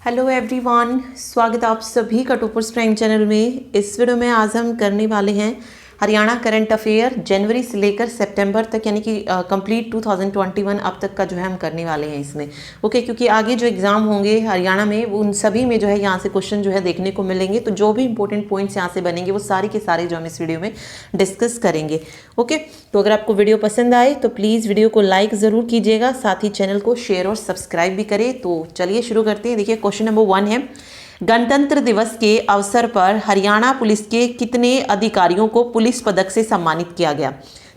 Hello everyone, स्वागत है आप सभी का टॉपर्स प्राइम चैनल में। इस वीडियो में आज हम करने वाले हैं हरियाणा करंट अफेयर जनवरी से लेकर सितंबर तक, यानी कि कंप्लीट 2021 अब तक का जो है हम करने वाले हैं इसमें। ओके, क्योंकि आगे जो एग्ज़ाम होंगे हरियाणा में उन सभी में जो है यहाँ से क्वेश्चन जो है देखने को मिलेंगे। तो जो भी इंपॉर्टेंट पॉइंट्स यहाँ से बनेंगे वो सारे के सारे जो हम इस वीडियो में डिस्कस करेंगे। ओके, तो अगर आपको वीडियो पसंद आए तो प्लीज़ वीडियो को लाइक ज़रूर कीजिएगा, साथ ही चैनल को शेयर और सब्सक्राइब भी करें। तो चलिए शुरू करते हैं। देखिए, क्वेश्चन नंबर 1 है, गणतंत्र दिवस के अवसर पर हरियाणा पुलिस के कितने अधिकारियों को पुलिस पदक से सम्मानित किया गया?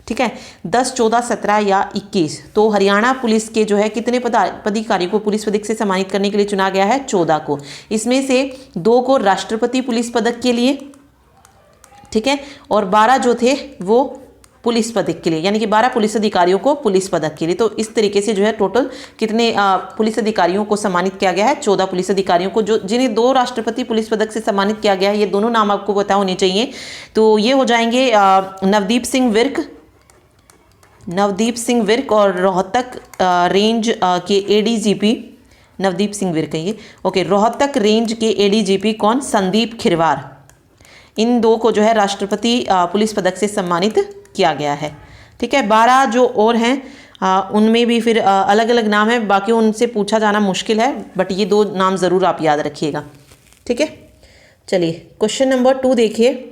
ठीक है, 10, 14, 17 या 21। तो हरियाणा पुलिस के जो है कितने पदाधिकारियों को पुलिस पदक से सम्मानित करने के लिए चुना गया है? 14 को। इसमें से 2 को राष्ट्रपति पुलिस पदक के लिए, ठीक है, और 12 जो थे वो पुलिस पदक के लिए, यानी कि 12 पुलिस अधिकारियों को पुलिस पदक के लिए। तो इस तरीके से जो है टोटल कितने पुलिस अधिकारियों को सम्मानित किया गया है? 14 पुलिस अधिकारियों को, जो जिन्हें 2 राष्ट्रपति पुलिस पदक से सम्मानित किया गया है। ये दोनों नाम आपको पता होने चाहिए। तो ये हो जाएंगे नवदीप सिंह विर्क और रोहतक रेंज के एडीजीपी नवदीप सिंह विर्क है ये। ओके, रोहतक रेंज के एडीजीपी कौन? संदीप खिरवार। इन 2 को जो है राष्ट्रपति पुलिस पदक से सम्मानित किया गया है। ठीक है, 12 जो और हैं उनमें भी फिर अलग अलग नाम है, बाकी उनसे पूछा जाना मुश्किल है, बट ये 2 नाम ज़रूर आप याद रखिएगा। ठीक है, चलिए क्वेश्चन नंबर 2 देखिए,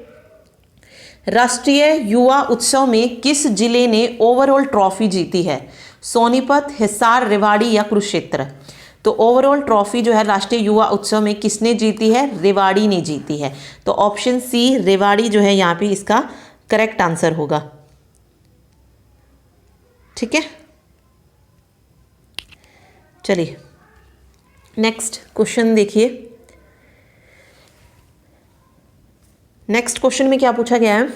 राष्ट्रीय युवा उत्सव में किस जिले ने ओवरऑल ट्रॉफी जीती है? सोनीपत, हिसार, रेवाड़ी या कुरुक्षेत्र? तो ओवरऑल ट्रॉफी जो है राष्ट्रीय युवा उत्सव में किसने जीती है? रेवाड़ी ने जीती है। तो ऑप्शन सी रेवाड़ी जो है यहाँ पे इसका करेक्ट आंसर होगा। ठीक है, चलिए नेक्स्ट क्वेश्चन देखिए। नेक्स्ट क्वेश्चन में क्या पूछा गया है?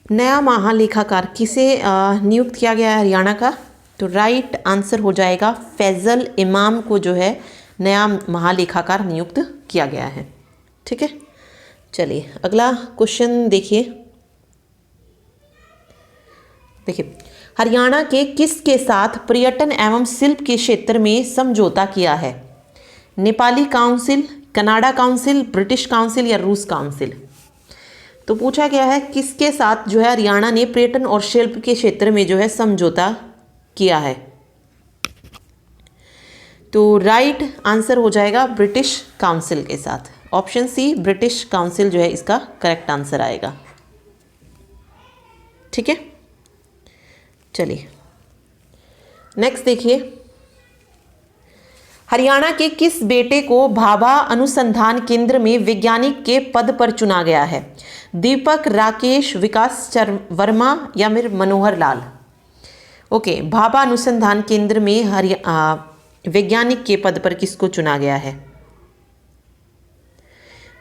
नया महालेखाकार किसे नियुक्त किया गया है हरियाणा का? तो राइट आंसर हो जाएगा फैजल इमाम को जो है नया महालेखाकार नियुक्त किया गया है। ठीक है, चलिए अगला क्वेश्चन देखिए। हरियाणा के किसके साथ पर्यटन एवं शिल्प के क्षेत्र में समझौता किया है? Nepali council, Canada council, British council या रूस काउंसिल? तो पूछा गया है किसके साथ जो है हरियाणा ने पर्यटन और शिल्प के क्षेत्र में जो है समझौता किया है? तो राइट आंसर हो जाएगा ब्रिटिश काउंसिल के साथ। ऑप्शन सी ब्रिटिश काउंसिल जो है इसका करेक्ट आंसर आएगा। ठीक है, चलिए नेक्स्ट देखिए, हरियाणा के किस बेटे को भाभा अनुसंधान केंद्र में वैज्ञानिक के पद पर चुना गया है? दीपक, राकेश, विकास वर्मा या फिर मनोहर लाल? ओके, भाभा अनुसंधान केंद्र में वैज्ञानिक के पद पर किसको चुना गया है?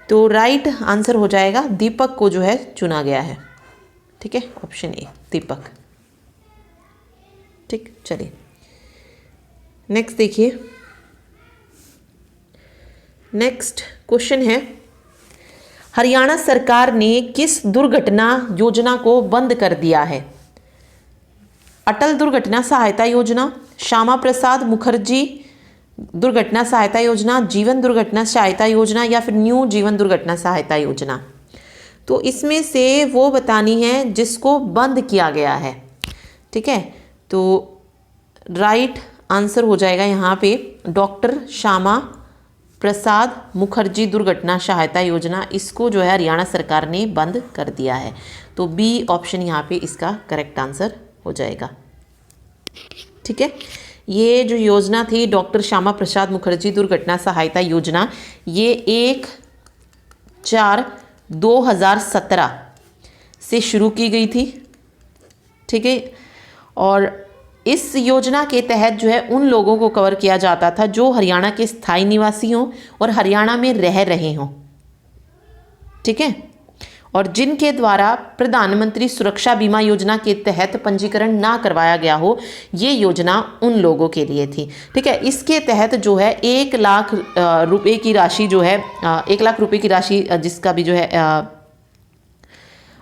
तो राइट आंसर हो जाएगा दीपक को जो है चुना गया है। ठीक है, ऑप्शन ए दीपक। ठीक, चलिए नेक्स्ट देखिए। नेक्स्ट क्वेश्चन है, हरियाणा सरकार ने किस दुर्घटना योजना को बंद कर दिया है? अटल दुर्घटना सहायता योजना, श्यामा प्रसाद मुखर्जी दुर्घटना सहायता योजना, जीवन दुर्घटना सहायता योजना या फिर न्यू जीवन दुर्घटना सहायता योजना? तो इसमें से वो बतानी है जिसको बंद किया गया है। ठीक है, तो राइट आंसर हो जाएगा यहाँ पे डॉक्टर श्यामा प्रसाद मुखर्जी दुर्घटना सहायता योजना। इसको जो है हरियाणा सरकार ने बंद कर दिया है। तो बी ऑप्शन यहाँ पे इसका करेक्ट आंसर हो जाएगा। ठीक है, ये जो योजना थी डॉक्टर श्यामा प्रसाद मुखर्जी दुर्घटना सहायता योजना, ये 1/4/2017 से शुरू की गई थी। ठीक है, और इस योजना के तहत जो है उन लोगों को कवर किया जाता था जो हरियाणा के स्थायी निवासी हों और हरियाणा में रह रहे हों। ठीक है, और जिनके द्वारा प्रधानमंत्री सुरक्षा बीमा योजना के तहत पंजीकरण ना करवाया गया हो, ये योजना उन लोगों के लिए थी। ठीक है, इसके तहत जो है 1 लाख रुपए की राशि जो है 1 लाख रुपए की राशि जिसका भी जो है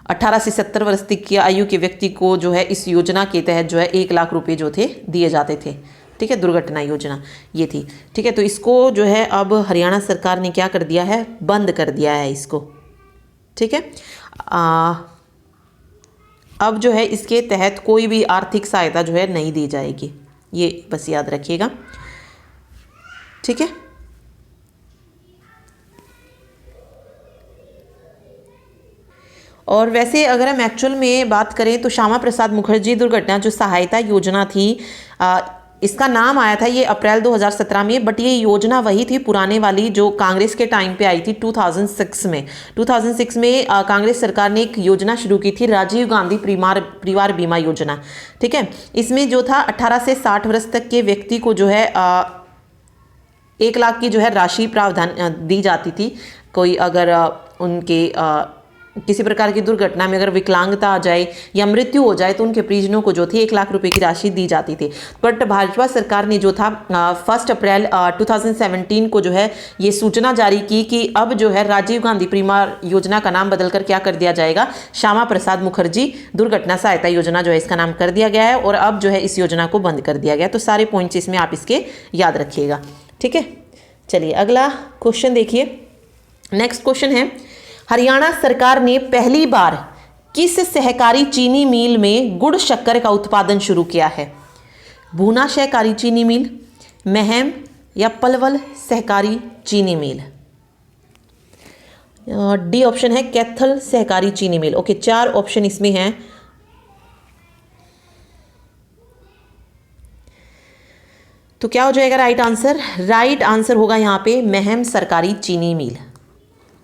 18 से 70 वर्ष तक की आयु के व्यक्ति को जो है इस योजना के तहत जो है 1 लाख रुपए जो थे दिए जाते थे। ठीक है, दुर्घटना योजना ये थी। ठीक है, तो इसको जो है अब हरियाणा सरकार ने क्या कर दिया है, बंद कर दिया है इसको। ठीक है, अब जो है इसके तहत कोई भी आर्थिक सहायता जो है नहीं दी जाएगी, ये बस याद रखिएगा। ठीक है, और वैसे अगर हम एक्चुअल में बात करें तो श्यामा प्रसाद मुखर्जी दुर्घटना जो सहायता योजना थी, इसका नाम आया था ये अप्रैल 2017 में, बट ये योजना वही थी पुराने वाली जो कांग्रेस के टाइम पे आई थी 2006 में। 2006 में कांग्रेस सरकार ने एक योजना शुरू की थी, राजीव गांधी परिवार बीमा योजना। ठीक है, इसमें जो था 18 से 60 वर्ष तक के व्यक्ति को जो है 1 लाख की जो है राशि प्रावधान दी जाती थी। कोई अगर उनके किसी प्रकार की दुर्घटना में अगर विकलांगता आ जाए या मृत्यु हो जाए तो उनके परिजनों को जो थी 1 लाख रुपए की राशि दी जाती थी। बट भाजपा सरकार ने जो था 1 अप्रैल 2017 को जो है ये सूचना जारी की कि अब जो है राजीव गांधी परिवार योजना का नाम बदलकर क्या कर दिया जाएगा, श्यामा प्रसाद मुखर्जी दुर्घटना सहायता योजना जो है इसका नाम कर दिया गया है, और अब जो है इस योजना को बंद कर दिया गया। तो सारे पॉइंट्स इसमें आप इसके याद रखिएगा। ठीक है, चलिए अगला क्वेश्चन देखिए। नेक्स्ट क्वेश्चन है, हरियाणा सरकार ने पहली बार किस सहकारी चीनी मिल में गुड़ शक्कर का उत्पादन शुरू किया है? भूना सहकारी चीनी मिल, महम या पलवल सहकारी चीनी मिल? डी ऑप्शन है कैथल सहकारी चीनी मिल। ओके, 4 ऑप्शन इसमें हैं। तो क्या हो जाएगा राइट आंसर? राइट आंसर होगा यहाँ पे महम सहकारी चीनी मिल।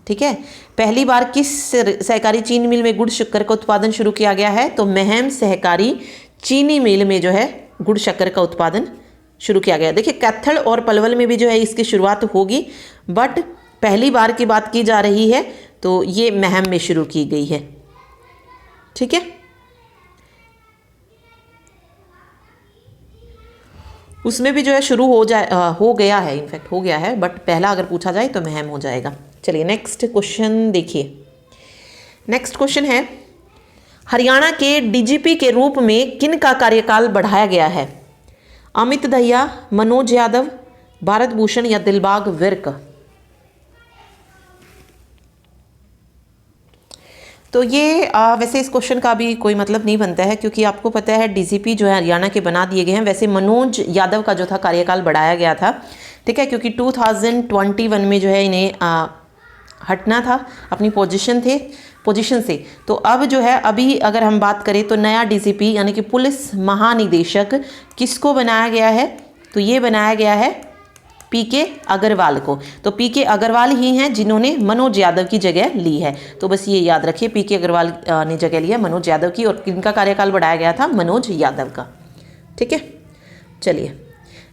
ठीक है, पहली बार किस सहकारी चीनी मिल में गुड़ शक्कर का उत्पादन शुरू किया गया है? तो महम सहकारी चीनी मिल में जो है गुड़ शक्कर का उत्पादन शुरू किया गया। देखिए कैथल और पलवल में भी जो है इसकी शुरुआत होगी, बट पहली बार की बात की जा रही है तो ये महम में शुरू की गई है। ठीक है, उसमें भी जो है शुरू हो गया है, इनफैक्ट हो गया है, बट पहला अगर पूछा जाए तो महम हो जाएगा। चलिए नेक्स्ट क्वेश्चन देखिए। नेक्स्ट क्वेश्चन है, हरियाणा के डीजीपी के रूप में किन का कार्यकाल बढ़ाया गया है? अमित दहिया, मनोज यादव, भारत भूषण या दिलबाग विर्क? तो ये वैसे इस क्वेश्चन का भी कोई मतलब नहीं बनता है, क्योंकि आपको पता है डीजीपी जो है हरियाणा के बना दिए गए हैं। वैसे मनोज यादव का जो था कार्यकाल बढ़ाया गया था। ठीक है, क्योंकि 2021 में जो है इन्हें हटना था अपनी पोजीशन से। तो अब जो है अभी अगर हम बात करें तो नया डीजीपी यानी कि पुलिस महानिदेशक किसको बनाया गया है? तो ये बनाया गया है पीके अग्रवाल को। तो पीके अग्रवाल ही हैं जिन्होंने मनोज यादव की जगह ली है। तो बस ये याद रखिए, पीके अग्रवाल ने जगह ली है मनोज यादव की, और किनका कार्यकाल बढ़ाया गया था? मनोज यादव का। ठीक है, चलिए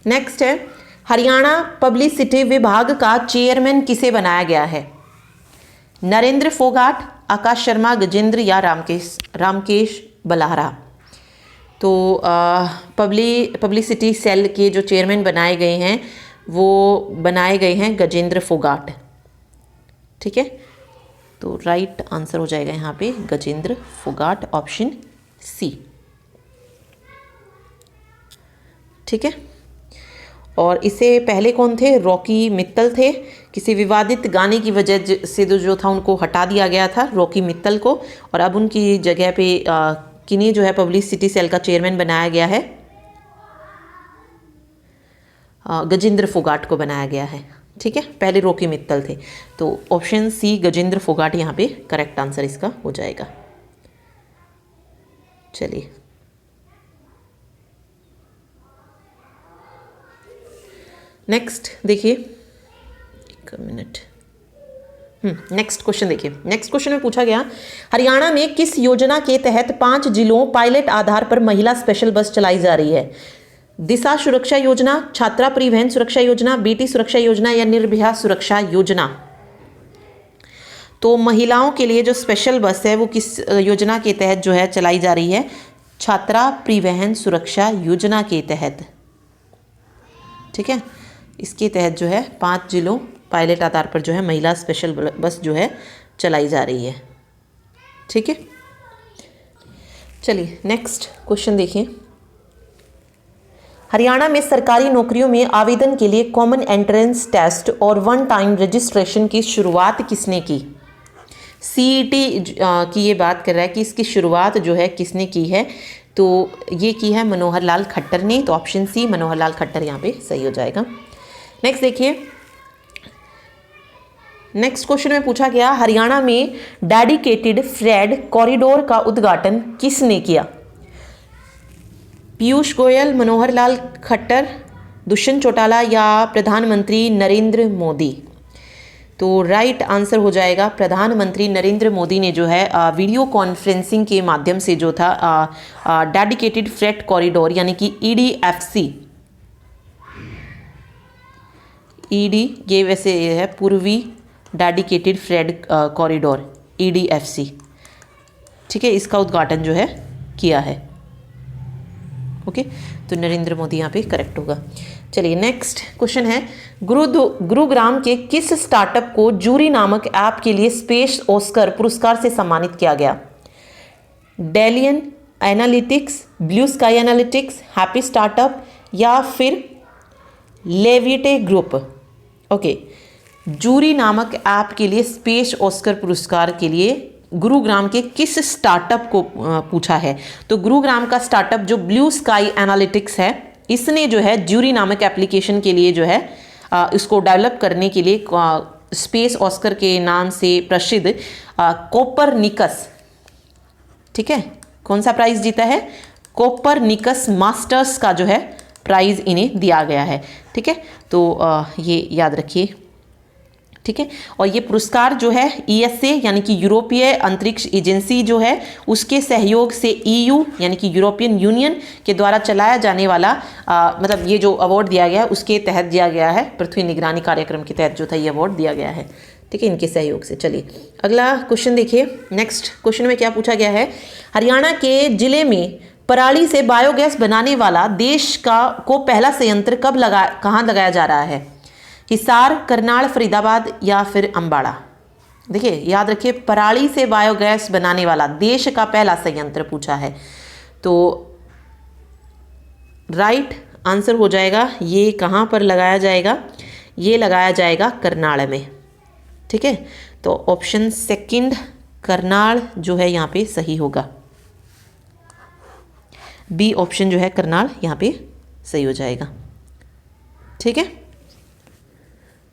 नेक्स्ट है, हरियाणा पब्लिसिटी विभाग का चेयरमैन किसे बनाया गया है? नरेंद्र फोगाट, आकाश शर्मा, गजेंद्र या रामकेश बलाहरा? तो पब्लिसिटी सेल के जो चेयरमैन बनाए गए हैं वो बनाए गए हैं गजेंद्र फोगाट। ठीक है, तो राइट आंसर हो जाएगा यहाँ पे गजेंद्र फोगाट, ऑप्शन सी। ठीक है, और इससे पहले कौन थे? रॉकी मित्तल थे। किसी विवादित गाने की वजह से जो था उनको हटा दिया गया था, रॉकी मित्तल को, और अब उनकी जगह पे किन्हीं जो है पब्लिसिटी सेल का चेयरमैन बनाया गया है, गजेंद्र फोगाट को बनाया गया है। ठीक है, पहले रॉकी मित्तल थे। तो ऑप्शन सी गजेंद्र फोगाट यहाँ पे करेक्ट आंसर इसका हो जाएगा। चलिए नेक्स्ट देखिए, एक मिनट। नेक्स्ट क्वेश्चन देखिए। नेक्स्ट क्वेश्चन में पूछा गया, हरियाणा में किस योजना के तहत 5 जिलों पायलट आधार पर महिला स्पेशल बस चलाई जा रही है? दिशा सुरक्षा योजना, छात्रा परिवहन सुरक्षा योजना, बेटी सुरक्षा योजना या निर्भया सुरक्षा योजना? तो महिलाओं के लिए जो स्पेशल बस है वो किस योजना के तहत जो है चलाई जा रही है? छात्रा परिवहन सुरक्षा योजना के तहत। ठीक है, इसके तहत जो है 5 जिलों पायलट आधार पर जो है महिला स्पेशल बस जो है चलाई जा रही है। ठीक है, चलिए नेक्स्ट क्वेश्चन देखिए। हरियाणा में सरकारी नौकरियों में आवेदन के लिए कॉमन एंट्रेंस टेस्ट और वन टाइम रजिस्ट्रेशन की शुरुआत किसने की? सीईटी की ये बात कर रहा है कि इसकी शुरुआत जो है किसने की है, तो ये की है मनोहर लाल खट्टर ने। तो ऑप्शन सी मनोहर लाल खट्टर यहाँ पे सही हो जाएगा। नेक्स्ट देखिए, नेक्स्ट क्वेश्चन में पूछा गया हरियाणा में डेडिकेटेड फ्रेट कॉरिडोर का उद्घाटन किसने किया? पीयूष गोयल, मनोहर लाल खट्टर, दुष्यंत चौटाला या प्रधानमंत्री नरेंद्र मोदी? तो राइट आंसर हो जाएगा प्रधानमंत्री नरेंद्र मोदी ने जो है वीडियो कॉन्फ्रेंसिंग के माध्यम से जो था डेडिकेटेड फ्रेट कॉरिडोर यानी कि EDFC, ये वैसे है पूर्वी डेडिकेटेड फ्रेट कॉरिडोर EDFC, ठीक है, इसका उद्घाटन जो है किया है। ओके, तो नरेंद्र मोदी यहाँ पे करेक्ट होगा। चलिए नेक्स्ट क्वेश्चन है, गुरुग्राम के किस स्टार्टअप को जूरी नामक ऐप के लिए स्पेस ऑस्कर पुरस्कार से सम्मानित किया गया? Delian Analytics, Blue Sky Analytics, Happy Startup या फिर लेविटे ग्रुप? ओके, जूरी नामक ऐप के लिए स्पेस ऑस्कर पुरस्कार के लिए गुरुग्राम के किस स्टार्टअप को पूछा है? तो गुरुग्राम का स्टार्टअप जो ब्लू स्काई एनालिटिक्स है, इसने जो है जूरी नामक एप्लीकेशन के लिए जो है इसको डेवलप करने के लिए स्पेस ऑस्कर के नाम से प्रसिद्ध कोपरनिकस, ठीक है, कौन सा प्राइज जीता है? कोपरनिकस मास्टर्स का जो है प्राइज इन्हें दिया गया है। ठीक है, तो ये याद रखिए। ठीक है, और ये पुरस्कार जो है ESA यानी कि यूरोपीय अंतरिक्ष एजेंसी जो है उसके सहयोग से EU यानी कि यूरोपियन यूनियन के द्वारा चलाया जाने वाला मतलब ये जो अवार्ड दिया गया है उसके तहत दिया गया है। पृथ्वी निगरानी कार्यक्रम के तहत जो था ये अवार्ड दिया गया है। ठीक है, इनके सहयोग से। चलिए अगला क्वेश्चन देखिए। नेक्स्ट क्वेश्चन में क्या पूछा गया है, हरियाणा के जिले में पराली से बायोगैस बनाने वाला देश को पहला संयंत्र कहाँ लगाया जा रहा है? हिसार, करनाल, फरीदाबाद या फिर अंबाड़ा? देखिए याद रखिए, पराली से बायोगैस बनाने वाला देश का पहला संयंत्र पूछा है, तो राइट आंसर हो जाएगा ये कहाँ पर लगाया जाएगा? ये लगाया जाएगा करनाल में। ठीक है, तो ऑप्शन सेकंड करनाल जो है यहाँ पे सही होगा। बी ऑप्शन जो है करनाल यहाँ पे सही हो जाएगा। ठीक है,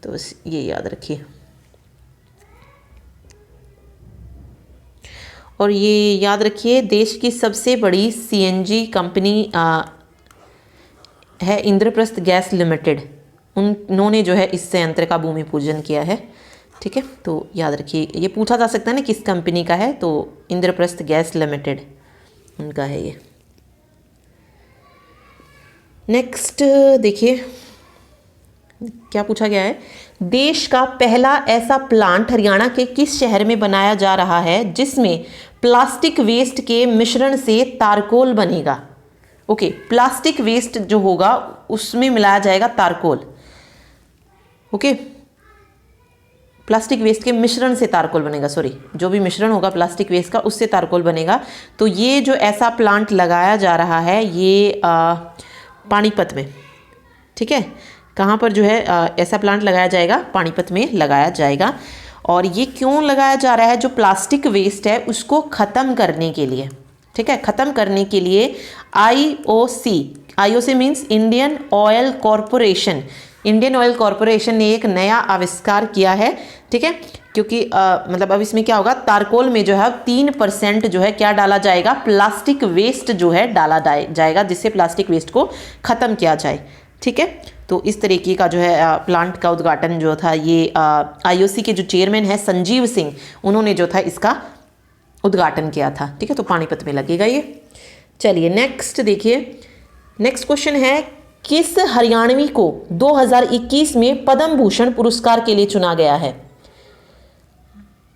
तो ये याद रखिए। और ये याद रखिए, देश की सबसे बड़ी CNG कंपनी है इंद्रप्रस्थ गैस लिमिटेड। उन्होंने जो है इस संयंत्र का भूमि पूजन किया है। ठीक है, तो याद रखिए, ये पूछा जा सकता है ना किस कंपनी का है, तो इंद्रप्रस्थ गैस लिमिटेड उनका है ये। नेक्स्ट देखिए क्या पूछा गया है, देश का पहला ऐसा प्लांट हरियाणा के किस शहर में बनाया जा रहा है जिसमें प्लास्टिक वेस्ट के मिश्रण से तारकोल बनेगा? ओके, प्लास्टिक वेस्ट जो होगा उसमें मिलाया जाएगा तारकोल। ओके, प्लास्टिक वेस्ट के मिश्रण से तारकोल बनेगा, सॉरी, जो भी मिश्रण होगा प्लास्टिक वेस्ट का उससे तारकोल बनेगा। तो ये जो ऐसा प्लांट लगाया जा रहा है ये पानीपत में। ठीक है, कहाँ पर जो है ऐसा प्लांट लगाया जाएगा? पानीपत में लगाया जाएगा। और ये क्यों लगाया जा रहा है? जो प्लास्टिक वेस्ट है उसको ख़त्म करने के लिए। ठीक है, ख़त्म करने के लिए IOC means Indian oil corporation, Indian oil corporation ने एक नया आविष्कार किया है। ठीक है, क्योंकि मतलब अब इसमें क्या होगा, तारकोल में जो है 3% जो है क्या डाला जाएगा? प्लास्टिक वेस्ट जो है डाला जाएगा, जिससे प्लास्टिक वेस्ट को ख़त्म किया जाए। ठीक है, तो इस तरीके का जो है प्लांट का उद्घाटन जो था ये IOC के जो चेयरमैन है संजीव सिंह, उन्होंने जो था इसका उद्घाटन किया था। ठीक है, तो पानीपत में लगेगा ये। चलिए नेक्स्ट देखिए। नेक्स्ट क्वेश्चन है, किस हरियाणवी को 2021 में पद्म भूषण पुरस्कार के लिए चुना गया है?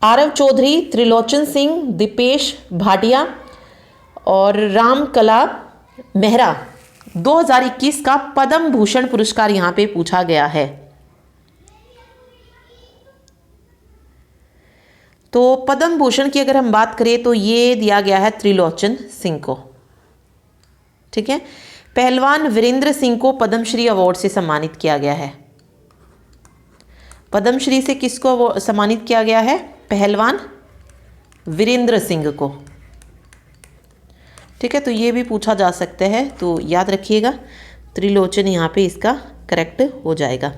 आरव चौधरी, त्रिलोचन सिंह, दीपेश भाटिया और रामकला मेहरा। 2021 का पद्म भूषण पुरस्कार यहां पे पूछा गया है। तो पद्म भूषण की अगर हम बात करें तो ये दिया गया है त्रिलोचन सिंह को। ठीक है, पहलवान वीरेंद्र सिंह को पद्मश्री अवार्ड से सम्मानित किया गया है। पद्मश्री से किसको सम्मानित किया गया है? पहलवान वीरेंद्र सिंह को। ठीक है, तो ये भी पूछा जा सकता है, तो याद रखिएगा। त्रिलोचन यहाँ पे इसका करेक्ट हो जाएगा।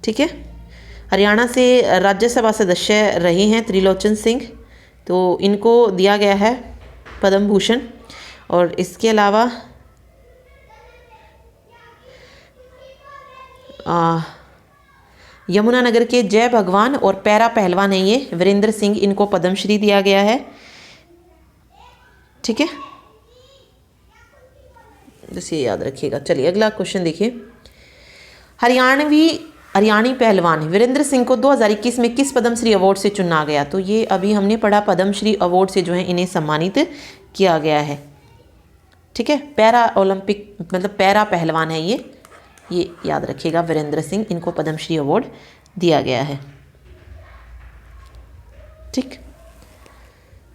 ठीक है, हरियाणा से राज्यसभा सदस्य रहे हैं त्रिलोचन सिंह, तो इनको दिया गया है पद्म भूषण। और इसके अलावा यमुनानगर के जय भगवान और पैरा पहलवान है ये वीरेंद्र सिंह, इनको पद्मश्री दिया गया है। ठीक है, बस ये याद रखिएगा। चलिए अगला क्वेश्चन देखिए। हरियाणी पहलवान वीरेंद्र सिंह को 2021 में किस पद्मश्री अवार्ड से चुना गया? तो ये अभी हमने पढ़ा, पद्मश्री अवार्ड से जो है इन्हें सम्मानित किया गया है। ठीक है, पैरा ओलंपिक मतलब पैरा पहलवान है ये याद रखिएगा। वीरेंद्र सिंह, इनको पद्मश्री अवार्ड दिया गया है। ठीक,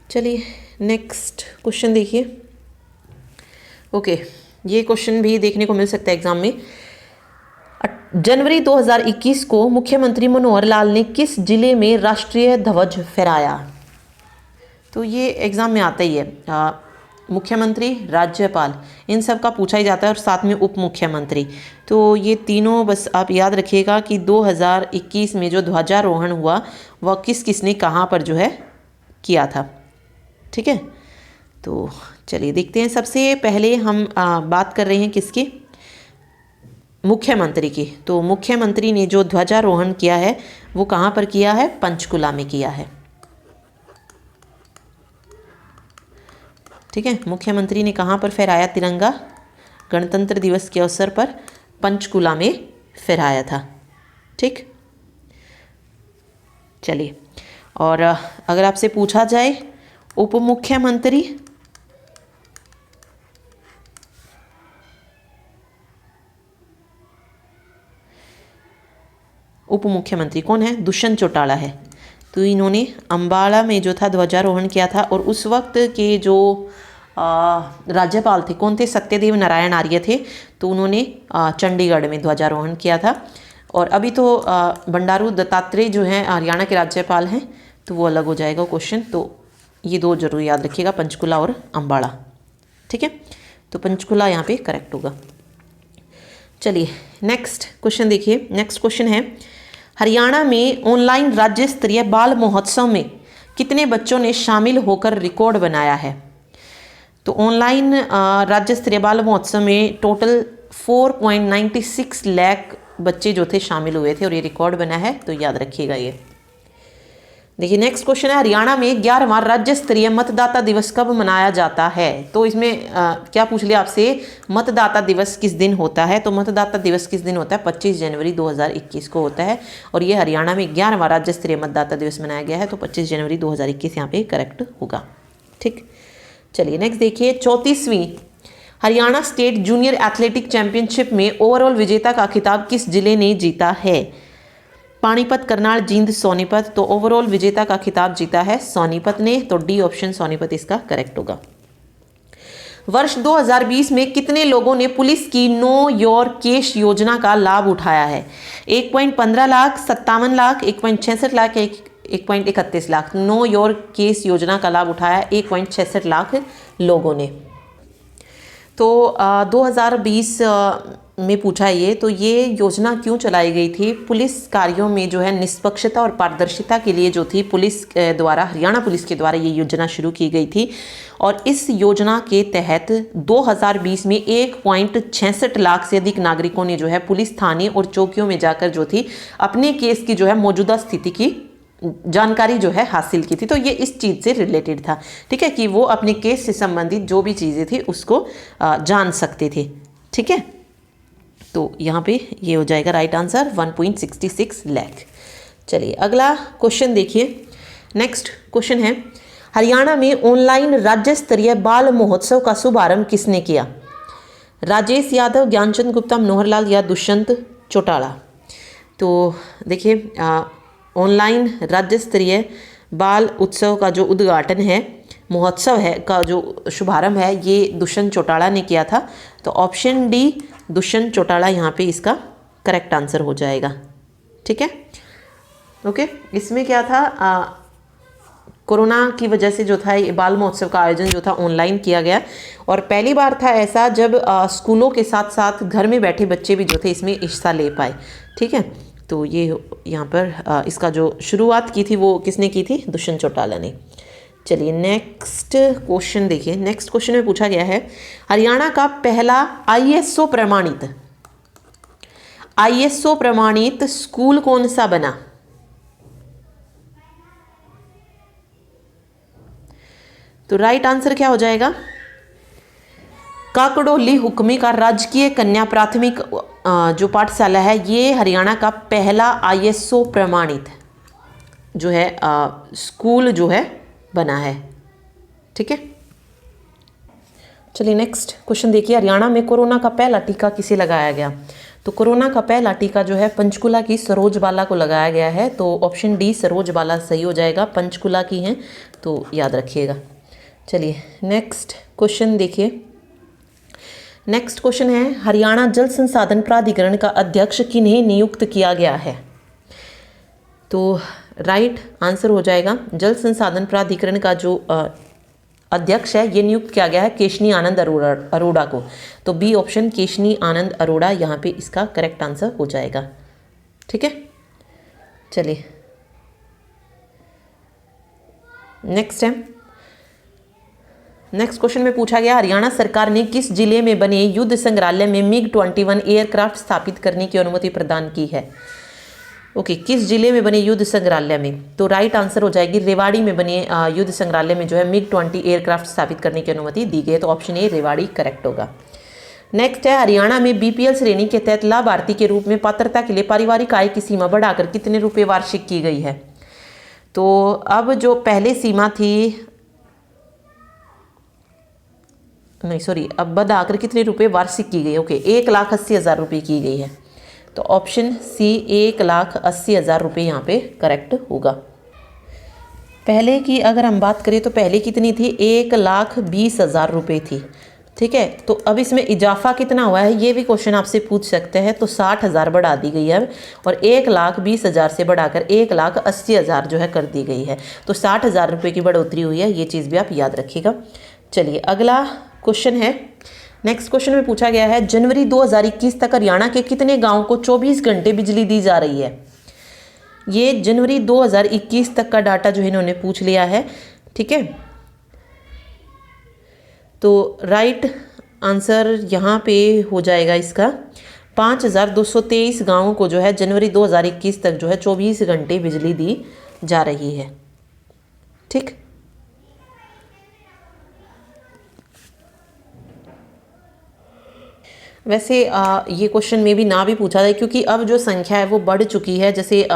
चलिए नेक्स्ट क्वेश्चन देखिए। ओके, ये क्वेश्चन भी देखने को मिल सकता है एग्जाम में। जनवरी 2021 को मुख्यमंत्री मनोहर लाल ने किस जिले में राष्ट्रीय ध्वज फहराया? तो ये एग्जाम में आता ही है। मुख्यमंत्री, राज्यपाल, इन सब का पूछा ही जाता है, और साथ में उप मुख्यमंत्री। तो ये तीनों बस आप याद रखिएगा कि 2021 में जो ध्वजारोहण हुआ वह किसने कहाँ पर जो है किया था। ठीक है, तो चलिए देखते हैं। सबसे पहले हम बात कर रहे हैं किसकी? मुख्यमंत्री की। तो मुख्यमंत्री ने जो ध्वजारोहण किया है वो कहाँ पर किया है? पंचकुला में किया है। ठीक है, मुख्यमंत्री ने कहाँ पर फहराया तिरंगा? गणतंत्र दिवस के अवसर पर पंचकुला में फहराया था। ठीक, चलिए, और अगर आपसे पूछा जाए उप मुख्यमंत्री, उप मुख्यमंत्री कौन है? दुष्यंत चौटाला है। तो इन्होंने अंबाला में जो था ध्वजारोहण किया था, और उस वक्त के जो राज्यपाल थे कौन थे? सत्यदेव नारायण आर्य थे। तो उन्होंने चंडीगढ़ में ध्वजारोहण किया था। और अभी तो बंडारू दत्तात्रेय जो हैं हरियाणा के राज्यपाल हैं, तो वो अलग हो जाएगा क्वेश्चन। तो ये दो जरूर याद रखिएगा, पंचकुला और अंबाला। ठीक है, तो पंचकुला यहाँ पे करेक्ट होगा। चलिए नेक्स्ट क्वेश्चन देखिए। नेक्स्ट क्वेश्चन है, हरियाणा में ऑनलाइन राज्य स्तरीय बाल महोत्सव में कितने बच्चों ने शामिल होकर रिकॉर्ड बनाया है? तो ऑनलाइन राज्य स्तरीय बाल महोत्सव में टोटल 4.96 लाख बच्चे जो थे शामिल हुए थे, और ये रिकॉर्ड बना है, तो याद रखिएगा ये। देखिए नेक्स्ट क्वेश्चन है, हरियाणा में 11वां राज्य स्तरीय मतदाता दिवस कब मनाया जाता है? तो इसमें क्या पूछ लिया आपसे, मतदाता दिवस किस दिन होता है? तो मतदाता दिवस किस दिन होता है? 25 जनवरी 2021 को होता है, और ये हरियाणा में 11वां राज्य स्तरीय मतदाता दिवस मनाया गया है। तो 25 जनवरी 2021 यहाँ पे करेक्ट होगा। ठीक, चलिए नेक्स्ट देखिए। 34वीं Haryana state junior athletic championship में ओवरऑल विजेता का खिताब किस जिले ने जीता है? पानीपत, करनाल, जींद, सोनीपत। तो ओवरऑल विजेता का खिताब जीता है सोनीपत ने, तो डी ऑप्शन सोनीपत इसका करेक्ट होगा। वर्ष 2020 में कितने लोगों ने पुलिस की नो योर केस योजना का लाभ उठाया है? 1.15 lakh, 57 lakh, 1.66 lakh, 1.31 lakh. Know your case योजना का लाभ उठाया 1.66 लाख लोगों ने। तो 2020 में पूछा ये, तो ये योजना क्यों चलाई गई थी? पुलिस कार्यों में जो है निष्पक्षता और पारदर्शिता के लिए जो थी पुलिस द्वारा, हरियाणा पुलिस के द्वारा ये योजना शुरू की गई थी। और इस योजना के तहत 2020 में 1.66 लाख से अधिक नागरिकों ने जो है पुलिस थाने और चौकियों में जाकर जो थी अपने केस की जो है मौजूदा स्थिति की जानकारी जो है हासिल की थी। तो ये इस चीज़ से रिलेटेड था। ठीक है, कि वो अपने केस से संबंधित जो भी चीज़ें थी उसको जान सकते थे। ठीक है, तो यहाँ पे ये हो जाएगा राइट आंसर 1.66 लाख। चलिए अगला क्वेश्चन देखिए। नेक्स्ट क्वेश्चन है, हरियाणा में ऑनलाइन राज्य स्तरीय बाल महोत्सव का शुभारंभ किसने किया? राजेश यादव, ज्ञानचंद गुप्ता, मनोहर लाल या दुष्यंत चौटाला? तो देखिए ऑनलाइन राज्य स्तरीय बाल उत्सव का जो उद्घाटन है महोत्सव है का जो शुभारंभ है ये दुष्यंत चौटाला ने किया था। तो ऑप्शन डी दुष्यंत चौटाला यहाँ पे इसका करेक्ट आंसर हो जाएगा। ठीक है, ओके। इसमें क्या था, कोरोना की वजह से जो था ये बाल महोत्सव का आयोजन जो था ऑनलाइन किया गया, और पहली बार था ऐसा जब स्कूलों के साथ साथ घर में बैठे बच्चे भी जो थे इसमें हिस्सा ले पाए। ठीक है, तो ये यहाँ पर इसका जो शुरुआत की थी वो किसने की थी, दुष्यंत चौटाला ने। चलिए नेक्स्ट क्वेश्चन देखिए। नेक्स्ट क्वेश्चन में पूछा गया है हरियाणा का पहला ISO प्रमाणित स्कूल कौन सा बना। तो राइट आंसर क्या हो जाएगा, काकड़ोली हुक्मी का राजकीय कन्या प्राथमिक जो पाठशाला है ये हरियाणा का पहला ISO प्रमाणित जो है स्कूल जो है बना है। ठीक है, चलिए नेक्स्ट क्वेश्चन देखिए। हरियाणा में कोरोना का पहला टीका किसे लगाया गया। तो कोरोना का पहला टीका जो है पंचकुला की सरोज बाला को लगाया गया है। तो ऑप्शन डी सरोज बाला सही हो जाएगा, पंचकुला की हैं तो याद रखिएगा। चलिए नेक्स्ट क्वेश्चन देखिए। नेक्स्ट क्वेश्चन है हरियाणा जल संसाधन प्राधिकरण का अध्यक्ष किन्हें नियुक्त किया गया है। तो राइट आंसर हो जाएगा जल संसाधन प्राधिकरण का जो अध्यक्ष है ये नियुक्त किया गया है केशनी आनंद अरोड़ा को। तो बी ऑप्शन केशनी आनंद अरोड़ा यहाँ पे इसका करेक्ट आंसर हो जाएगा। ठीक है, चलिए नेक्स्ट क्वेश्चन में पूछा गया हरियाणा सरकार ने किस जिले में बने युद्ध संग्रहालय में MiG-21 एयरक्राफ्ट स्थापित करने की अनुमति प्रदान की है। ओके, किस जिले में बने युद्ध संग्रहालय में। तो राइट आंसर हो जाएगी रेवाड़ी में बने युद्ध संग्रहालय में जो है MiG-20 एयरक्राफ्ट स्थापित करने की अनुमति दी गई है। तो ऑप्शन ए रेवाड़ी करेक्ट होगा। नेक्स्ट है हरियाणा में BPL श्रेणी के तहत लाभार्थी के रूप में पात्रता के लिए पारिवारिक आय की सीमा बढ़ाकर कितने रुपये वार्षिक की गई है। तो अब जो पहले सीमा थी अब बढ़ाकर कितने रुपए वार्षिक की गई। ओके, 1,80,000 रुपये की गई है। तो ऑप्शन सी 1,80,000 रुपये यहाँ पे करेक्ट होगा। पहले की अगर हम बात करें तो पहले कितनी थी, 1,20,000 रुपये थी। ठीक है, तो अब इसमें इजाफा कितना हुआ है ये भी क्वेश्चन आपसे पूछ सकते हैं। तो 60,000 बढ़ा दी गई है और 1,20,000 से बढ़ाकर 1,80,000 जो है कर दी गई है। तो 60,000 रुपये की बढ़ोतरी हुई है, ये चीज़ भी आप याद रखिएगा। चलिए अगला क्वेश्चन है। नेक्स्ट क्वेश्चन में पूछा गया है जनवरी 2021 तक हरियाणा के कितने गांव को 24 घंटे बिजली दी जा रही है। ये जनवरी 2021 तक का डाटा जो है इन्होंने पूछ लिया है। ठीक है, तो राइट आंसर यहाँ पे हो जाएगा इसका 5,223 गांवों को जो है जनवरी 2021 तक जो है 24 घंटे बिजली दी जा रही है। ठीक, वैसे ये क्वेश्चन में भी ना भी पूछा जाए क्योंकि अब जो संख्या है वो बढ़ चुकी है। जैसे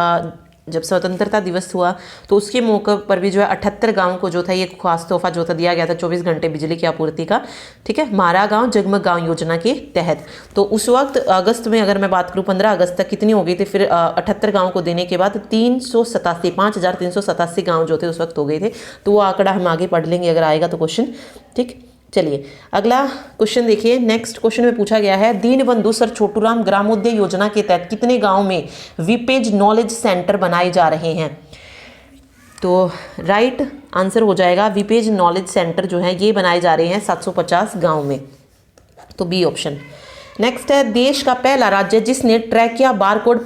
जब स्वतंत्रता दिवस हुआ तो उसके मौके पर भी जो है 78 गांव को जो था ये खास तोहफा जो था दिया गया था 24 घंटे बिजली की आपूर्ति का। ठीक है, मारा गांव जगमग गांव योजना के तहत। तो उस वक्त अगस्त में अगर मैं बात करूँ 15 अगस्त तक कितनी हो गई थी, फिर 78 गाँव को देने के बाद 5,387 गाँव जो थे उस वक्त हो गए थे। तो वो आंकड़ा हम आगे पढ़ लेंगे अगर आएगा तो क्वेश्चन। ठीक, चलिए अगला क्वेश्चन देखिए। नेक्स्ट क्वेश्चन में पूछा गया है दीनबंधु सर छोटूराम ग्रामोदय योजना के तहत कितने गांव में वीपेज नॉलेज सेंटर बनाए जा रहे हैं। तो राइट आंसर हो जाएगा वीपेज नॉलेज सेंटर जो है ये बनाए जा रहे हैं 750 गांव में। तो बी ऑप्शन। नेक्स्ट है देश का पहला राज्य जिसने ट्रैकिया बारकोड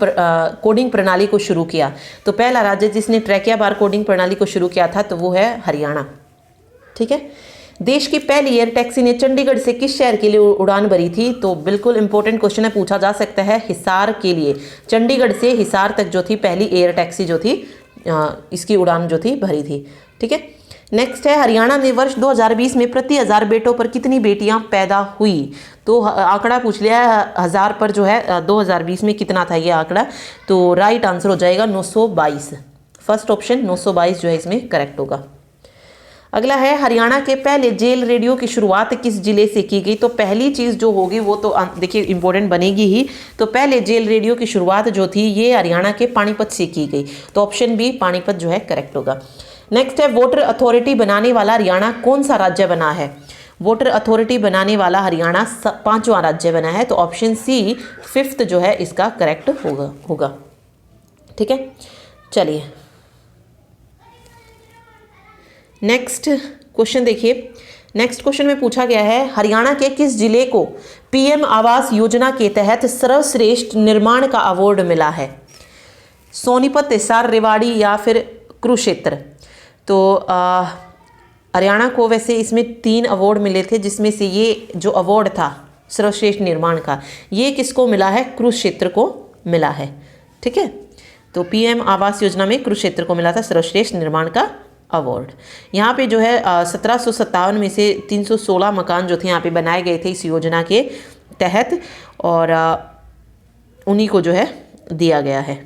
कोडिंग प्रणाली को शुरू किया। तो पहला राज्य जिसने ट्रैकिया बार कोडिंग प्रणाली को शुरू किया था तो वो है हरियाणा। ठीक है, देश की पहली एयर टैक्सी ने चंडीगढ़ से किस शहर के लिए उड़ान भरी थी। तो बिल्कुल इंपॉर्टेंट क्वेश्चन है, पूछा जा सकता है हिसार के लिए। चंडीगढ़ से हिसार तक जो थी पहली एयर टैक्सी जो थी इसकी उड़ान जो थी भरी थी। ठीक है, नेक्स्ट है हरियाणा में वर्ष 2020 में प्रति 1000 बेटों पर कितनी बेटियां पैदा हुई। तो आंकड़ा पूछ लिया है 1000 पर जो है 2020 में कितना था ये आंकड़ा। तो राइट आंसर हो जाएगा 922। फर्स्ट ऑप्शन 922 जो है इसमें करेक्ट होगा। अगला है हरियाणा के पहले जेल रेडियो की शुरुआत किस जिले से की गई। तो पहली चीज़ जो होगी वो तो देखिए इंपॉर्टेंट बनेगी ही। तो पहले जेल रेडियो की शुरुआत जो थी ये हरियाणा के पानीपत से की गई। तो ऑप्शन बी पानीपत जो है करेक्ट होगा। नेक्स्ट है वोटर अथॉरिटी बनाने वाला हरियाणा कौन सा राज्य बना है? वोटर अथॉरिटी बनाने वाला हरियाणा 5वां राज्य बना है, तो ऑप्शन सी 5th जो है इसका करेक्ट होगा। ठीक है, चलिए नेक्स्ट क्वेश्चन देखिए। नेक्स्ट क्वेश्चन में पूछा गया है हरियाणा के किस जिले को पीएम आवास योजना के तहत सर्वश्रेष्ठ निर्माण का अवार्ड मिला है? सोनीपत, हिसार, रेवाड़ी या फिर कुरुक्षेत्र? तो हरियाणा को वैसे इसमें 3 अवार्ड मिले थे, जिसमें से ये जो अवार्ड था सर्वश्रेष्ठ निर्माण का, ये किसको मिला है? कुरुक्षेत्र को मिला है। ठीक है, तो पीएम आवास योजना में कुरुक्षेत्र को मिला था सर्वश्रेष्ठ निर्माण का अवार्ड। यहाँ पे जो है 1757 में से 316 मकान जो थे यहाँ पे बनाए गए थे इस योजना के तहत, और उन्हीं को जो है दिया गया है।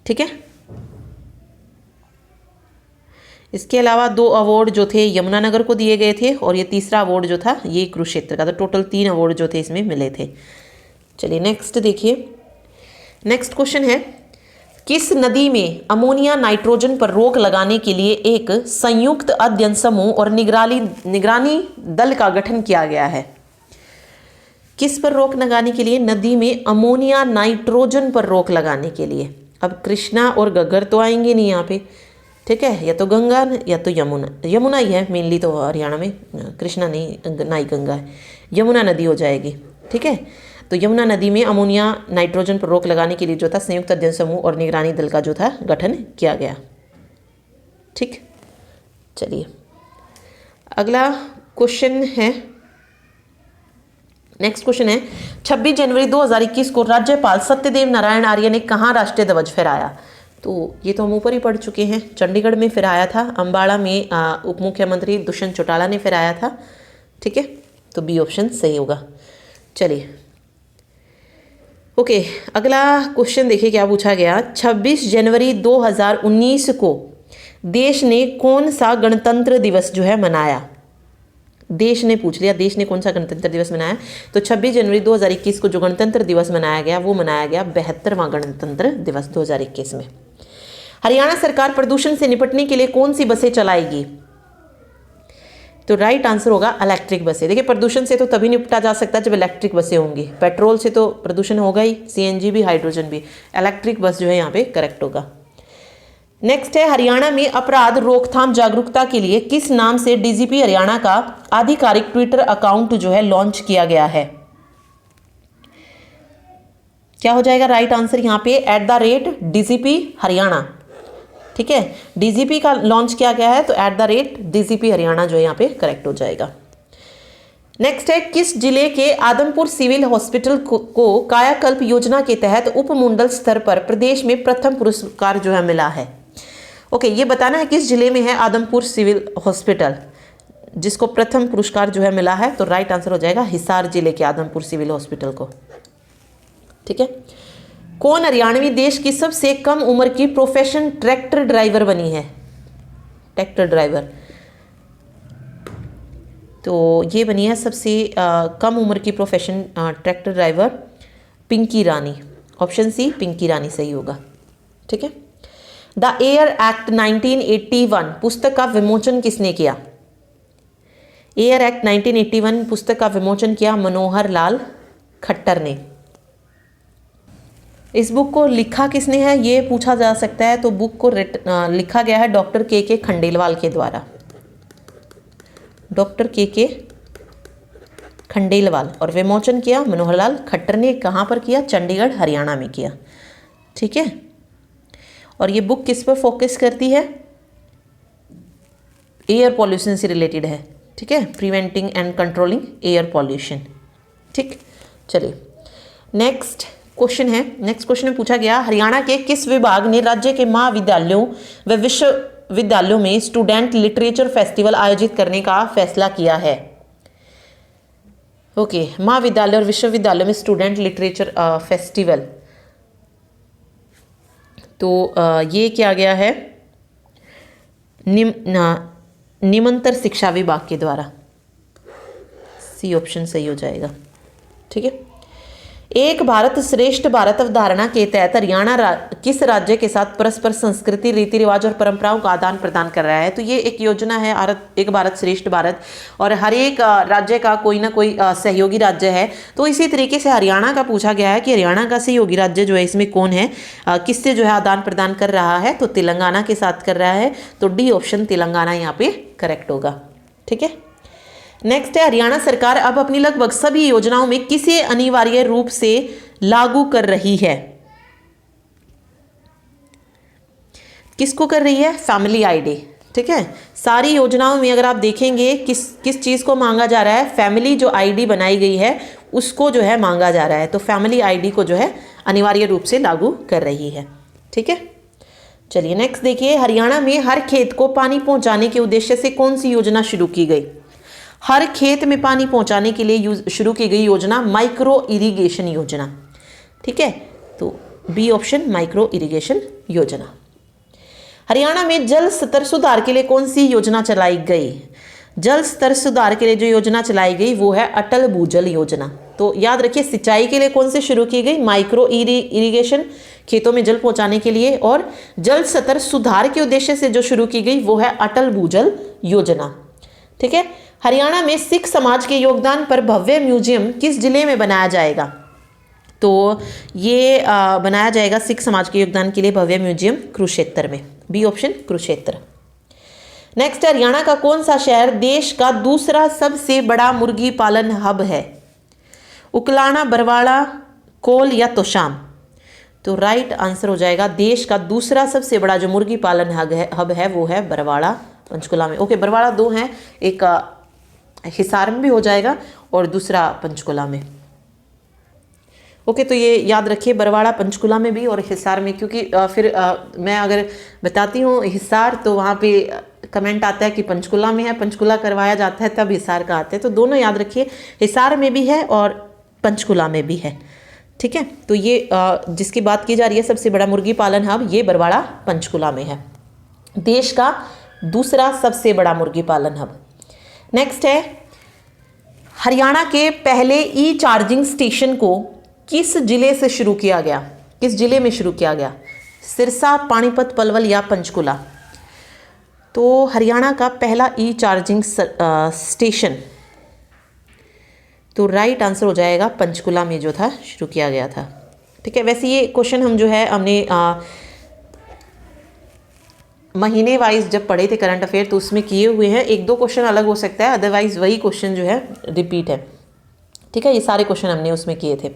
ठीक है, इसके अलावा 2 अवार्ड जो थे यमुनानगर को दिए गए थे, और ये तीसरा अवार्ड जो था ये कुरुक्षेत्र का। तो टोटल 3 अवार्ड जो थे इसमें मिले थे। चलिए नेक्स्ट देखिए। नेक्स्ट क्वेश्चन है किस नदी में अमोनिया नाइट्रोजन पर रोक लगाने के लिए एक संयुक्त अध्ययन समूह और निगरानी दल का गठन किया गया है? किस पर रोक लगाने के लिए? नदी में अमोनिया नाइट्रोजन पर रोक लगाने के लिए। अब कृष्णा और घग्गर तो आएंगे नहीं यहाँ पे, ठीक है, या तो गंगा या तो यमुना ही है मेनली तो हरियाणा में, कृष्णा नहीं, ना ही गंगा है, यमुना नदी हो जाएगी। ठीक है, तो यमुना नदी में अमोनिया नाइट्रोजन पर रोक लगाने के लिए जो था संयुक्त अध्ययन समूह और निगरानी दल का जो था गठन किया गया। ठीक, चलिए अगला क्वेश्चन है। नेक्स्ट क्वेश्चन है 26 जनवरी 2021 को राज्यपाल सत्यदेव नारायण आर्य ने कहाँ राष्ट्रीय ध्वज फहराया? तो ये तो हम ऊपर ही पढ़ चुके हैं, चंडीगढ़ में फहराया था, अम्बाड़ा में उप मुख्यमंत्री दुष्यंत चौटाला ने फहराया था। ठीक है, तो बी ऑप्शन सही होगा। चलिए ओके, अगला क्वेश्चन देखिए क्या पूछा गया। 26 जनवरी 2019 को देश ने कौन सा गणतंत्र दिवस जो है मनाया? देश ने पूछ लिया, देश ने कौन सा गणतंत्र दिवस मनाया? तो 26 जनवरी 2021 को जो गणतंत्र दिवस मनाया गया वो मनाया गया 72वां गणतंत्र दिवस 2021 में। हरियाणा सरकार प्रदूषण से निपटने के लिए कौन सी बसें चलाएगी? तो राइट आंसर होगा इलेक्ट्रिक बसें। देखिए प्रदूषण से तो तभी निपटा जा सकता है जब इलेक्ट्रिक बसें होंगी, पेट्रोल से तो प्रदूषण होगा ही, सीएनजी भी, हाइड्रोजन भी, इलेक्ट्रिक बस जो है यहाँ पे करेक्ट होगा। नेक्स्ट है हरियाणा में अपराध रोकथाम जागरूकता के लिए किस नाम से डीजीपी हरियाणा का आधिकारिक ट्विटर अकाउंट जो है लॉन्च किया गया है? क्या हो जाएगा राइट आंसर यहाँ पे? @DGP हरियाणा। ठीक है, डीजीपी का लॉन्च किया गया है तो @DGP हरियाणा जो है यहाँ पे करेक्ट हो जाएगा। नेक्स्ट है किस जिले के आदमपुर सिविल हॉस्पिटल को कायाकल्प योजना के तहत उपमंडल स्तर पर प्रदेश में प्रथम पुरस्कार जो है मिला है? ओके, ये बताना है किस जिले में है आदमपुर सिविल हॉस्पिटल जिसको प्रथम पुरस्कार जो है मिला है, तो राइट आंसर हो जाएगा हिसार जिले के आदमपुर सिविल हॉस्पिटल को। ठीक है, कौन हरियाणवी देश की सबसे कम उम्र की प्रोफेशन ट्रैक्टर ड्राइवर बनी है? ट्रैक्टर ड्राइवर, तो ये बनी है सबसे कम उम्र की प्रोफेशन ट्रैक्टर ड्राइवर पिंकी रानी। ऑप्शन सी पिंकी रानी सही होगा। ठीक है, द एयर एक्ट 1981 पुस्तक का विमोचन किसने किया? एयर एक्ट 1981 पुस्तक का विमोचन किया मनोहर लाल खट्टर ने। इस बुक को लिखा किसने है ये पूछा जा सकता है, तो बुक को लिखा गया है डॉक्टर के खंडेलवाल के द्वारा, डॉक्टर के खंडेलवाल, और विमोचन किया मनोहर लाल खट्टर ने। कहाँ पर किया? चंडीगढ़ हरियाणा में किया। ठीक है, और ये बुक किस पर फोकस करती है? एयर पॉल्यूशन से रिलेटेड है। ठीक है, preventing and controlling air pollution. ठीक, चलिए नेक्स्ट क्वेश्चन है। नेक्स्ट क्वेश्चन में पूछा गया हरियाणा के किस विभाग ने राज्य के महाविद्यालयों व विश्वविद्यालयों में स्टूडेंट लिटरेचर फेस्टिवल आयोजित करने का फैसला किया है? ओके, महाविद्यालय और विश्वविद्यालयों में स्टूडेंट लिटरेचर फेस्टिवल, तो ये किया गया है निमंतर शिक्षा विभाग के द्वारा। सी ऑप्शन सही हो जाएगा। ठीक है, एक भारत श्रेष्ठ भारत अवधारणा के तहत हरियाणा किस राज्य के साथ परस्पर संस्कृति, रीति रिवाज और परंपराओं का आदान प्रदान कर रहा है? तो ये एक योजना है एक भारत श्रेष्ठ भारत, और हर एक राज्य का कोई ना कोई सहयोगी राज्य है। तो इसी तरीके से हरियाणा का पूछा गया है कि हरियाणा का सहयोगी राज्य जो है इसमें कौन है, किससे जो है आदान प्रदान कर रहा है? तो तेलंगाना के साथ कर रहा है। तो डी ऑप्शन तेलंगाना यहाँ पे करेक्ट होगा। ठीक है, नेक्स्ट है, हरियाणा सरकार अब अपनी लगभग सभी योजनाओं में किसे अनिवार्य रूप से लागू कर रही है? किसको कर रही है? Family ID. ठीक है, सारी योजनाओं में अगर आप देखेंगे किस चीज को मांगा जा रहा है? फैमिली जो आईडी बनाई गई है उसको जो है मांगा जा रहा है। तो फैमिली आईडी को जो है अनिवार्य रूप से लागू कर रही है। ठीक है, चलिए नेक्स्ट देखिए, हरियाणा में हर खेत को पानी पहुंचाने के उद्देश्य से कौन सी योजना शुरू की गई? हर खेत में पानी पहुंचाने के लिए शुरू की गई योजना माइक्रो इरिगेशन योजना। ठीक है, तो बी ऑप्शन माइक्रो इरिगेशन योजना। हरियाणा में जल स्तर सुधार के लिए कौन सी योजना चलाई गई? जल स्तर सुधार के लिए जो योजना चलाई गई वो है अटल भूजल योजना। तो याद रखिए, सिंचाई के लिए कौन सी शुरू की गई? माइक्रो इरिगेशन, खेतों में जल पहुंचाने के लिए, और जल स्तर सुधार के उद्देश्य से जो शुरू की गई वो है अटल भूजल योजना। ठीक है, हरियाणा में सिख समाज के योगदान पर भव्य म्यूजियम किस जिले में बनाया जाएगा? तो ये बनाया जाएगा सिख समाज के योगदान के लिए भव्य म्यूजियम कुरुक्षेत्र में। B option Kurukshetra. Next, Haryana का कौन सा शहर देश का दूसरा सबसे बड़ा मुर्गी पालन हब है? उकलाना, बरवाड़ा, कोल या तोशाम? तो राइट आंसर हो जाएगा, देश का दूसरा सबसे बड़ा जो मुर्गी पालन हब है वो है बरवाड़ा, पंचकुला में। ओके, बरवाड़ा दो हैं, एक हिसार में भी हो जाएगा और दूसरा पंचकुला में। ओके, तो ये याद रखिए, बरवाड़ा पंचकुला में भी और हिसार में, क्योंकि फिर मैं अगर बताती हूँ हिसार तो वहाँ पे कमेंट आता है कि पंचकुला में है, पंचकुला करवाया जाता है तब हिसार का आता है। तो दोनों याद रखिए, हिसार में भी है और पंचकुला में भी है। ठीक है, तो ये जिसकी बात की जा रही है सबसे बड़ा मुर्गी पालन हब, ये बरवाड़ा पंचकुला में है, देश का दूसरा सबसे बड़ा मुर्गी पालन हब। नेक्स्ट है, हरियाणा के पहले ई चार्जिंग स्टेशन को किस जिले से शुरू किया गया? किस जिले में शुरू किया गया? सिरसा, पानीपत, पलवल या पंचकुला? तो हरियाणा का पहला ई चार्जिंग स्टेशन, तो राइट आंसर हो जाएगा पंचकुला में जो था शुरू किया गया था। ठीक है, वैसे ये क्वेश्चन हम जो है हमने महीने वाइज जब पढ़े थे करंट अफेयर तो उसमें किए हुए हैं। एक दो क्वेश्चन अलग हो सकता है, अदरवाइज वही क्वेश्चन जो है रिपीट है। ठीक है, ये सारे क्वेश्चन हमने उसमें किए थे।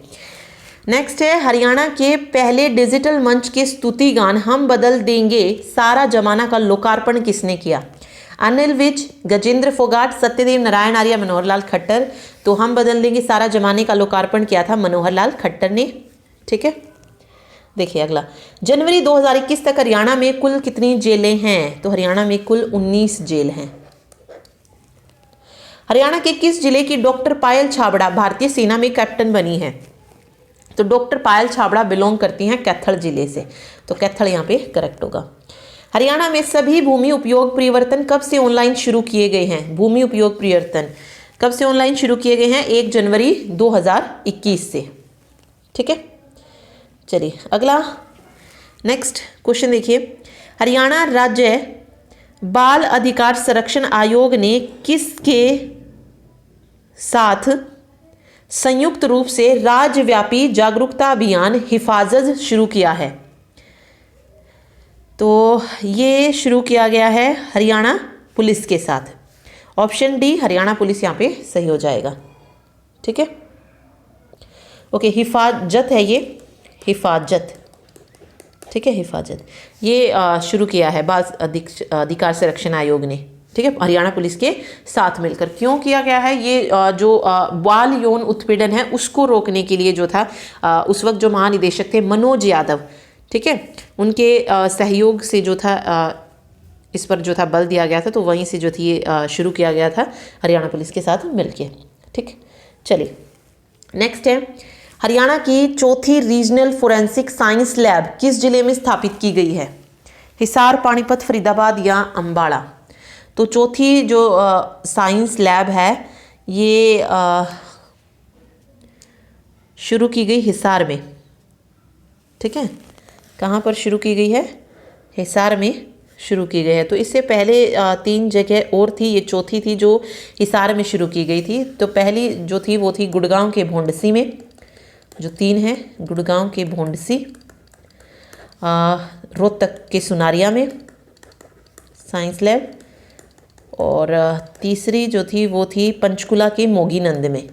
नेक्स्ट है, हरियाणा के पहले डिजिटल मंच के स्तुति गान हम बदल देंगे सारा जमाना का लोकार्पण किसने किया? अनिल विज, गजेंद्र फोगाट, सत्यदेव नारायण आर्य, मनोहर लाल खट्टर? तो हम बदल देंगे सारा जमाने का लोकार्पण किया था मनोहर लाल खट्टर ने। ठीक है, देखिए अगला, जनवरी 2021 तक हरियाणा में कुल कितनी जेलें हैं? तो हरियाणा में कुल 19 जेल हैं। हरियाणा के किस जिले की डॉक्टर पायल छाबड़ा भारतीय सेना में कैप्टन बनी है? तो डॉक्टर पायल छाबड़ा बिलोंग करती हैं कैथल जिले से, तो कैथल यहाँ पे करेक्ट होगा। हरियाणा में सभी भूमि उपयोग परिवर्तन कब से ऑनलाइन शुरू किए गए हैं? भूमि उपयोग परिवर्तन कब से ऑनलाइन शुरू किए गए हैं? 1 जनवरी 2021 से। ठीक है, चलिए अगला नेक्स्ट क्वेश्चन देखिए, हरियाणा राज्य बाल अधिकार संरक्षण आयोग ने किसके साथ संयुक्त रूप से राज्यव्यापी जागरूकता अभियान हिफाजत शुरू किया है? तो ये शुरू किया गया है हरियाणा पुलिस के साथ। ऑप्शन डी हरियाणा पुलिस यहाँ पे सही हो जाएगा। ठीक है, ओके, हिफाजत है ये, हिफाजत। ठीक है, हिफाजत ये शुरू किया है बाल अधिकार संरक्षण आयोग ने। ठीक है, हरियाणा पुलिस के साथ मिलकर। क्यों किया गया है ये? जो बाल यौन उत्पीड़न है उसको रोकने के लिए जो था उस वक्त जो महानिदेशक थे मनोज यादव, ठीक है, उनके सहयोग से जो था इस पर जो था बल दिया गया था, तो वहीं से जो थी ये शुरू किया गया था हरियाणा पुलिस के साथ मिलके। ठीक, चलिए नेक्स्ट है, हरियाणा की चौथी रीजनल फोरेंसिक साइंस लैब किस जिले में स्थापित की गई है? हिसार, पानीपत, फरीदाबाद या अम्बाड़ा? तो चौथी जो साइंस लैब है ये शुरू की गई हिसार में, ठीक है, कहाँ पर शुरू की गई है? हिसार में शुरू की गई है। तो इससे पहले 3 जगह और थी, ये चौथी थी जो हिसार में शुरू की गई थी। तो पहली जो थी वो थी गुड़गांव के भोंडसी में, जो 3 है गुड़गांव के भोंडसी, रोहतक के सुनारिया में साइंस लैब, और तीसरी जो थी वो थी पंचकुला के मोगीनंद में,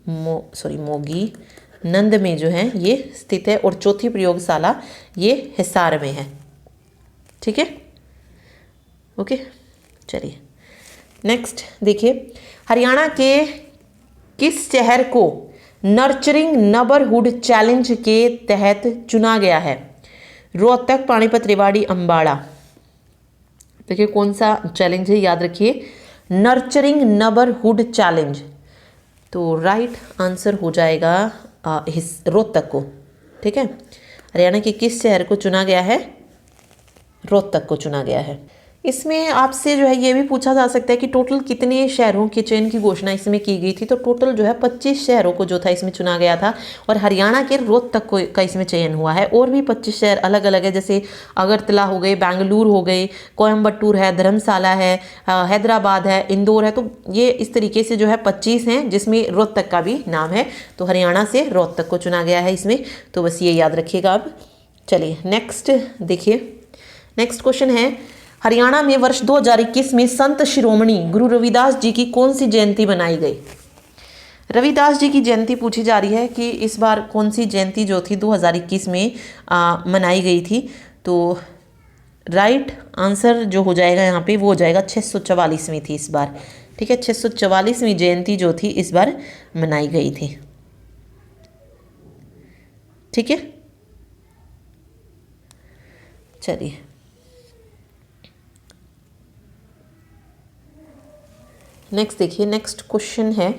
मोगीनंद में जो है ये स्थित है, और चौथी प्रयोगशाला ये हिसार में है, ठीक है, ओके। चलिए नेक्स्ट देखिए, हरियाणा के किस शहर को नर्चरिंग नेबरहुड चैलेंज के तहत चुना गया है? रोहतक, पानीपत, रेवाड़ी, अंबाला। देखिए कौन सा चैलेंज है, याद रखिए, नर्चरिंग नेबरहुड चैलेंज। तो राइट आंसर हो जाएगा रोहतक को, ठीक है। हरियाणा के किस शहर को चुना गया है? रोहतक को चुना गया है। इसमें आपसे जो है ये भी पूछा जा सकता है कि टोटल कितने शहरों के चयन की घोषणा इसमें की गई थी। तो टोटल जो है 25 शहरों को जो था इसमें चुना गया था, और हरियाणा के रोहतक को का इसमें चयन हुआ है। और भी 25 शहर अलग अलग है, जैसे अगरतला हो गए, बेंगलुरु हो गए, कोयम्बटूर है, धर्मशाला है, हैदराबाद है, इंदौर है। तो ये इस तरीके से जो है 25 हैं, जिसमें रोहतक का भी नाम है। तो हरियाणा से रोहतक को चुना गया है इसमें, तो बस ये याद रखिएगा। अब चलिए नेक्स्ट देखिए, नेक्स्ट क्वेश्चन है, हरियाणा में वर्ष 2021 में संत शिरोमणि गुरु रविदास जी की कौन सी जयंती मनाई गई? रविदास जी की जयंती पूछी जा रही है कि इस बार कौन सी जयंती जो थी 2021 में मनाई गई थी। तो राइट आंसर जो हो जाएगा यहाँ पे वो हो जाएगा 644वीं थी इस बार, ठीक है। 644वीं जयंती जो थी इस बार मनाई गई थी, ठीक है। चलिए नेक्स्ट देखिए, नेक्स्ट क्वेश्चन है,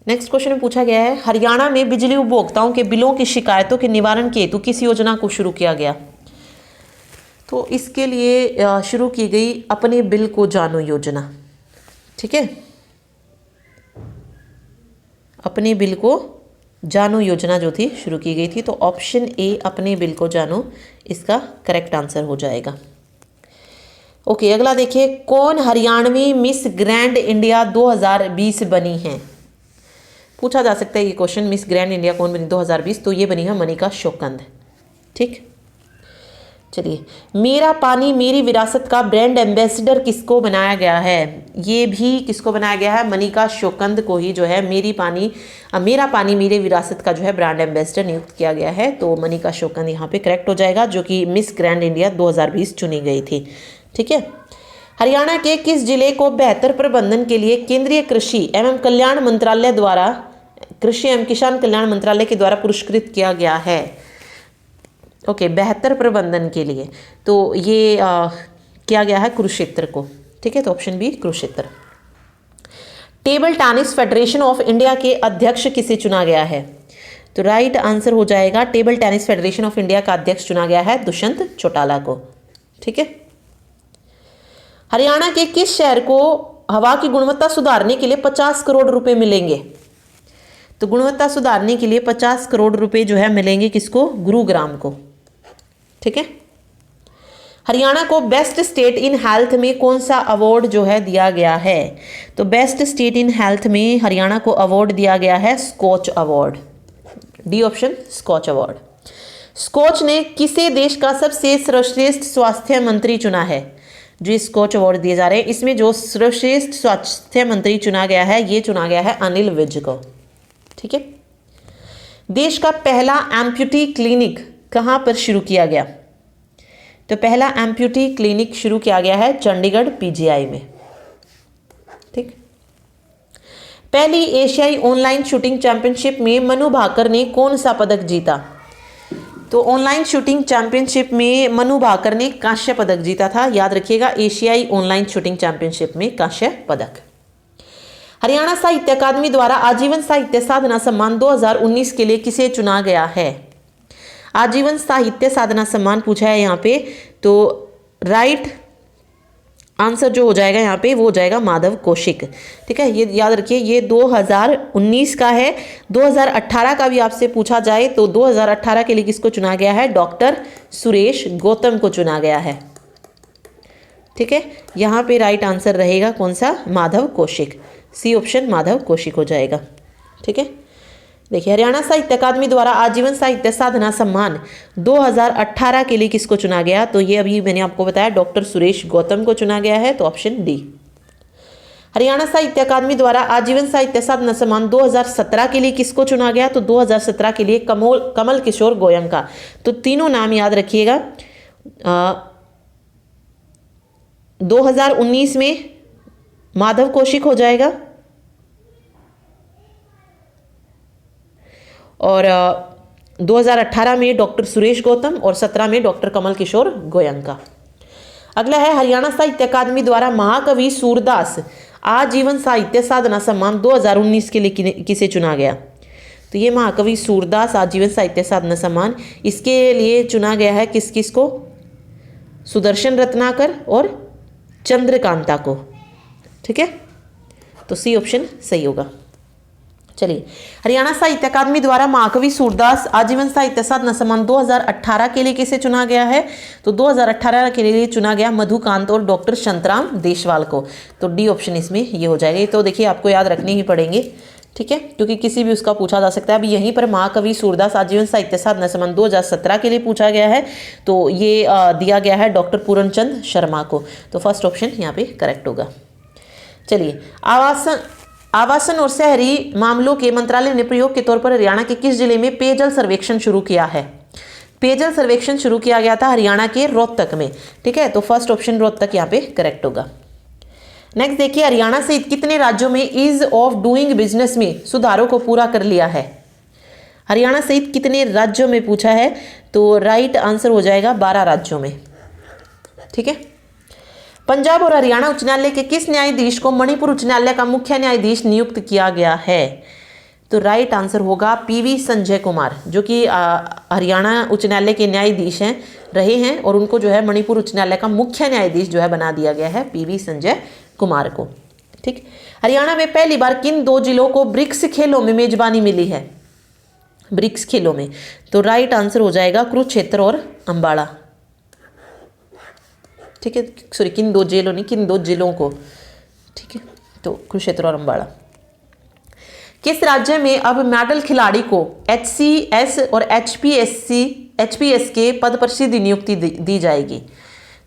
नेक्स्ट क्वेश्चन में पूछा गया है, हरियाणा में बिजली उपभोक्ताओं के बिलों की शिकायतों के निवारण के हेतु किस योजना को शुरू किया गया? तो इसके लिए शुरू की गई अपने बिल को जानो योजना, ठीक है। अपने बिल को जानो योजना जो थी शुरू की गई थी। तो ऑप्शन ए अपने बिल को जानो इसका करेक्ट आंसर हो जाएगा। ओके अगला देखिए, कौन हरियाणवी मिस ग्रैंड इंडिया 2020 बनी है? पूछा जा सकता है ये क्वेश्चन, मिस ग्रैंड इंडिया कौन बनी 2020? तो ये बनी है मनिका शोकंद, ठीक। चलिए, मेरा पानी मेरी विरासत का ब्रांड एम्बेसडर किसको बनाया गया है? ये भी किसको बनाया गया है? मनिका शोकंद को ही जो है मेरा पानी मेरी विरासत का जो है ब्रांड एम्बेसडर नियुक्त किया गया है। तो मनिका शोकंद यहाँ पे करेक्ट हो जाएगा, जो कि मिस ग्रैंड इंडिया 2020 चुनी गई थी, ठीक है। हरियाणा के किस जिले को बेहतर प्रबंधन के लिए केंद्रीय कृषि एवं कल्याण मंत्रालय द्वारा, कृषि एवं किसान कल्याण मंत्रालय के द्वारा पुरस्कृत किया गया है? ओके बेहतर प्रबंधन के लिए तो ये किया गया है कुरुक्षेत्र को, ठीक है। तो option B Kurukshetra. Table tennis federation of India के अध्यक्ष किसे चुना गया है? तो राइट आंसर हो जाएगा, table tennis federation of India का अध्यक्ष चुना गया है दुष्यंत चौटाला को, ठीक है। हरियाणा के किस शहर को हवा की गुणवत्ता सुधारने के लिए 50 करोड़ रुपए मिलेंगे? तो गुणवत्ता सुधारने के लिए 50 करोड़ रुपए जो है मिलेंगे किसको? गुरुग्राम को, ठीक है। हरियाणा को बेस्ट स्टेट इन हेल्थ में कौन सा अवार्ड जो है दिया गया है? तो बेस्ट स्टेट इन हेल्थ में हरियाणा को अवार्ड दिया गया है Scotch award, D option Scotch award. Scotch ने किसे देश का सबसे सर्वश्रेष्ठ स्वास्थ्य मंत्री चुना है? जो स्कॉच अवार्ड दिए जा रहे हैं इसमें जो सर्वश्रेष्ठ स्वास्थ्य मंत्री चुना गया है ये चुना गया है अनिल विज को, ठीक है। देश का पहला एम्प्यूटी क्लिनिक कहां पर शुरू किया गया? तो पहला एम्प्यूटी क्लिनिक शुरू किया गया है चंडीगढ़ पीजीआई में, ठीक। पहली एशियाई ऑनलाइन शूटिंग चैंपियनशिप में मनु भाकर ने कौन सा पदक जीता? तो ऑनलाइन शूटिंग चैंपियनशिप में मनु भाकर ने कांस्य पदक जीता था, याद रखिएगा, एशियाई ऑनलाइन शूटिंग चैंपियनशिप में कांस्य पदक। हरियाणा साहित्य अकादमी द्वारा आजीवन साहित्य साधना सम्मान 2019 के लिए किसे चुना गया है? आजीवन साहित्य साधना सम्मान पूछा है यहाँ पे, तो राइट आंसर जो हो जाएगा यहाँ पे वो हो जाएगा माधव कौशिक। ठीक है, ये याद रखिए, ये 2019 का है। 2018 का भी आपसे पूछा जाए तो 2018 के लिए किसको चुना गया है? डॉक्टर सुरेश गौतम को चुना गया है। ठीक है, यहाँ पे राइट आंसर रहेगा कौन सा? माधव कौशिक। सी ऑप्शन माधव कौशिक हो जाएगा। ठीक है, देखिए हरियाणा साहित्य अकादमी द्वारा आजीवन साहित्य साधना सम्मान 2018 के लिए किसको चुना गया? तो ये अभी मैंने आपको बताया डॉक्टर सुरेश गौतम को चुना गया है, तो ऑप्शन डी। हरियाणा साहित्य अकादमी द्वारा आजीवन साहित्य साधना सम्मान 2017 के लिए किसको चुना गया? तो 2017 के लिए कमल किशोर गोयनका। तो तीनों नाम याद रखिएगा। 2019 में माधव कौशिक हो जाएगा और 2018 में डॉक्टर सुरेश गौतम और 17 में डॉक्टर कमल किशोर गोयनका। अगला है हरियाणा साहित्य अकादमी द्वारा महाकवि सूरदास आजीवन साहित्य साधना सम्मान 2019 के लिए किसे चुना गया? तो ये महाकवि सूरदास आजीवन साहित्य साधना सम्मान इसके लिए चुना गया है किस किस को? सुदर्शन रत्नाकर और चंद्रकांता को। ठीक है, तो सी ऑप्शन सही होगा। चलिए, हरियाणा साहित्य अकादमी द्वारा महाकवि सूरदास आजीवन साहित्य साधना सम्मान 2018 के लिए किसे चुना गया है? तो 2018 के लिए चुना गया मधुकांत और डॉक्टर शांतराम देशवाल को। तो डी ऑप्शन इसमें ये हो जाएगा। ये तो देखिए आपको याद रखने ही पड़ेंगे। ठीक है, क्योंकि किसी भी उसका पूछा जा सकता है। अभी यहीं पर महाकवि सूरदास आजीवन साहित्य साधना सम्मान 2017 के लिए पूछा गया है, तो ये दिया गया है डॉक्टर पूर्णचंद शर्मा को। तो फर्स्ट ऑप्शन यहाँ पे करेक्ट होगा। चलिए, आवासन और शहरी मामलों के मंत्रालय ने प्रयोग के तौर पर हरियाणा के किस जिले में पेयजल सर्वेक्षण शुरू किया है? पेयजल सर्वेक्षण शुरू किया गया था हरियाणा के रोहतक में। ठीक है, तो फर्स्ट ऑप्शन रोहतक यहाँ पे करेक्ट होगा। नेक्स्ट देखिए, हरियाणा सहित कितने राज्यों में ईज ऑफ डूइंग बिजनेस में सुधारों को पूरा कर लिया है? हरियाणा सहित कितने राज्यों में पूछा है? तो राइट आंसर हो जाएगा 12 राज्यों में। ठीक है, पंजाब और हरियाणा उच्च न्यायालय के किस न्यायाधीश को मणिपुर उच्च न्यायालय का मुख्य न्यायाधीश नियुक्त किया गया है? तो राइट आंसर होगा पीवी संजय कुमार, जो कि हरियाणा उच्च न्यायालय के न्यायाधीश रहे हैं और उनको जो है मणिपुर उच्च न्यायालय का मुख्य न्यायाधीश जो है बना दिया गया है पीवी संजय कुमार को। ठीक, हरियाणा में पहली बार किन 2 जिलों को ब्रिक्स खेलों में मेजबानी मिली है? ब्रिक्स खेलों में, तो राइट आंसर हो जाएगा कुरुक्षेत्र और अंबाला। ठीक है, सॉरी, किन 2 जिलों नहीं, किन 2 जिलों को। ठीक है, तो कुरुक्षेत्र और अंबाला। किस राज्य में अब मेडल खिलाड़ी को HCS और HPS के पद पर सीधी नियुक्ति दी जाएगी?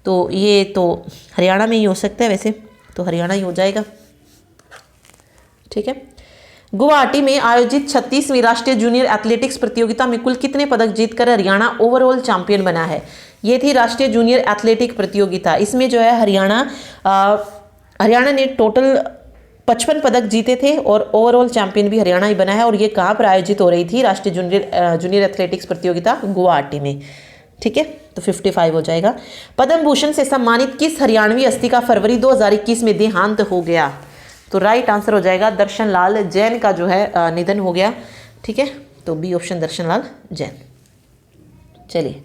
तो ये तो हरियाणा में ही हो सकता है, वैसे तो हरियाणा ही हो जाएगा। ठीक है, गुवाहाटी में आयोजित 36वीं राष्ट्रीय जूनियर एथलेटिक्स प्रतियोगिता में कुल कितने पदक जीतकर हरियाणा ओवरऑल चैंपियन बना है? ये थी राष्ट्रीय जूनियर एथलेटिक प्रतियोगिता। इसमें जो है हरियाणा ने टोटल 55 पदक जीते थे और ओवरऑल चैंपियन भी हरियाणा ही बना है। और ये कहाँ पर आयोजित हो रही थी? राष्ट्रीय जूनियर एथलेटिक्स प्रतियोगिता गुवाहाटी में। ठीक है, तो 55 हो जाएगा। पद्म भूषण से सम्मानित किस हरियाणवी हस्ती का फरवरी 2021 में देहांत हो गया? तो राइट आंसर हो जाएगा दर्शन लाल जैन का जो है निधन हो गया। ठीक है, तो बी ऑप्शन दर्शन लाल जैन। चलिए,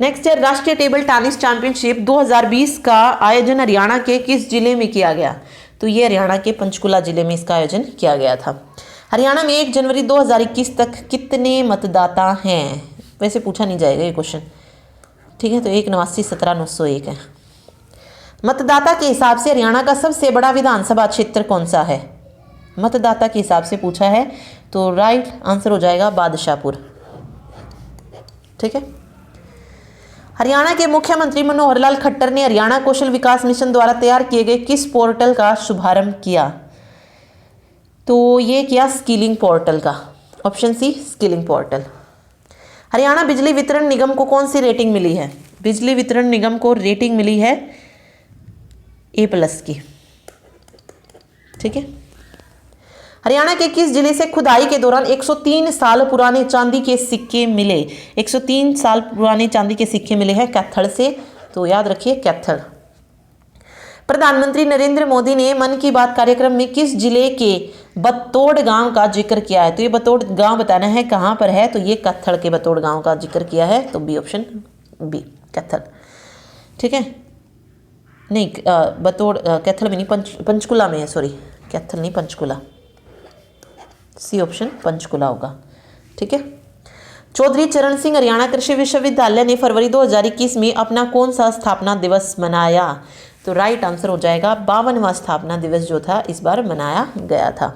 नेक्स्ट है राष्ट्रीय टेबल टेनिस चैंपियनशिप 2020 का आयोजन हरियाणा के किस जिले में किया गया? तो ये हरियाणा के पंचकुला जिले में इसका आयोजन किया गया था। हरियाणा में 1 जनवरी 2021 तक कितने मतदाता हैं? वैसे पूछा नहीं जाएगा ये क्वेश्चन। ठीक है, तो 1,89,17,901 है। मतदाता के हिसाब से हरियाणा का सबसे बड़ा विधानसभा क्षेत्र कौन सा है? मतदाता के हिसाब से पूछा है, तो राइट आंसर हो जाएगा बादशाहपुर। ठीक है, हरियाणा के मुख्यमंत्री मनोहर लाल खट्टर ने हरियाणा कौशल विकास मिशन द्वारा तैयार किए गए किस पोर्टल का शुभारंभ किया? तो ये किया स्किलिंग पोर्टल का। Option C skilling portal. Haryana बिजली वितरण निगम को कौन सी रेटिंग मिली है? बिजली वितरण निगम को रेटिंग मिली है A+ की। ठीक है, हरियाणा के किस जिले से खुदाई के दौरान 103 साल पुराने चांदी के सिक्के मिले? 103 साल पुराने चांदी के सिक्के मिले हैं कैथल से, तो याद रखिए कैथल। प्रधानमंत्री नरेंद्र मोदी ने मन की बात कार्यक्रम में किस जिले के बतौड़ गांव का जिक्र किया है? तो ये बतौड़ गांव बताना है कहाँ पर है, तो ये कैथल के बतौड़ गांव का जिक्र किया है, तो बी ऑप्शन बी कैथल। ठीक है, नहीं, बतौड़ कैथल में नहीं, पंचकुला में है, सॉरी कैथल नहीं, पंचकुला, सी ऑप्शन पंचकुला होगा। ठीक है। चौधरी चरण सिंह हरियाणा कृषि विश्वविद्यालय ने फरवरी 2021 में अपना कौन सा स्थापना दिवस मनाया? तो राइट आंसर हो जाएगा 52वां स्थापना दिवस जो था इस बार मनाया गया था।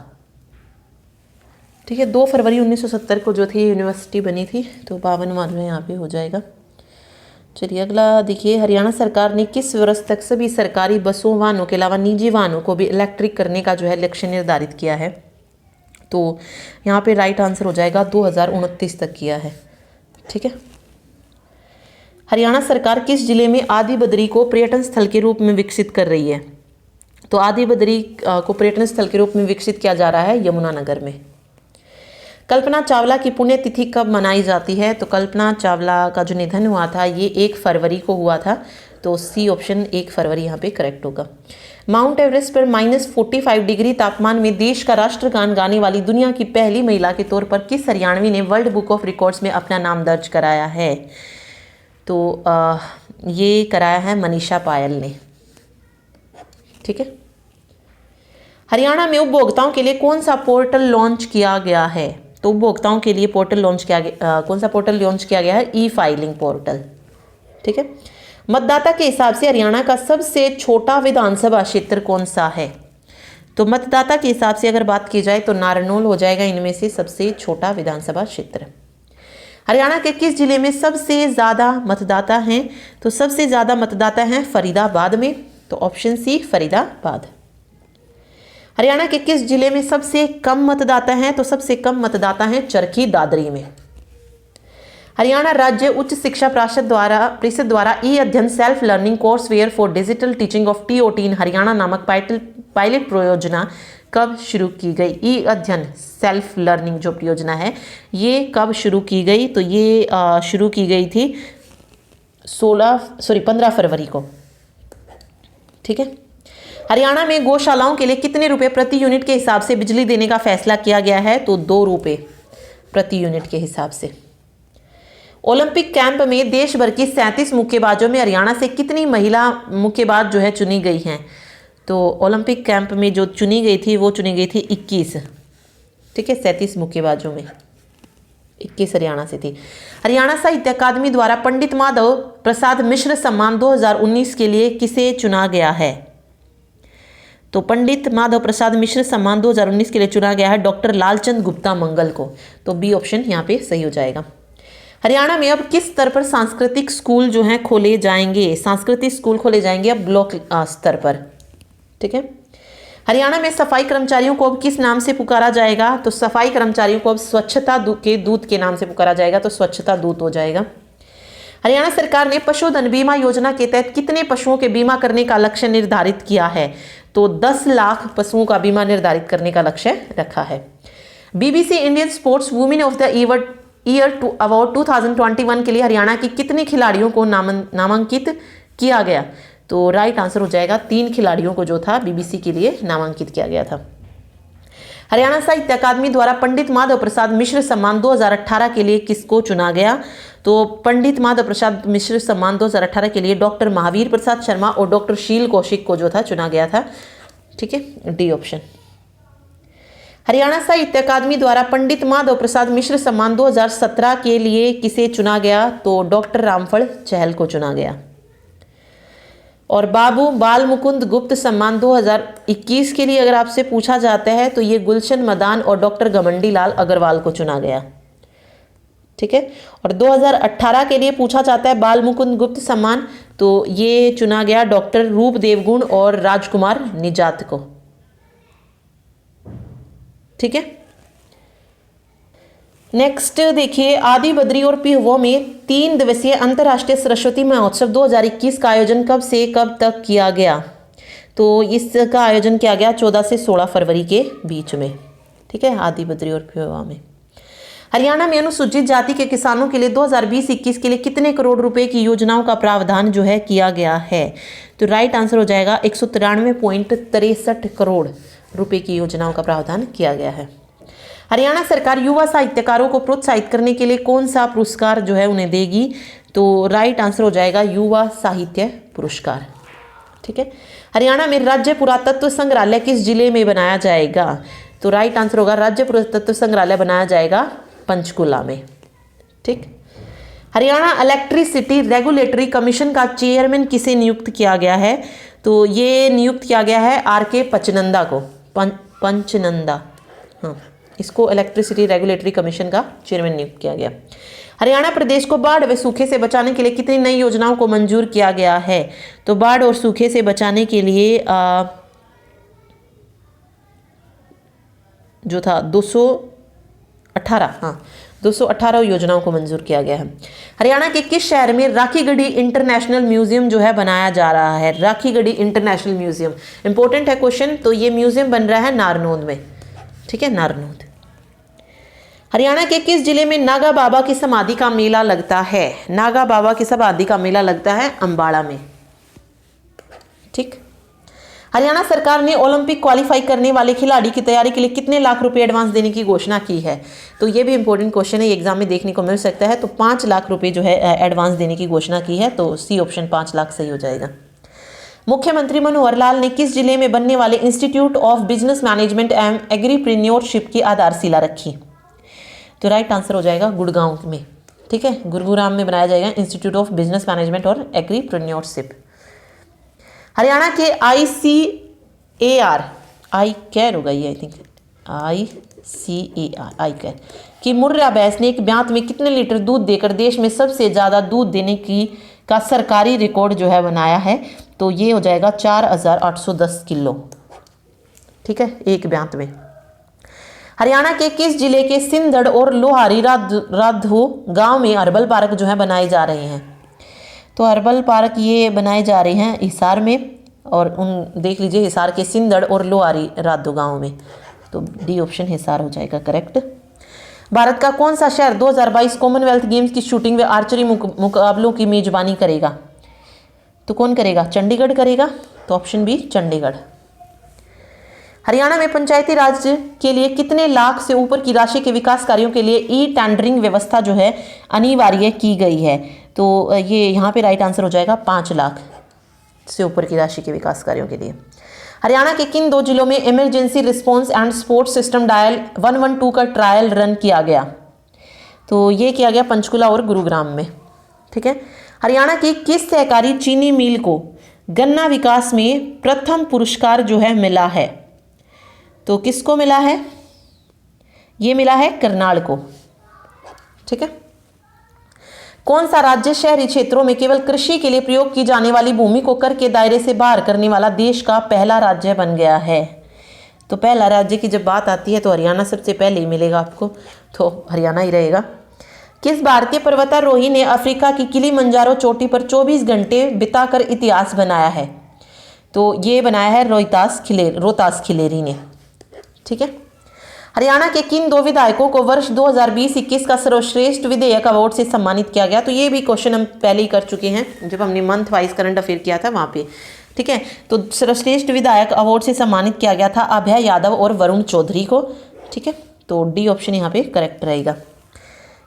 ठीक है, 2 फरवरी 1970 को जो थी यूनिवर्सिटी बनी थी, तो 52वां जो है यहाँ पे हो जाएगा। चलिए अगला देखिए, हरियाणा सरकार ने किस वर्ष तक सभी सरकारी बसों वाहनों के अलावा निजी वाहनों को भी इलेक्ट्रिक करने का जो है लक्ष्य निर्धारित किया है? तो यहाँ पे राइट आंसर हो जाएगा 2029 तक किया है। ठीक है। हरियाणा सरकार किस जिले में आदि बद्री को पर्यटन स्थल के रूप में विकसित कर रही है? तो आदि बद्री को पर्यटन स्थल के रूप में विकसित किया जा रहा है यमुनानगर में। कल्पना चावला की पुण्यतिथि कब मनाई जाती है? तो कल्पना चावला का जो निधन हुआ था ये 1 फरवरी को हुआ था, तो सी ऑप्शन 1 फरवरी यहाँ पे करेक्ट होगा। माउंट एवरेस्ट पर -45 डिग्री तापमान में देश का राष्ट्रगान गाने वाली दुनिया की पहली महिला के तौर पर किस हरियाणवी ने वर्ल्ड बुक ऑफ रिकॉर्ड्स में अपना नाम दर्ज कराया है? तो ये कराया है मनीषा पायल ने। ठीक है। हरियाणा में उपभोक्ताओं के लिए कौन सा पोर्टल लॉन्च किया गया है? तो उपभोक्ताओं के लिए पोर्टल लॉन्च किया गया, कौन सा पोर्टल लॉन्च किया गया है? ई फाइलिंग पोर्टल। ठीक है। मतदाता के हिसाब से हरियाणा का सबसे छोटा विधानसभा क्षेत्र कौन सा है? तो मतदाता के हिसाब से अगर बात की जाए तो नारनौल हो जाएगा इनमें से सबसे छोटा विधानसभा क्षेत्र। हरियाणा के किस जिले में सबसे ज़्यादा मतदाता हैं? तो सबसे ज़्यादा मतदाता हैं फरीदाबाद में, तो ऑप्शन सी फरीदाबाद। हरियाणा के किस जिले में सबसे कम मतदाता हैं? तो सबसे कम मतदाता हैं चरखी दादरी में। हरियाणा राज्य उच्च शिक्षा परिषद द्वारा ई अध्ययन self learning course ware for digital teaching of TOT in Haryana नामक पायलट परियोजना कब शुरू की गई? ई अध्ययन सेल्फ लर्निंग जो परियोजना है ये कब शुरू की गई? तो ये शुरू की गई थी 15 फरवरी को। ठीक है। हरियाणा में गौशालाओं के लिए कितने रुपए प्रति यूनिट के हिसाब से बिजली देने का फैसला किया गया है? तो 2 रुपए प्रति यूनिट के हिसाब से। ओलंपिक कैंप में देश भर की 37 मुक्केबाजों में हरियाणा से कितनी महिला मुक्केबाज जो है चुनी गई हैं? तो ओलंपिक कैंप में जो चुनी गई थी वो चुनी गई थी 21। ठीक है, 37 मुक्केबाजों में 21 हरियाणा से थी। हरियाणा साहित्य अकादमी द्वारा पंडित माधव प्रसाद मिश्र सम्मान 2019 के लिए किसे चुना गया है? तो पंडित माधव प्रसाद मिश्र सम्मान 2019 के लिए चुना गया है डॉक्टर लालचंद गुप्ता मंगल को, तो बी ऑप्शन यहाँ पे सही हो जाएगा। हरियाणा में अब किस स्तर पर सांस्कृतिक स्कूल जो हैं खोले जाएंगे? सांस्कृतिक स्कूल खोले जाएंगे अब ब्लॉक स्तर पर। ठीक है। हरियाणा में सफाई कर्मचारियों को अब किस नाम से पुकारा जाएगा? तो सफाई कर्मचारियों को अब स्वच्छता के दूत के नाम से पुकारा जाएगा, तो स्वच्छता दूत हो जाएगा। हरियाणा सरकार ने पशुधन बीमा योजना के तहत कितने पशुओं के बीमा करने का लक्ष्य निर्धारित किया है? तो 10 लाख पशुओं का बीमा निर्धारित करने का लक्ष्य रखा है। BBC Indian sports women of the year award 2021 के लिए हरियाणा की कितने खिलाड़ियों को नामांकित किया गया? तो राइट आंसर हो जाएगा 3 खिलाड़ियों को जो था BBC के लिए नामांकित किया गया था। हरियाणा साहित्य अकादमी द्वारा पंडित माधव प्रसाद मिश्र सम्मान 2018 के लिए किसको चुना गया? तो पंडित माधव प्रसाद मिश्र सम्मान 2018 के लिए डॉक्टर महावीर प्रसाद शर्मा और डॉक्टर शील कौशिक को जो था चुना गया था। ठीक है, डी ऑप्शन। हरियाणा साहित्य अकादमी द्वारा पंडित माधव प्रसाद मिश्र सम्मान 2017 के लिए किसे चुना गया? तो डॉक्टर रामफल चहल को चुना गया। और बाबू बाल मुकुंद गुप्त सम्मान 2021 के लिए अगर आपसे पूछा जाता है तो ये गुलशन मदान और डॉक्टर घमंडी लाल अग्रवाल को चुना गया। ठीक है। और 2018 के लिए पूछा जाता है बाल मुकुंद गुप्त सम्मान, तो ये चुना गया डॉक्टर रूप देवगुण और राजकुमार निजात को। ठीक है। नेक्स्ट देखिए, आदि बद्री और पिहुआ में 3 दिवसीय अंतर्राष्ट्रीय सरस्वती महोत्सव 2021 का आयोजन कब से कब तक किया गया? तो इसका आयोजन किया गया 14 से 16 फरवरी के बीच में। ठीक है, आदि बद्री और पिहुआ में। हरियाणा में अनुसूचित जाति के किसानों के लिए 2020-21 के लिए कितने करोड़ रुपए की योजनाओं का प्रावधान जो है किया गया है? तो राइट आंसर हो जाएगा 193.63 करोड़ रुपए की योजनाओं का प्रावधान किया गया है। हरियाणा सरकार युवा साहित्यकारों को प्रोत्साहित करने के लिए कौन सा पुरस्कार जो है उन्हें देगी? तो राइट आंसर हो जाएगा युवा साहित्य पुरस्कार। ठीक है। हरियाणा में राज्य पुरातत्व संग्रहालय किस जिले में बनाया जाएगा? तो राइट आंसर होगा राज्य पुरातत्व संग्रहालय बनाया जाएगा पंचकुला में। ठीक। हरियाणा इलेक्ट्रिसिटी रेगुलेटरी कमीशन का चेयरमैन किसे नियुक्त किया गया है? तो ये नियुक्त किया गया है आर.के. पचनंदा को। पंचनंदा, हाँ, इसको इलेक्ट्रिसिटी रेगुलेटरी कमीशन का चेयरमैन नियुक्त किया गया। हरियाणा प्रदेश को बाढ़ व सूखे से बचाने के लिए कितनी नई योजनाओं को मंजूर किया गया है? तो बाढ़ और सूखे से बचाने के लिए जो था 218, हाँ, 218 योजनाओं को मंजूर किया गया है। हरियाणा के किस शहर में राखीगढ़ी इंटरनेशनल म्यूजियम जो है बनाया जा रहा है? राखीगढ़ी इंटरनेशनल म्यूजियम, इंपॉर्टेंट है क्वेश्चन। तो ये म्यूजियम बन रहा है नारनौंद में। ठीक है, नारनौंद। हरियाणा के किस जिले में नागा बाबा की समाधि का मेला लगता है? नागा बाबा की समाधि का मेला लगता है अंबाड़ा में। ठीक। हरियाणा सरकार ने ओलंपिक क्वालिफाई करने वाले खिलाड़ी की तैयारी के लिए कितने लाख रुपए एडवांस देने की घोषणा की है? तो ये भी इंपॉर्टेंट क्वेश्चन है, एग्जाम में देखने को मिल सकता है। तो 5 लाख रुपए जो है एडवांस देने की घोषणा की है। तो सी ऑप्शन 5 लाख सही हो जाएगा। मुख्यमंत्री मनोहर लाल ने किस जिले में बनने वाले institute of business management and agripreneurship की आधारशिला रखी? तो राइट आंसर हो जाएगा गुड़गांव में। ठीक है, गुरुग्राम में बनाया जाएगा इंस्टीट्यूट ऑफ बिजनेस मैनेजमेंट और एग्रीप्रेन्योरशिप। हरियाणा के ICAR, आई कैर होगा ये, आई थिंक ICAR, आई कैर की मुर्रा बैस ने एक ब्यात में कितने लीटर दूध देकर देश में सबसे ज़्यादा दूध देने का सरकारी रिकॉर्ड जो है बनाया है? तो ये हो जाएगा 4810 किलो। ठीक है, एक ब्यात में। हरियाणा के किस जिले के सिंधड़ और लोहारी राधो गांव में हर्बल पार्क जो है बनाए जा रहे हैं? तो हर्बल पार्क ये बनाए जा रहे हैं हिसार में, और उन देख लीजिए हिसार के सिंधड़ और लोहारी राधो गांव में। तो डी ऑप्शन हिसार हो जाएगा करेक्ट। भारत का कौन सा शहर 2022 कॉमनवेल्थ गेम्स की शूटिंग व आर्चरी मुकाबलों की मेजबानी करेगा? तो कौन करेगा? चंडीगढ़ करेगा। तो ऑप्शन बी चंडीगढ़। हरियाणा में पंचायती राज के लिए कितने लाख से ऊपर की राशि के विकास कार्यों के लिए ई टेंडरिंग व्यवस्था जो है अनिवार्य की गई है? तो ये यहाँ पे राइट आंसर हो जाएगा 5 लाख से ऊपर की राशि के विकास कार्यों के लिए। हरियाणा के किन 2 जिलों में emergency response and support system dial 112 का ट्रायल रन किया गया? तो ये किया गया पंचकुला और गुरुग्राम में। ठीक है। हरियाणा की किस सहकारी चीनी मिल को गन्ना विकास में प्रथम पुरस्कार जो है मिला है? तो किसको मिला है? ये मिला है करनाल को। ठीक है। कौन सा राज्य शहरी क्षेत्रों में केवल कृषि के लिए प्रयोग की जाने वाली भूमि को कर के दायरे से बाहर करने वाला देश का पहला राज्य बन गया है? तो पहला राज्य की जब बात आती है तो हरियाणा सबसे पहले ही मिलेगा आपको, तो हरियाणा ही रहेगा। किस भारतीय पर्वतारोही ने अफ्रीका की किलिमंजारो चोटी पर 24 घंटे बिताकर इतिहास बनाया है? तो ये बनाया है रोहतास खिलेरी ने। ठीक है। हरियाणा के किन 2 विधायकों को वर्ष 2020-21 का सर्वश्रेष्ठ विधेयक अवार्ड से सम्मानित किया गया? तो ये भी क्वेश्चन हम पहले ही कर चुके हैं जब हमने मंथ वाइज करंट अफेयर किया था वहाँ पे। ठीक है। तो सर्वश्रेष्ठ विधायक अवार्ड से सम्मानित किया गया था अभय यादव और वरुण चौधरी को। ठीक है। तो डी ऑप्शन यहाँ पे करेक्ट रहेगा।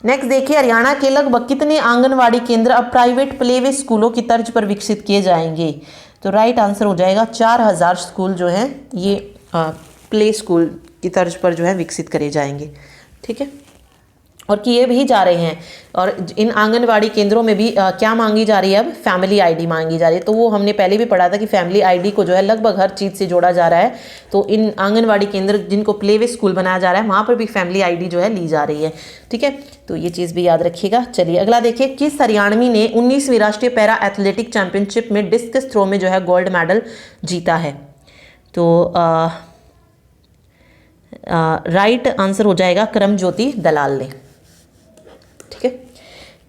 नेक्स्ट देखिए, हरियाणा के लगभग कितने आंगनवाड़ी केंद्र अब प्राइवेट प्लेवे स्कूलों की तर्ज पर विकसित किए जाएंगे? तो राइट आंसर हो जाएगा 4000 स्कूल जो है ये प्ले स्कूल की तर्ज पर जो है विकसित करे जाएंगे। ठीक है। और किए भी जा रहे हैं। और इन आंगनवाड़ी केंद्रों में भी क्या मांगी जा रही है? अब फैमिली आईडी मांगी जा रही है। तो वो हमने पहले भी पढ़ा था कि फैमिली आईडी को जो है लगभग हर चीज़ से जोड़ा जा रहा है। तो इन आंगनवाड़ी केंद्र जिनको प्लेवे स्कूल बनाया जा रहा है वहाँ पर भी फैमिली आईडी जो है ली जा रही है। ठीक है। तो ये चीज़ भी याद रखिएगा। चलिए अगला देखिए, किस हरियाणवी ने 19वीं राष्ट्रीय पैरा एथलेटिक चैंपियनशिप में डिस्कस थ्रो में जो है गोल्ड मेडल जीता है? तो राइट आंसर हो जाएगा करमज्योति दलाल ने। ठीक है।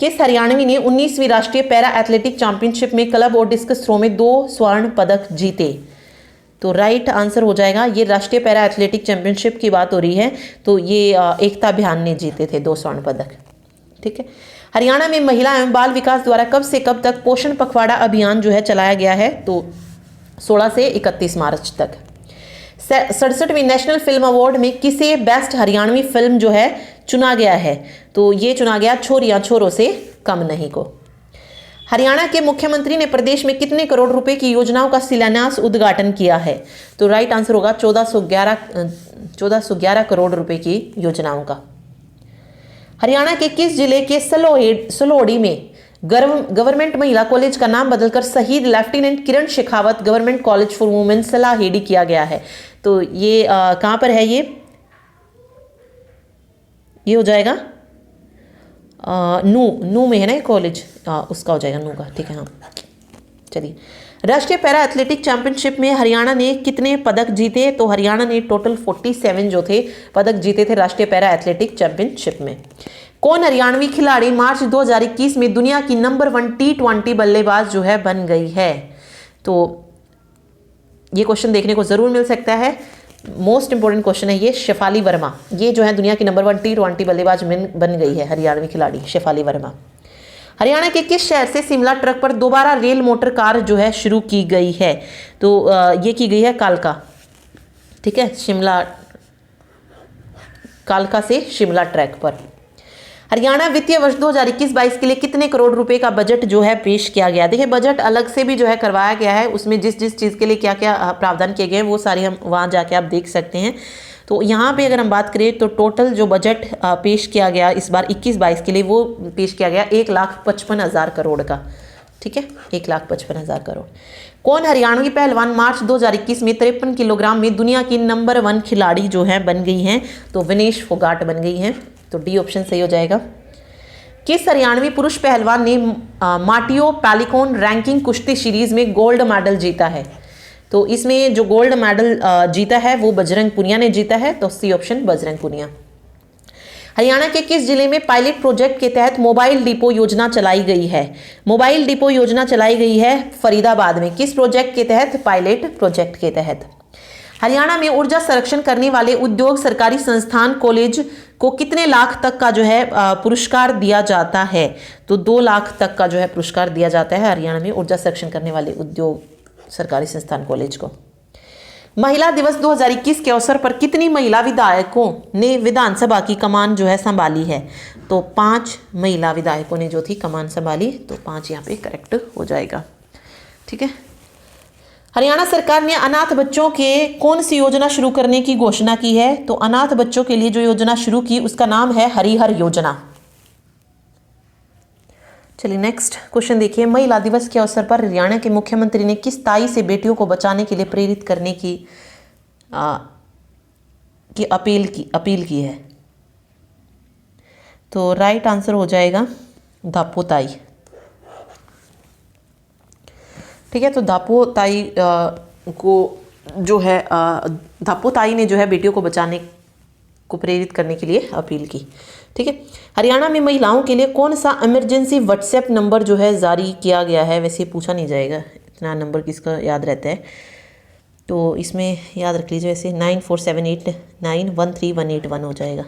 किस हरियाणवी ने 19वीं राष्ट्रीय पैरा एथलेटिक चैंपियनशिप में क्लब और डिस्कस थ्रो में 2 स्वर्ण पदक जीते? तो राइट आंसर हो जाएगा, ये राष्ट्रीय पैरा एथलेटिक चैंपियनशिप की बात हो रही है, तो ये एकता भयान ने जीते थे 2 स्वर्ण पदक। ठीक है। हरियाणा में महिला एवं बाल विकास द्वारा कब से कब तक पोषण पखवाड़ा अभियान जो है चलाया गया है? तो 16 से 31 मार्च तक। 67वीं नेशनल फिल्म अवार्ड में किसे बेस्ट हरियाणवी फिल्म जो है चुना गया है? तो ये चुना गया छोरियां छोरों से कम नहीं को। हरियाणा के मुख्यमंत्री ने प्रदेश में कितने करोड़ रुपए की योजनाओं का शिलान्यास उद्घाटन किया है? तो राइट आंसर होगा 1411 करोड़ रुपए की योजनाओं का। हरियाणा के किस जिले के सलोड़ी में गवर्नमेंट महिला कॉलेज का नाम बदलकर शहीद lieutenant Kiran Shekhawat government college for women Salahedi किया गया है? तो ये कहाँ पर है? ये हो जाएगा नू में है ना ये कॉलेज, उसका हो जाएगा नू का। ठीक है, हाँ चलिए। राष्ट्रीय पैरा एथलेटिक चैंपियनशिप में हरियाणा ने कितने पदक जीते? तो हरियाणा ने टोटल 47 जो थे पदक जीते थे राष्ट्रीय पैरा एथलेटिक चैंपियनशिप में। कौन हरियाणवी खिलाड़ी मार्च 2021 में दुनिया की नंबर 1 T20 बल्लेबाज जो है बन गई है? तो ये क्वेश्चन देखने को जरूर मिल सकता है, मोस्ट इंपोर्टेंट क्वेश्चन है ये। शेफाली वर्मा, ये जो है दुनिया की नंबर 1 T20 बल्लेबाज बन गई है हरियाणवी खिलाड़ी शेफाली वर्मा। हरियाणा के किस शहर से शिमला ट्रक पर दोबारा रेल मोटर कार जो है शुरू की गई है? तो ये की गई है कालका। ठीक है, शिमला कालका से शिमला ट्रैक पर। हरियाणा वित्तीय वर्ष 2021-22 के लिए कितने करोड़ रुपए का बजट जो है पेश किया गया? देखिए बजट अलग से भी जो है करवाया गया है, उसमें जिस जिस चीज़ के लिए क्या क्या प्रावधान किए गए हैं वो सारी हम वहाँ जाके आप देख सकते हैं। तो यहाँ पे अगर हम बात करें तो टोटल जो बजट पेश किया गया इस बार 21-22 के लिए वो पेश किया गया 1,55,000 करोड़ का। ठीक है, 1,55,000 करोड़। कौन हरियाणवी पहलवान मार्च 2021 में 53 किलोग्राम में दुनिया की नंबर 1 खिलाड़ी जो है बन गई हैं? तो विनेश फोगाट बन गई हैं। तो डी ऑप्शन सही हो जाएगा। किस हरियाणवी पुरुष पहलवान ने माटियो पैलिकॉन रैंकिंग कुश्ती सीरीज में गोल्ड मेडल जीता है? तो इसमें जो गोल्ड मेडल जीता है वो बजरंग पुनिया ने जीता है। तो सी ऑप्शन बजरंग पुनिया। हरियाणा के किस जिले में पायलट प्रोजेक्ट के तहत मोबाइल डिपो योजना चलाई गई है? मोबाइल डिपो योजना चलाई गई है फरीदाबाद में। किस प्रोजेक्ट के तहत? पायलट प्रोजेक्ट के तहत। हरियाणा में ऊर्जा संरक्षण करने वाले उद्योग सरकारी संस्थान कॉलेज को कितने लाख तक का जो है पुरस्कार दिया जाता है? तो 2 लाख तक का जो है पुरस्कार दिया जाता है हरियाणा में ऊर्जा संरक्षण करने वाले उद्योग सरकारी संस्थान कॉलेज को। महिला दिवस 2021 के अवसर पर कितनी महिला विधायकों ने विधानसभा की कमान जो है संभाली है? तो 5 महिला विधायकों ने जो थी कमान संभाली। तो 5 यहाँ पे करेक्ट हो जाएगा। ठीक है। हरियाणा सरकार ने अनाथ बच्चों के कौन सी योजना शुरू करने की घोषणा की है? तो अनाथ बच्चों के लिए जो योजना शुरू की उसका नाम है हरिहर योजना। चलिए नेक्स्ट क्वेश्चन देखिए। महिला दिवस के अवसर पर हरियाणा के मुख्यमंत्री ने किस ताई से बेटियों को बचाने के लिए प्रेरित करने की अपील की है? तो राइट आंसर हो जाएगा धापो ताई। ठीक है, तो धापो ताई को जो है धापो ताई ने जो है बेटियों को बचाने को प्रेरित करने के लिए अपील की। ठीक है। हरियाणा में महिलाओं के लिए कौन सा इमरजेंसी व्हाट्सएप नंबर जो है जारी किया गया है? वैसे पूछा नहीं जाएगा, इतना नंबर किसका याद रहता है, तो इसमें याद रख लीजिए। वैसे 9478913181 हो जाएगा,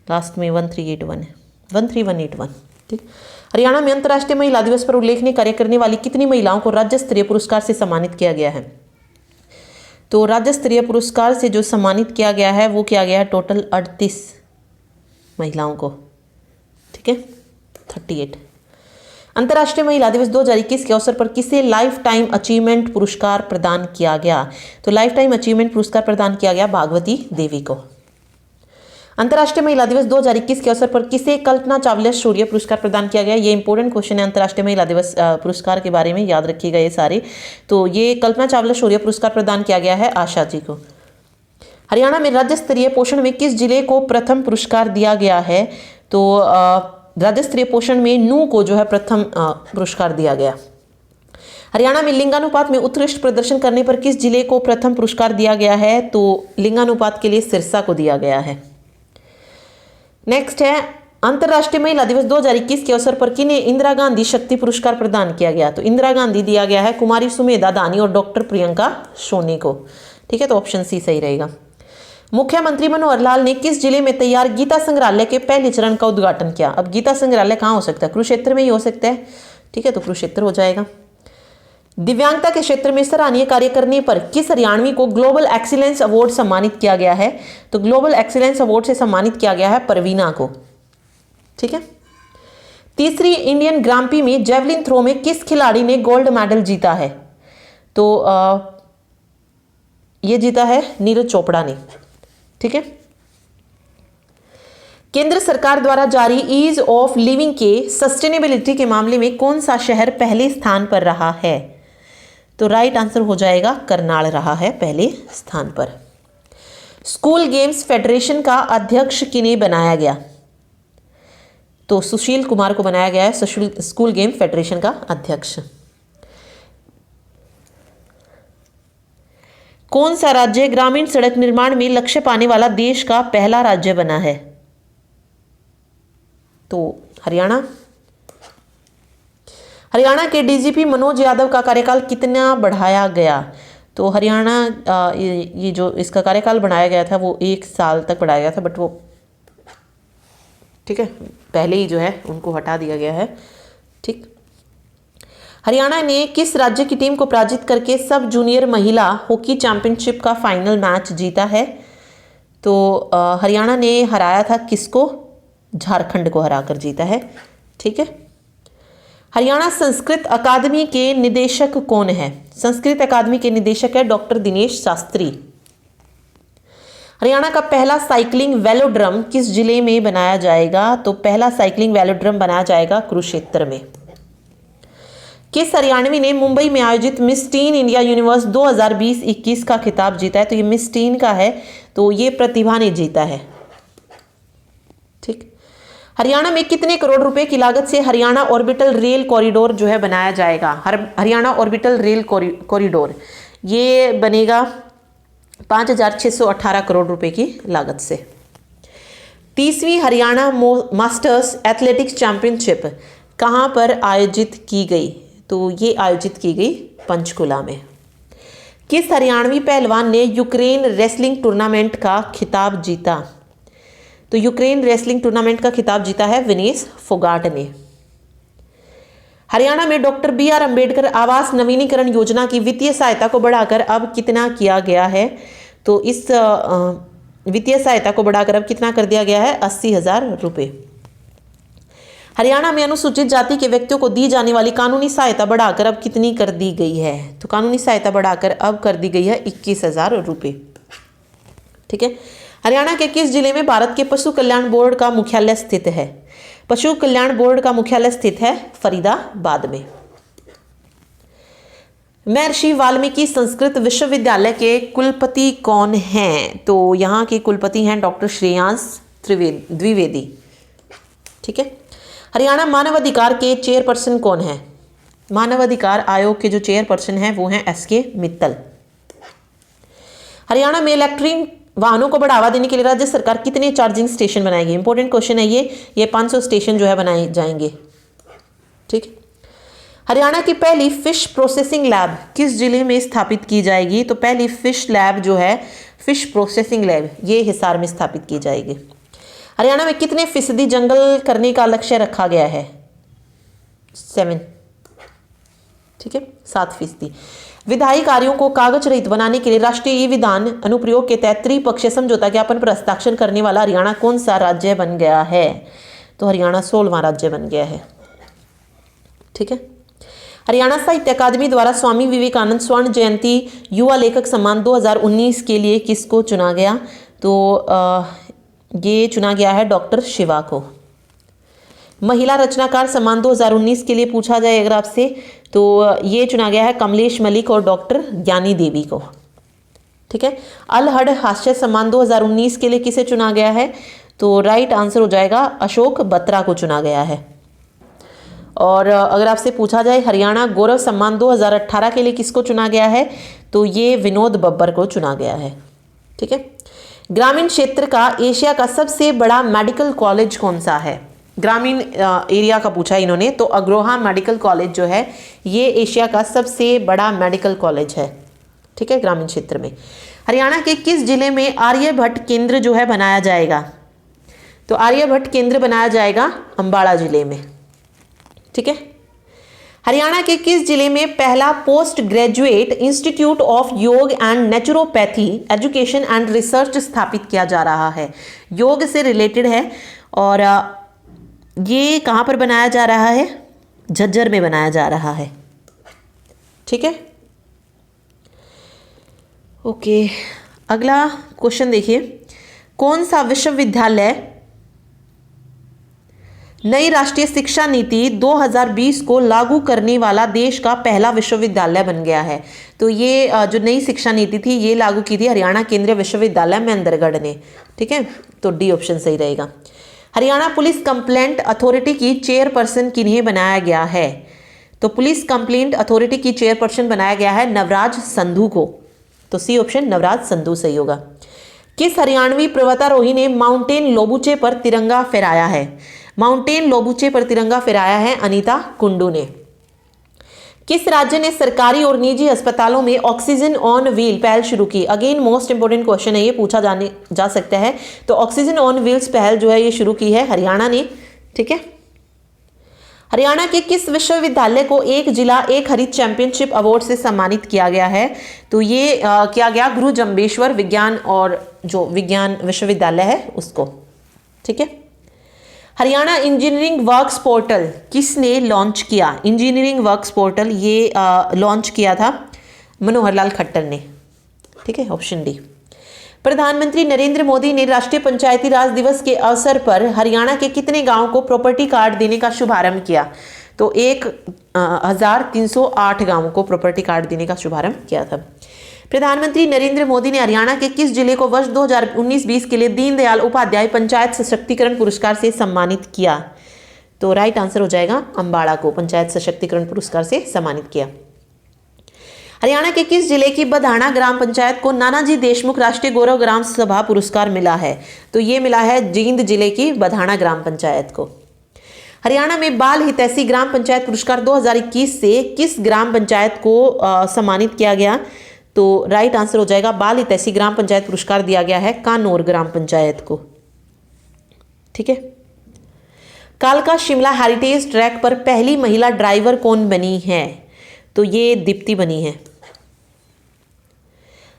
लास्ट में 1381 है, 13181। ठीक। हरियाणा में अंतर्राष्ट्रीय महिला दिवस पर उल्लेखनीय कार्य करने वाली कितनी महिलाओं को राज्य स्तरीय पुरस्कार से सम्मानित किया गया है? तो राज्य स्तरीय पुरस्कार से जो सम्मानित किया गया है वो किया गया है टोटल 38 महिलाओं को। ठीक है, 38। अंतर्राष्ट्रीय महिला दिवस 2021 के अवसर पर किसे लाइफ टाइम अचीवमेंट पुरस्कार प्रदान किया गया? तो लाइफ टाइम अचीवमेंट पुरस्कार प्रदान किया गया भागवती देवी को। अंतर्राष्ट्रीय महिला दिवस 2021 के अवसर पर किसे कल्पना चावला शौर्य पुरस्कार प्रदान किया गया? ये इंपॉर्टेंट क्वेश्चन है अंतर्राष्ट्रीय महिला दिवस पुरस्कार के बारे में, याद रखिएगा ये सारे। तो ये कल्पना चावला शौर्य पुरस्कार प्रदान किया गया है आशा जी को। हरियाणा में राज्य स्तरीय पोषण में किस जिले को प्रथम पुरस्कार दिया गया है? तो राज्य स्तरीय पोषण में नूह को जो है प्रथम पुरस्कार दिया गया। हरियाणा में लिंगानुपात में उत्कृष्ट प्रदर्शन करने पर किस जिले को प्रथम पुरस्कार दिया गया है? तो लिंगानुपात के लिए सिरसा को दिया गया है। नेक्स्ट है अंतर्राष्ट्रीय महिला दिवस 2021 के अवसर पर किन्हें इंदिरा गांधी शक्ति पुरस्कार प्रदान किया गया? तो इंदिरा गांधी दिया गया है कुमारी सुमेधा दानी और डॉक्टर प्रियंका सोनी को। ठीक है, तो ऑप्शन सी सही रहेगा। मुख्यमंत्री मनोहर लाल ने किस जिले में तैयार गीता संग्रहालय के पहले चरण का उद्घाटन किया? अब गीता संग्रहालय कहाँ हो सकता है? कुरुक्षेत्र में ही हो सकता है। ठीक है, तो कुरुक्षेत्र हो जाएगा। दिव्यांगता के क्षेत्र में सराहनीय कार्य करने पर किस हरियाणवी को ग्लोबल एक्सीलेंस अवार्ड सम्मानित किया गया है? तो ग्लोबल एक्सीलेंस अवार्ड से सम्मानित किया गया है परवीना को। ठीक है। तीसरी इंडियन ग्रांप्री में जेवलिन थ्रो में किस खिलाड़ी ने गोल्ड मेडल जीता है? तो ये जीता है नीरज चोपड़ा ने। ठीक है। केंद्र सरकार द्वारा जारी ईज ऑफ लिविंग के सस्टेनेबिलिटी के मामले में कौन सा शहर पहले स्थान पर रहा है? तो राइट आंसर हो जाएगा करनाल रहा है पहले स्थान पर। स्कूल गेम्स फेडरेशन का अध्यक्ष किन्हें बनाया गया? तो सुशील कुमार को बनाया गया है स्कूल गेम फेडरेशन का अध्यक्ष। कौन सा राज्य ग्रामीण सड़क निर्माण में लक्ष्य पाने वाला देश का पहला राज्य बना है? तो हरियाणा। हरियाणा के डीजीपी मनोज यादव का कार्यकाल कितना बढ़ाया गया? तो हरियाणा ये जो इसका कार्यकाल बढ़ाया गया था वो 1 साल तक बढ़ाया गया था, बट वो ठीक है पहले ही जो है उनको हटा दिया गया है। ठीक। हरियाणा ने किस राज्य की टीम को पराजित करके सब जूनियर महिला हॉकी चैंपियनशिप का फाइनल मैच जीता है? तो हरियाणा ने हराया था किसको? झारखंड को हराकर जीता है। ठीक है। हरियाणा संस्कृत अकादमी के निदेशक कौन है? संस्कृत अकादमी के निदेशक है डॉक्टर दिनेश शास्त्री। हरियाणा का पहला साइकिलिंग वेलोड्रम किस जिले में बनाया जाएगा? तो पहला साइकिलिंग वेलोड्रम बनाया जाएगा कुरुक्षेत्र में। किस हरियाणवी ने मुंबई में आयोजित मिस टीन इंडिया यूनिवर्स 2020-21 का खिताब जीता है? तो ये मिस टीन का है, तो ये प्रतिभा ने जीता है। ठीक। हरियाणा में कितने करोड़ रुपए की लागत से हरियाणा ऑर्बिटल रेल कॉरिडोर जो है बनाया जाएगा? हरियाणा ऑर्बिटल रेल कॉरिडोर ये बनेगा 5,618 करोड़ रुपए की लागत से। 30वीं हरियाणा मास्टर्स एथलेटिक्स चैंपियनशिप कहां पर आयोजित की गई? तो ये आयोजित की गई पंचकुला में। किस हरियाणवी पहलवान ने यूक्रेन रेसलिंग टूर्नामेंट का खिताब जीता? तो यूक्रेन रेसलिंग टूर्नामेंट का खिताब जीता है विनेश फोगाट ने। हरियाणा में डॉक्टर BR अंबेडकर आवास नवीनीकरण योजना की वित्तीय सहायता को बढ़ाकर अब कितना किया गया है? तो इस वित्तीय सहायता को बढ़ाकर अब कितना कर दिया गया है? 80,000 रुपये। हरियाणा में अनुसूचित जाति के व्यक्तियों को दी जाने वाली कानूनी सहायता बढ़ाकर अब कितनी कर दी गई है? तो कानूनी सहायता बढ़ाकर अब कर दी गई है 21,000 रुपये। ठीक है। हरियाणा के किस जिले में भारत के पशु कल्याण बोर्ड का मुख्यालय स्थित है? पशु कल्याण बोर्ड का मुख्यालय स्थित है फरीदाबाद में। महर्षि वाल्मीकि संस्कृत विश्वविद्यालय के कुलपति कौन हैं? तो यहाँ के कुलपति हैं डॉक्टर श्रेयांश द्विवेदी। ठीक है। हरियाणा मानवाधिकार के चेयरपर्सन कौन है? मानवाधिकार आयोग के जो चेयरपर्सन हैं वो हैं SK मित्तल। हरियाणा में इलेक्ट्रिक वाहनों को बढ़ावा देने के लिए राज्य सरकार कितने चार्जिंग स्टेशन बनाएगी? इंपॉर्टेंट क्वेश्चन है ये 500 स्टेशन जो है बनाए जाएंगे। ठीक। हरियाणा की पहली फिश प्रोसेसिंग लैब किस जिले में स्थापित की जाएगी? तो पहली फिश लैब जो है फिश प्रोसेसिंग लैब ये हिसार में स्थापित की जाएगी। हरियाणा में कितने फीसदी जंगल करने का लक्ष्य रखा गया है? 7। ठीक है 7%। विधायी कार्यों को कागज रहित बनाने के लिए राष्ट्रीय विधान अनुप्रयोग के तहत त्रिपक्षीय समझौता ज्ञापन पर हस्ताक्षर करने वाला हरियाणा कौन सा राज्य बन गया है? तो हरियाणा 16वां राज्य बन गया है। ठीक है। हरियाणा साहित्य अकादमी द्वारा स्वामी विवेकानंद स्वर्ण जयंती युवा लेखक सम्मान 2019 के लिए किसको चुना गया? तो ये चुना गया है डॉक्टर शिवा को। महिला रचनाकार सम्मान 2019 के लिए पूछा जाए अगर आपसे, तो ये चुना गया है कमलेश मलिक और डॉक्टर ज्ञानी देवी को। ठीक है। अलहड़ हास्य सम्मान 2019 के लिए किसे चुना गया है? तो राइट आंसर हो जाएगा अशोक बत्रा को चुना गया है। और अगर आपसे पूछा जाए हरियाणा गौरव सम्मान 2018 के लिए किसको चुना गया है? तो ये विनोद बब्बर को चुना गया है। ठीक है। ग्रामीण क्षेत्र का एशिया का सबसे बड़ा मेडिकल कॉलेज कौन सा है? ग्रामीण एरिया का पूछा इन्होंने, तो अग्रोहा मेडिकल कॉलेज जो है ये एशिया का सबसे बड़ा मेडिकल कॉलेज है। ठीक है। ग्रामीण क्षेत्र में हरियाणा के किस जिले में आर्यभट्ट केंद्र जो है बनाया जाएगा? तो आर्यभट्ट केंद्र बनाया जाएगा अंबाला जिले में। ठीक है। हरियाणा के किस जिले में पहला पोस्ट ग्रेजुएट इंस्टीट्यूट ऑफ योग and naturopathy education and research स्थापित किया जा रहा है? योग से रिलेटेड है और ये कहाँ पर बनाया जा रहा है? झज्जर में बनाया जा रहा है। ठीक है, ओके। अगला क्वेश्चन देखिए, कौन सा विश्वविद्यालय नई राष्ट्रीय शिक्षा नीति 2020 को लागू करने वाला देश का पहला विश्वविद्यालय बन गया है? तो ये जो नई शिक्षा नीति थी ये लागू की थी हरियाणा केंद्रीय विश्वविद्यालय महेंद्रगढ़ ने। ठीक है, तो डी ऑप्शन सही रहेगा। हरियाणा पुलिस कंप्लेंट अथॉरिटी की चेयरपर्सन किन्हें बनाया गया है? तो पुलिस कंप्लेंट अथॉरिटी की चेयरपर्सन बनाया गया है नवराज संधू को। तो सी ऑप्शन नवराज संधू सही होगा। किस हरियाणवी पर्वतारोही ने माउंटेन लोबूचे पर तिरंगा फहराया है? माउंटेन लोबूचे पर तिरंगा फहराया है अनीता कुंडू ने। किस राज्य ने सरकारी और निजी अस्पतालों में ऑक्सीजन ऑन व्हील पहल शुरू की? अगेन मोस्ट इंपोर्टेंट क्वेश्चन है, ये पूछा जा सकता है। तो ऑक्सीजन ऑन व्हील्स पहल जो है ये शुरू की है हरियाणा ने। ठीक है, हरियाणा के किस विश्वविद्यालय को एक जिला एक हरित चैंपियनशिप अवार्ड से सम्मानित किया गया है? तो ये किया गया गुरु जम्बेश्वर विज्ञान और जो विज्ञान विश्वविद्यालय है उसको। ठीक है, हरियाणा इंजीनियरिंग वर्क्स पोर्टल किसने लॉन्च किया? इंजीनियरिंग वर्क्स पोर्टल ये लॉन्च किया था मनोहर लाल खट्टर ने। ठीक है, ऑप्शन डी। प्रधानमंत्री नरेंद्र मोदी ने राष्ट्रीय पंचायती राज दिवस के अवसर पर हरियाणा के कितने गांवों को प्रॉपर्टी कार्ड देने का शुभारंभ किया? तो 1308 गांवों को प्रॉपर्टी कार्ड देने का शुभारंभ किया था। प्रधानमंत्री नरेंद्र मोदी ने हरियाणा के किस जिले को वर्ष 2019-20 के लिए दीनदयाल उपाध्याय पंचायत सशक्तिकरण पुरस्कार से सम्मानित किया? तो राइट आंसर हो जाएगा अम्बाड़ा को पंचायत सशक्तिकरण पुरस्कार से सम्मानित किया। हरियाणा के किस जिले की बधाना ग्राम पंचायत को नानाजी देशमुख राष्ट्रीय गौरव ग्राम सभा पुरस्कार मिला है? तो ये मिला है जींद जिले की बधाना ग्राम पंचायत को। हरियाणा में बाल हितैषी ग्राम पंचायत पुरस्कार 2021 से किस ग्राम पंचायत को सम्मानित किया गया? तो राइट आंसर हो जाएगा बाल हितैषी ग्राम पंचायत पुरस्कार दिया गया है कानौर ग्राम पंचायत को। ठीक है, कालका शिमला हेरिटेज ट्रैक पर पहली महिला ड्राइवर कौन बनी है? तो ये दीप्ति बनी है।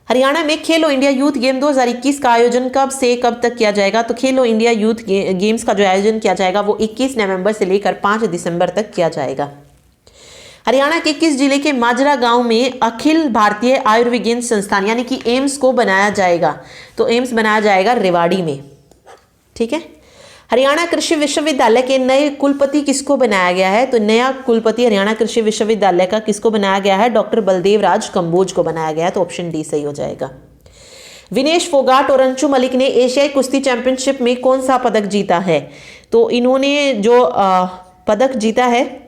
हरियाणा में खेलो इंडिया यूथ गेम 2021 का आयोजन कब से कब तक किया जाएगा? तो खेलो इंडिया यूथ गेम्स का जो आयोजन किया जाएगा वो 21 नवंबर से लेकर 5 दिसंबर तक किया जाएगा। हरियाणा के किस जिले के माजरा गांव में अखिल भारतीय आयुर्विज्ञान संस्थान यानी कि एम्स को बनाया जाएगा? तो एम्स बनाया जाएगा रेवाड़ी में। ठीक है, हरियाणा कृषि विश्वविद्यालय के नए कुलपति किसको बनाया गया है? तो नया कुलपति हरियाणा कृषि विश्वविद्यालय का किसको बनाया गया है? डॉक्टर बलदेव राज कंबोज को बनाया गया है। तो ऑप्शन डी सही हो जाएगा। विनेश फोगाट और अंशु मलिक ने एशियाई कुश्ती चैंपियनशिप में कौन सा पदक जीता है? तो इन्होंने जो पदक जीता है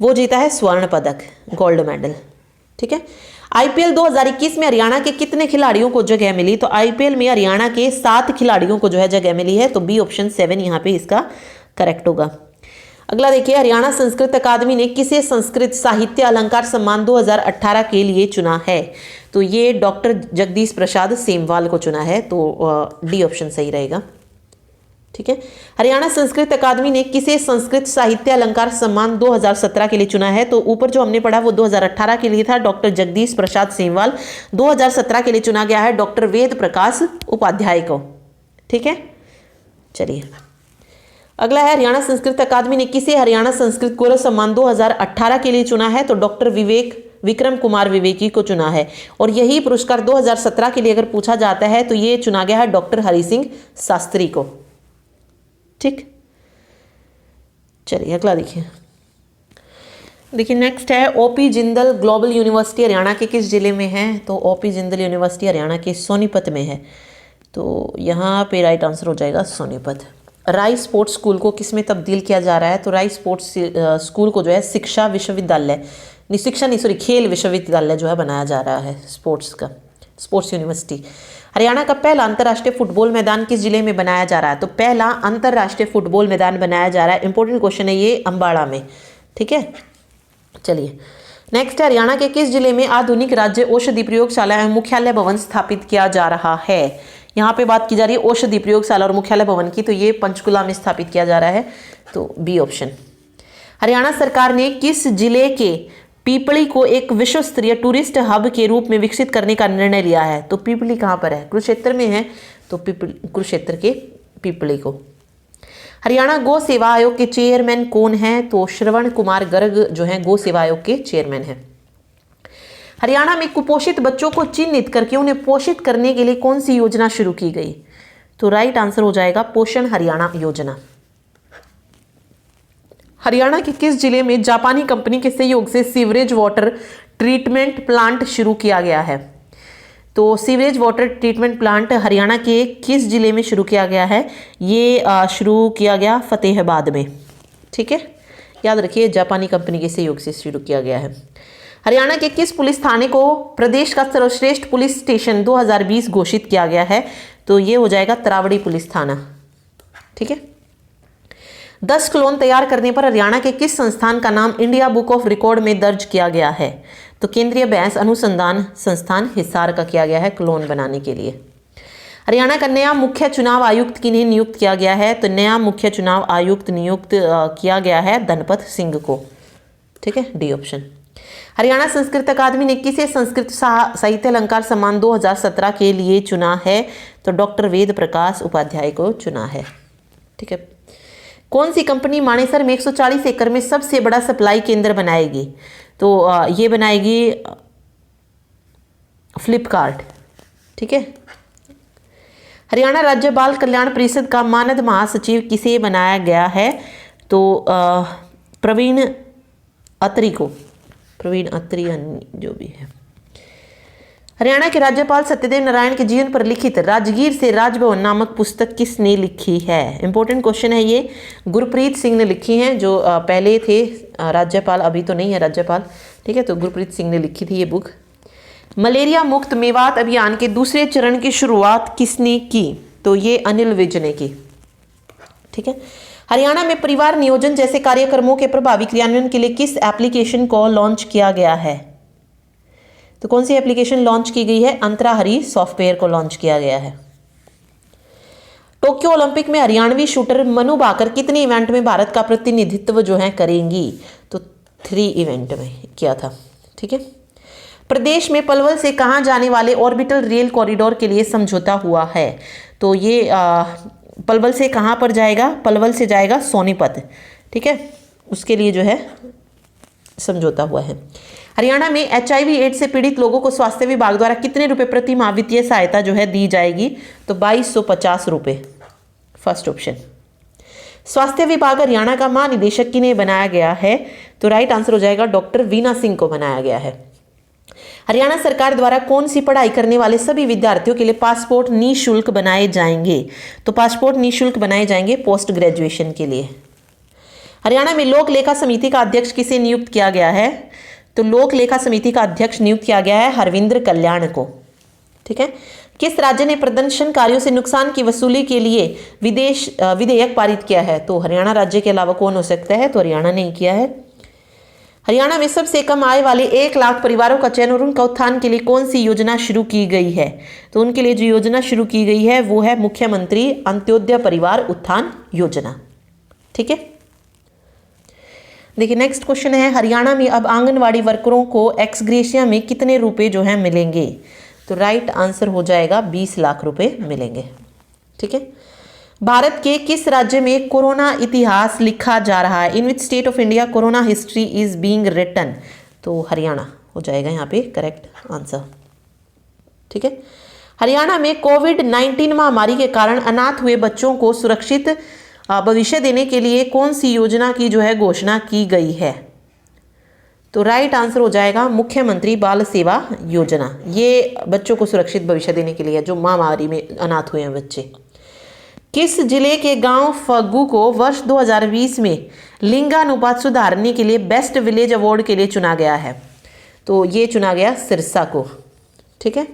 वो जीता है स्वर्ण पदक, गोल्ड मेडल। ठीक है, आईपीएल 2021 में हरियाणा के कितने खिलाड़ियों को जगह मिली? तो आईपीएल में हरियाणा के 7 खिलाड़ियों को जो है जगह मिली है। तो बी ऑप्शन 7 यहाँ पे इसका करेक्ट होगा। अगला देखिए, हरियाणा संस्कृत अकादमी ने किसे संस्कृत साहित्य अलंकार सम्मान 2018 के लिए चुना है? तो ये डॉक्टर जगदीश प्रसाद सेमवाल को चुना है। तो डी ऑप्शन सही रहेगा। ठीक है, हरियाणा संस्कृत अकादमी ने किसे संस्कृत साहित्य अलंकार सम्मान 2017 के लिए चुना है? तो ऊपर जो हमने पढ़ा वो 2018 के लिए था, डॉक्टर जगदीश प्रसाद सेमवाल। 2017 के लिए चुना गया है डॉक्टर वेद प्रकाश उपाध्याय को। ठीक है, चलिए अगला है, हरियाणा संस्कृत अकादमी ने किसे हरियाणा संस्कृत गौरव सम्मान 2018 के लिए चुना है? तो डॉक्टर विक्रम कुमार विवेकी को चुना है। और यही पुरस्कार 2017 के लिए अगर पूछा जाता है तो ये चुना गया है डॉक्टर हरि सिंह शास्त्री को। ठीक, चलिए अगला देखिए नेक्स्ट है, OP Jindal global university Haryana के किस जिले में है? तो ओपी जिंदल यूनिवर्सिटी हरियाणा के सोनीपत में है। तो यहाँ पे राइट आंसर हो जाएगा सोनीपत। राय स्पोर्ट्स स्कूल को किस में तब्दील किया जा रहा है? तो राय स्पोर्ट्स स्कूल को जो है खेल विश्वविद्यालय जो है बनाया जा रहा है स्पोर्ट्स यूनिवर्सिटी। हरियाणा का पहला अंतर्राष्ट्रीय फुटबॉल मैदान किस जिले में बनाया जा रहा है? तो पहला अंतर्राष्ट्रीय फुटबॉल मैदान बनाया जा रहा है, इंपॉर्टेंट क्वेश्चन है ये, अम्बाड़ा में। ठीक है, चलिए नेक्स्ट है, हरियाणा के किस जिले में आधुनिक राज्य औषधि प्रयोगशाला एवं मुख्यालय भवन स्थापित किया जा रहा है? यहाँ पे बात की जा रही है औषधि प्रयोगशाला और मुख्यालय भवन की, तो ये पंचकुला में स्थापित किया जा रहा है। तो बी ऑप्शन। हरियाणा सरकार ने किस जिले के पीपली को एक विश्व स्तरीय टूरिस्ट हब के रूप में विकसित करने का निर्णय लिया है? तो पीपली कहाँ पर है? कुरुक्षेत्र में है। तो कुरुक्षेत्र के पीपली को। हरियाणा गौ सेवा आयोग के चेयरमैन कौन है? तो श्रवण कुमार गर्ग जो है गौ सेवा आयोग के चेयरमैन है। हरियाणा में कुपोषित बच्चों को चिन्हित करके उन्हें पोषित करने के लिए कौन सी योजना शुरू की गई? तो राइट आंसर हो जाएगा पोषण हरियाणा योजना। हरियाणा के किस जिले में जापानी कंपनी के सहयोग से सीवरेज वाटर ट्रीटमेंट प्लांट शुरू किया गया है? तो sewerage water treatment plant Haryana के किस जिले में शुरू किया गया है? ये शुरू किया गया फतेहाबाद में। ठीक है, याद रखिए जापानी कंपनी के सहयोग से शुरू किया गया है। हरियाणा के किस पुलिस थाने को प्रदेश का सर्वश्रेष्ठ पुलिस स्टेशन 2020 घोषित किया गया है? तो ये हो जाएगा तरावड़ी पुलिस थाना। ठीक है, 10 क्लोन तैयार करने पर हरियाणा के किस संस्थान का नाम इंडिया बुक ऑफ रिकॉर्ड में दर्ज किया गया है? तो केंद्रीय भैंस अनुसंधान संस्थान हिसार का किया गया है क्लोन बनाने के लिए। हरियाणा का नया मुख्य चुनाव आयुक्त किन्हें नियुक्त किया गया है? तो नया मुख्य चुनाव आयुक्त नियुक्त किया गया है धनपत सिंह को। ठीक है, डी ऑप्शन। हरियाणा संस्कृत अकादमी ने किसे संस्कृत साहित्य अलंकार सम्मान 2017 के लिए चुना है? तो डॉक्टर वेद प्रकाश उपाध्याय को चुना है। ठीक है, कौन सी कंपनी मानेसर में 140 एकड़ में सबसे बड़ा सप्लाई केंद्र बनाएगी? तो ये बनाएगी फ्लिपकार्ट। ठीक है, हरियाणा राज्य बाल कल्याण परिषद का मानद महासचिव किसे बनाया गया है? तो प्रवीण अत्री को, प्रवीण अत्री जो भी है। हरियाणा के राज्यपाल सत्यदेव नारायण के जीवन पर लिखित राजगीर से राजभवन नामक पुस्तक किसने लिखी है? इंपॉर्टेंट क्वेश्चन है ये। गुरप्रीत सिंह ने लिखी है, जो पहले थे राज्यपाल, अभी तो नहीं है राज्यपाल। ठीक है, तो गुरप्रीत सिंह ने लिखी थी ये बुक। मलेरिया मुक्त मेवात अभियान के दूसरे चरण की शुरुआत किसने की? तो ये अनिल विज ने की। ठीक है, हरियाणा में परिवार नियोजन जैसे कार्यक्रमों के प्रभावी क्रियान्वयन के लिए किस एप्लीकेशन को लॉन्च किया गया है? तो कौन सी एप्लीकेशन लॉन्च की गई है? अंतराहरी सॉफ्टवेयर को लॉन्च किया गया है। टोक्यो ओलंपिक में हरियाणवी शूटर मनु भाकर कितने इवेंट में भारत का प्रतिनिधित्व जो है करेंगी? तो 3 इवेंट में किया था। ठीक है, प्रदेश में पलवल से कहां जाने वाले ऑर्बिटल रेल कॉरिडोर के लिए समझौता हुआ है? तो ये पलवल से कहां पर जाएगा? पलवल से जाएगा सोनीपत। ठीक है, उसके लिए जो है समझौता हुआ है। हरियाणा में HIV एड्स से पीड़ित लोगों को स्वास्थ्य विभाग द्वारा कितने रुपए प्रति माह वित्तीय सहायता जो है दी जाएगी? तो 2250 रुपए, फर्स्ट ऑप्शन। स्वास्थ्य विभाग हरियाणा का महानिदेशक किन्हें बनाया गया है? तो राइट आंसर हो जाएगा डॉक्टर वीना सिंह को बनाया गया है। हरियाणा सरकार द्वारा कौन सी पढ़ाई करने वाले सभी विद्यार्थियों के लिए पासपोर्ट निःशुल्क बनाए जाएंगे? तो पासपोर्ट निःशुल्क बनाए जाएंगे पोस्ट ग्रेजुएशन के लिए। हरियाणा में लोक लेखा समिति का अध्यक्ष किसे नियुक्त किया गया है? तो लोक लेखा समिति का अध्यक्ष नियुक्त किया गया है हरविंद्र कल्याण को। ठीक है, किस राज्य ने प्रदर्शनकारियों से नुकसान की वसूली के लिए विधेयक पारित किया है? तो हरियाणा राज्य के अलावा कौन हो सकता है? तो हरियाणा ने किया है। हरियाणा में सबसे कम आय वाले 1 लाख परिवारों का चयन और उनका उत्थान के लिए कौन सी योजना शुरू की गई है? तो उनके लिए जो योजना शुरू की गई है वो है मुख्यमंत्री अंत्योदय परिवार उत्थान योजना। ठीक है, देखिए नेक्स्ट क्वेश्चन है, हरियाणा में अब आंगनवाड़ी वर्करों को एक्स ग्रेशिया में कितने रुपए जो है मिलेंगे? तो राइट आंसर हो जाएगा 20 लाख रुपए मिलेंगे। ठीक है, भारत के किस राज्य में कोरोना इतिहास लिखा जा रहा है? In which state of India corona history is being written? तो हरियाणा हो जाएगा यहाँ पे करेक्ट आंसर। ठीक है, हरियाणा में कोविड-19 महामारी के कारण अनाथ हुए बच्चों को सुरक्षित भविष्य देने के लिए कौन सी योजना की जो है घोषणा की गई है? तो राइट आंसर हो जाएगा मुख्यमंत्री बाल सेवा योजना। ये बच्चों को सुरक्षित भविष्य देने के लिए जो महामारी में अनाथ हुए हैं बच्चे। किस जिले के गांव फग्गू को वर्ष 2020 में लिंगानुपात सुधारने के लिए बेस्ट विलेज अवार्ड के लिए चुना गया है? तो ये चुना गया सिरसा को। ठीक है,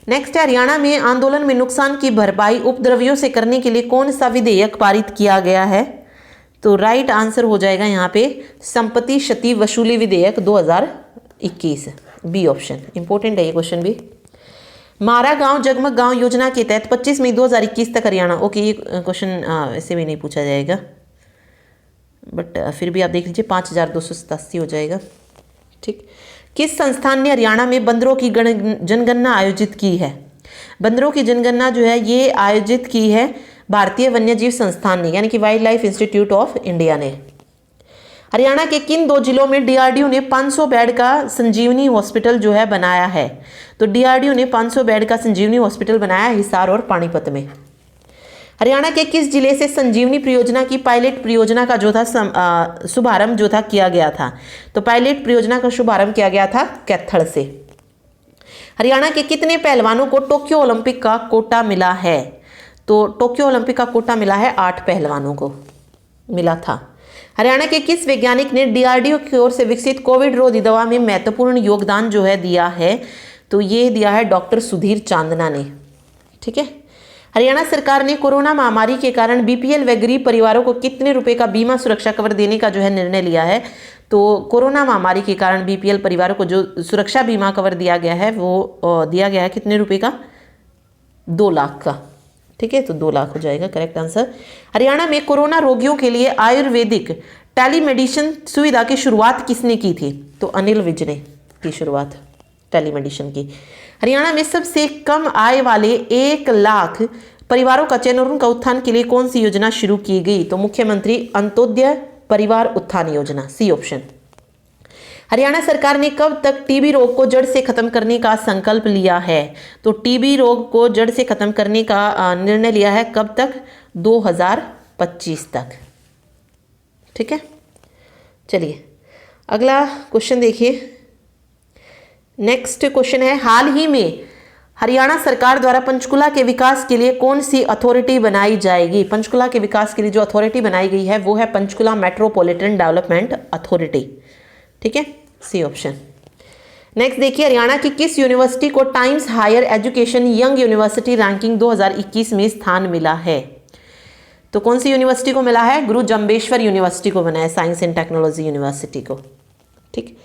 नेक्स्ट है, हरियाणा में आंदोलन में नुकसान की भरपाई उपद्रवियों से करने के लिए कौन सा विधेयक पारित किया गया है? तो राइट आंसर हो जाएगा यहाँ पे संपत्ति क्षति वसूली विधेयक 2021, बी ऑप्शन। इंपॉर्टेंट है ये क्वेश्चन भी। मारा गांव जगमग गांव योजना के तहत 25 मई 2021 तक हरियाणा, ओके ये क्वेश्चन ऐसे भी नहीं पूछा जाएगा, बट फिर भी आप देख लीजिए 5287 हो जाएगा। ठीक, किस संस्थान ने हरियाणा में बंदरों की जनगणना आयोजित की है? बंदरों की जनगणना जो है ये आयोजित की है भारतीय वन्यजीव संस्थान ने, यानी कि wild life institute of India ने। हरियाणा के किन 2 जिलों में डीआरडीओ ने 500 बेड का संजीवनी हॉस्पिटल जो है बनाया है? तो डीआरडीओ ने 500 बेड का संजीवनी हॉस्पिटल बनाया हिसार और पानीपत में। हरियाणा के किस जिले से संजीवनी परियोजना की पायलट परियोजना का जो था शुभारंभ जो था किया गया था? तो पायलट परियोजना का शुभारंभ किया गया था कैथल से। हरियाणा के कितने पहलवानों को टोक्यो ओलंपिक का कोटा मिला है? तो टोक्यो ओलंपिक का कोटा मिला है 8 पहलवानों को मिला था। हरियाणा के किस वैज्ञानिक ने डीआरडीओ की ओर से विकसित कोविड रोधी दवा में महत्वपूर्ण योगदान जो है दिया है? तो ये दिया है डॉक्टर सुधीर चांदना ने। ठीक है। हरियाणा सरकार ने कोरोना महामारी के कारण बीपीएल व गरीब परिवारों को कितने रुपए का बीमा सुरक्षा कवर देने का जो है निर्णय लिया है? तो कोरोना महामारी के कारण बीपीएल परिवारों को जो सुरक्षा बीमा कवर दिया गया है वो दिया गया है कितने रुपए का? 2 लाख का। ठीक है, तो 2 लाख हो जाएगा करेक्ट आंसर। हरियाणा में कोरोना रोगियों के लिए आयुर्वेदिक टेलीमेडिसिन सुविधा की शुरुआत किसने की थी? तो अनिल विज ने की शुरुआत टेलीमेडिसिन की। हरियाणा में सबसे कम आय वाले 1 लाख परिवारों का चयन और उनका उत्थान के लिए कौन सी योजना शुरू की गई? तो मुख्यमंत्री अंत्योदय परिवार उत्थान योजना, सी ऑप्शन। हरियाणा सरकार ने कब तक टीबी रोग को जड़ से खत्म करने का संकल्प लिया है? तो टीबी रोग को जड़ से खत्म करने का निर्णय लिया है कब तक? 2025 तक। ठीक है, चलिए अगला क्वेश्चन देखिए। नेक्स्ट क्वेश्चन है, हाल ही में हरियाणा सरकार द्वारा पंचकुला के विकास के लिए कौन सी अथॉरिटी बनाई जाएगी? पंचकुला के विकास के लिए जो अथॉरिटी बनाई गई है वो है पंचकुला मेट्रोपॉलिटन डेवलपमेंट अथॉरिटी। ठीक है, सी ऑप्शन। नेक्स्ट देखिए, हरियाणा की किस यूनिवर्सिटी को Times higher education young university ranking 2021 में स्थान मिला है? तो कौन सी यूनिवर्सिटी को मिला है? गुरु जम्बेश्वर यूनिवर्सिटी को बना है, साइंस एंड टेक्नोलॉजी यूनिवर्सिटी को। ठीक।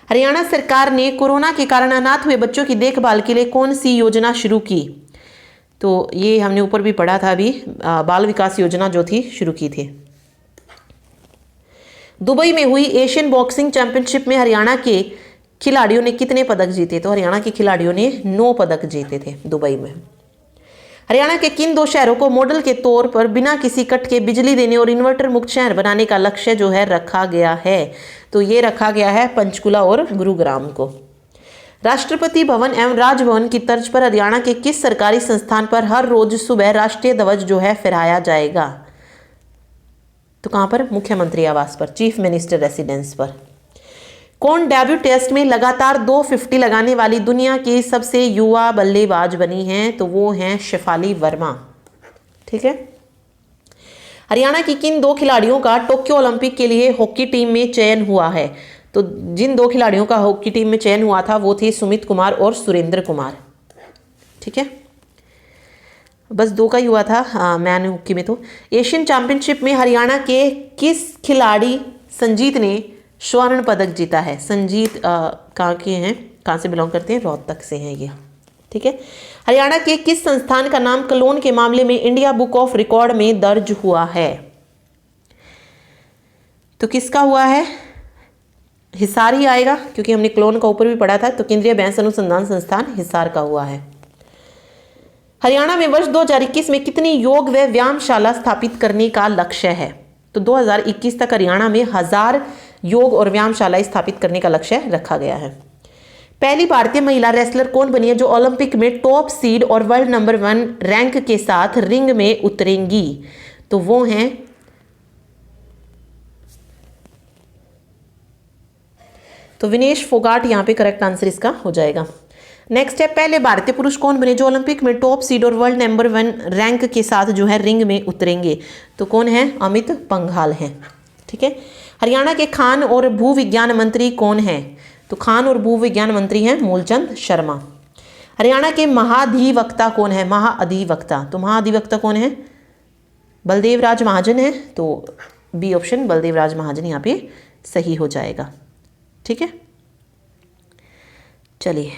हरियाणा सरकार ने कोरोना के कारण अनाथ हुए बच्चों की देखभाल के लिए कौन सी योजना शुरू की? तो ये हमने ऊपर भी पढ़ा था अभी, बाल विकास योजना जो थी शुरू की थी। दुबई में हुई एशियन बॉक्सिंग चैंपियनशिप में हरियाणा के खिलाड़ियों ने कितने पदक जीते? तो हरियाणा के खिलाड़ियों ने 9 पदक जीते थे दुबई में। हरियाणा के किन 2 शहरों को मॉडल के तौर पर बिना किसी कट के बिजली देने और इन्वर्टर मुक्त शहर बनाने का लक्ष्य जो है रखा गया है? तो ये रखा गया है पंचकुला और गुरुग्राम को। राष्ट्रपति भवन एवं राजभवन की तर्ज पर हरियाणा के किस सरकारी संस्थान पर हर रोज सुबह राष्ट्रीय ध्वज जो है फहराया जाएगा? तो कहां पर? मुख्यमंत्री आवास पर, चीफ मिनिस्टर रेसिडेंस पर। कौन डेब्यू टेस्ट में लगातार 250 लगाने वाली दुनिया की सबसे युवा बल्लेबाज बनी हैं? तो वो हैं शेफाली वर्मा। ठीक है। हरियाणा की किन 2 खिलाड़ियों का टोक्यो ओलंपिक के लिए हॉकी टीम में चयन हुआ है? तो जिन 2 खिलाड़ियों का हॉकी टीम में चयन हुआ था वो थे सुमित कुमार और सुरेंद्र कुमार। ठीक है, बस 2 का ही हुआ था मैन हॉकी में। तो एशियन चैंपियनशिप में हरियाणा के किस खिलाड़ी संजीत ने स्वर्ण पदक जीता है? संजीत कहाँ के हैं, कहाँ से बिलोंग करते हैं? रोहतक से हैं ये। ठीक है। हरियाणा के किस संस्थान का नाम क्लोन के मामले में इंडिया बुक ऑफ रिकॉर्ड में दर्ज हुआ है? तो किसका हुआ है? हिसार ही आएगा क्योंकि हमने क्लोन का ऊपर भी पढ़ा था। तो केंद्रीय बैंस अनुसंधान संस्थान हिसार का हुआ है। हरियाणा में वर्ष 2021 में कितनी योग व व्यायामशाला स्थापित करने का लक्ष्य है? तो 2021 तक हरियाणा में 1000 योग और व्यायामशालाएं स्थापित करने का लक्ष्य रखा गया है। पहली भारतीय महिला रेसलर कौन बनी है जो ओलंपिक में टॉप सीड और वर्ल्ड नंबर 1 रैंक के साथ रिंग में उतरेंगी? तो वो हैं तो विनेश फोगाट, यहां पे करेक्ट आंसर इसका हो जाएगा। नेक्स्ट है, पहले भारतीय पुरुष कौन बने जो ओलंपिक में टॉप सीड और वर्ल्ड नंबर 1 रैंक के साथ जो है रिंग में उतरेंगे? तो कौन है? अमित पंघाल हैं। ठीक है। हरियाणा के खान और भू विज्ञान मंत्री कौन हैं? तो खान और भू विज्ञान मंत्री हैं मूलचंद शर्मा। हरियाणा के महाधिवक्ता कौन है? महाअधिवक्ता, तो महाधिवक्ता कौन है? बलदेव राज महाजन है। तो बी ऑप्शन बलदेव राज महाजन यहाँ पे सही हो जाएगा। ठीक है, चलिए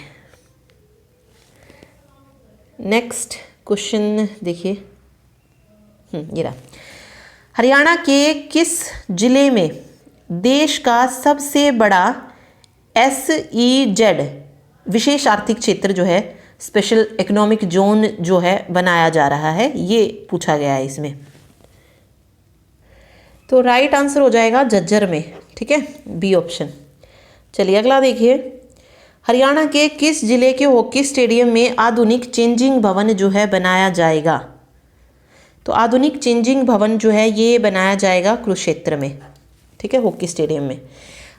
नेक्स्ट क्वेश्चन देखिए। ये रहा। हरियाणा के किस जिले में देश का सबसे बड़ा SEZ विशेष आर्थिक क्षेत्र जो है स्पेशल इकोनॉमिक जोन जो है बनाया जा रहा है, ये पूछा गया है इसमें। तो राइट आंसर हो जाएगा झज्जर में, ठीक है, बी ऑप्शन। चलिए अगला देखिए, हरियाणा के किस जिले के हॉकी स्टेडियम में आधुनिक चेंजिंग भवन जो है बनाया जाएगा? तो आधुनिक चेंजिंग भवन जो है ये बनाया जाएगा कुरुक्षेत्र में, ठीक है, हॉकी स्टेडियम में।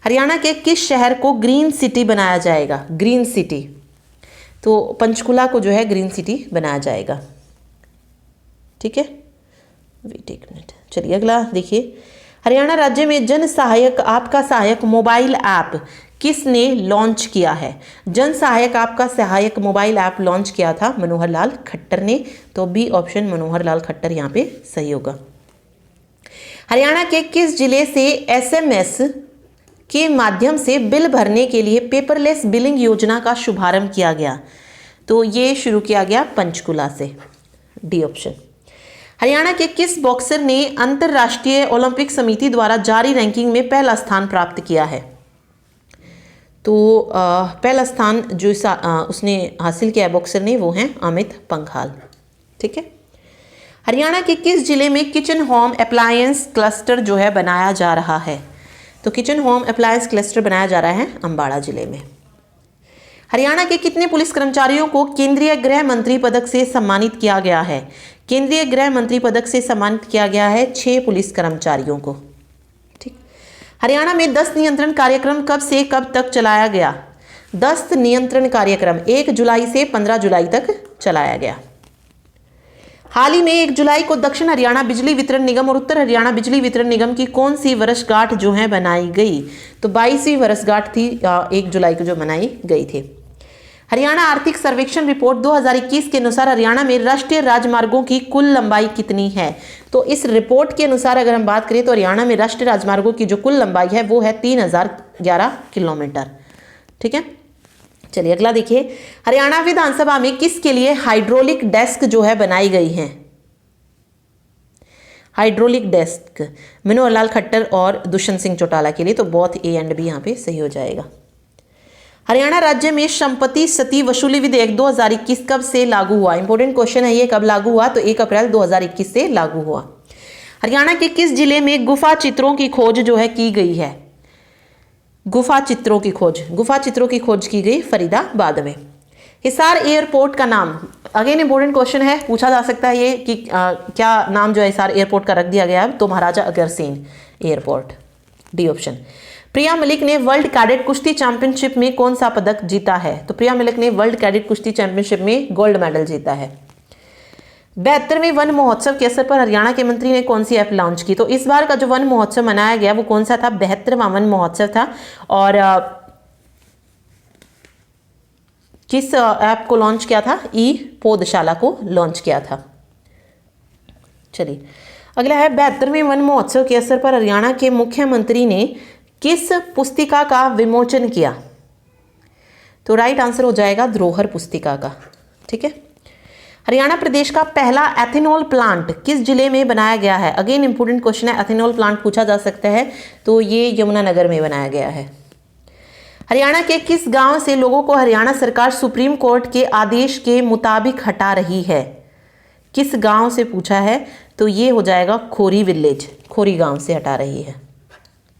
हरियाणा के किस शहर को ग्रीन सिटी बनाया जाएगा? ग्रीन सिटी, तो पंचकुला को जो है ग्रीन सिटी बनाया जाएगा, ठीक है। वेट एक मिनट, चलिए अगला देखिए, हरियाणा राज्य में जन सहायक आपका सहायक मोबाइल ऐप किसने लॉन्च किया है? जन सहायक आपका सहायक मोबाइल ऐप लॉन्च किया था मनोहर लाल खट्टर ने, तो बी ऑप्शन मनोहर लाल खट्टर यहाँ पे सही होगा। हरियाणा के किस जिले से एसएमएस के माध्यम से बिल भरने के लिए पेपरलेस बिलिंग योजना का शुभारंभ किया गया? तो ये शुरू किया गया पंचकुला से, डी ऑप्शन। हरियाणा के किस बॉक्सर ने अंतर्राष्ट्रीय ओलंपिक समिति द्वारा जारी रैंकिंग में पहला स्थान प्राप्त किया है? तो पहला स्थान जो उसने हासिल किया है बॉक्सर ने, वो हैं अमित पंघाल, ठीक है। हरियाणा के किस जिले में किचन होम अप्लायंस क्लस्टर जो है बनाया जा रहा है? तो किचन होम अप्लायंस क्लस्टर बनाया जा रहा है अंबाला जिले में। हरियाणा के कितने पुलिस कर्मचारियों को केंद्रीय गृह मंत्री पदक से सम्मानित किया गया है? केंद्रीय गृह मंत्री पदक से सम्मानित किया गया है 6 पुलिस कर्मचारियों को, ठीक। हरियाणा में दस्त नियंत्रण कार्यक्रम कब से कब तक चलाया गया? दस्त नियंत्रण कार्यक्रम 1 जुलाई से 15 जुलाई तक चलाया गया। हाल ही में 1 जुलाई को दक्षिण हरियाणा बिजली वितरण निगम और उत्तर हरियाणा बिजली वितरण निगम की कौन सी वर्षगांठ जो है बनाई गई? तो 22वीं वर्षगांठ थी 1 जुलाई को जो मनाई गई थी। हरियाणा आर्थिक सर्वेक्षण रिपोर्ट 2021 के अनुसार हरियाणा में राष्ट्रीय राजमार्गों की कुल लंबाई कितनी है? तो इस रिपोर्ट के अनुसार अगर हम बात करें तो हरियाणा में राष्ट्रीय राजमार्गों की जो कुल लंबाई है वो है 3011 किलोमीटर, ठीक है। चलिए अगला देखिए, हरियाणा विधानसभा में किसके लिए हाइड्रोलिक डेस्क जो है बनाई गई है? हाइड्रोलिक डेस्क मनोहर लाल खट्टर और दुष्यंत सिंह चौटाला के लिए, तो बोथ ए एंड बी यहाँ पे सही हो जाएगा। हरियाणा राज्य में संपत्ति क्षति वसूली विधेयक 2021 कब से लागू हुआ? इंपॉर्टेंट क्वेश्चन है ये, कब लागू हुआ? तो 1 अप्रैल 2021 से लागू हुआ। हरियाणा के किस जिले में गुफा चित्रों की खोज जो है की गई है? गुफा चित्रों की खोज की गई फरीदाबाद में। हिसार एयरपोर्ट का नाम, अगेन इंपॉर्टेंट क्वेश्चन है, पूछा जा सकता है ये कि क्या नाम जो है हिसार एयरपोर्ट का रख दिया गया है? तो Maharaja Agrasen airport, D option. प्रिया मलिक ने वर्ल्ड कैडेट कुश्ती चैंपियनशिप में कौन सा पदक जीता है? तो प्रिया मलिक ने वर्ल्ड कैडेट कुश्ती चैंपियनशिप में गोल्ड मेडल जीता है। 72वें वन महोत्सव के अवसर पर हरियाणा के मंत्री ने कौन सी ऐप लॉन्च की? तो इस बार का जो वन महोत्सव मनाया गया वो कौन सा था? 72वां वन महोत्सव था। और किस ऐप को लॉन्च किया था? ई पौधशाला को लॉन्च किया था। चलिए अगला है, 72वें वन महोत्सव के अवसर पर हरियाणा के मुख्यमंत्री ने किस पुस्तिका का विमोचन किया? तो राइट आंसर हो जाएगा धरोहर पुस्तिका का, ठीक है। हरियाणा प्रदेश का पहला एथेनॉल प्लांट किस जिले में बनाया गया है? अगेन इंपोर्टेंट क्वेश्चन है, एथेनॉल प्लांट पूछा जा सकता है, तो ये यमुनानगर में बनाया गया है। हरियाणा के किस गांव से लोगों को हरियाणा सरकार सुप्रीम कोर्ट के आदेश के मुताबिक हटा रही है? किस गांव से पूछा है? तो ये हो जाएगा खोरी विलेज, खोरी गांव से हटा रही है,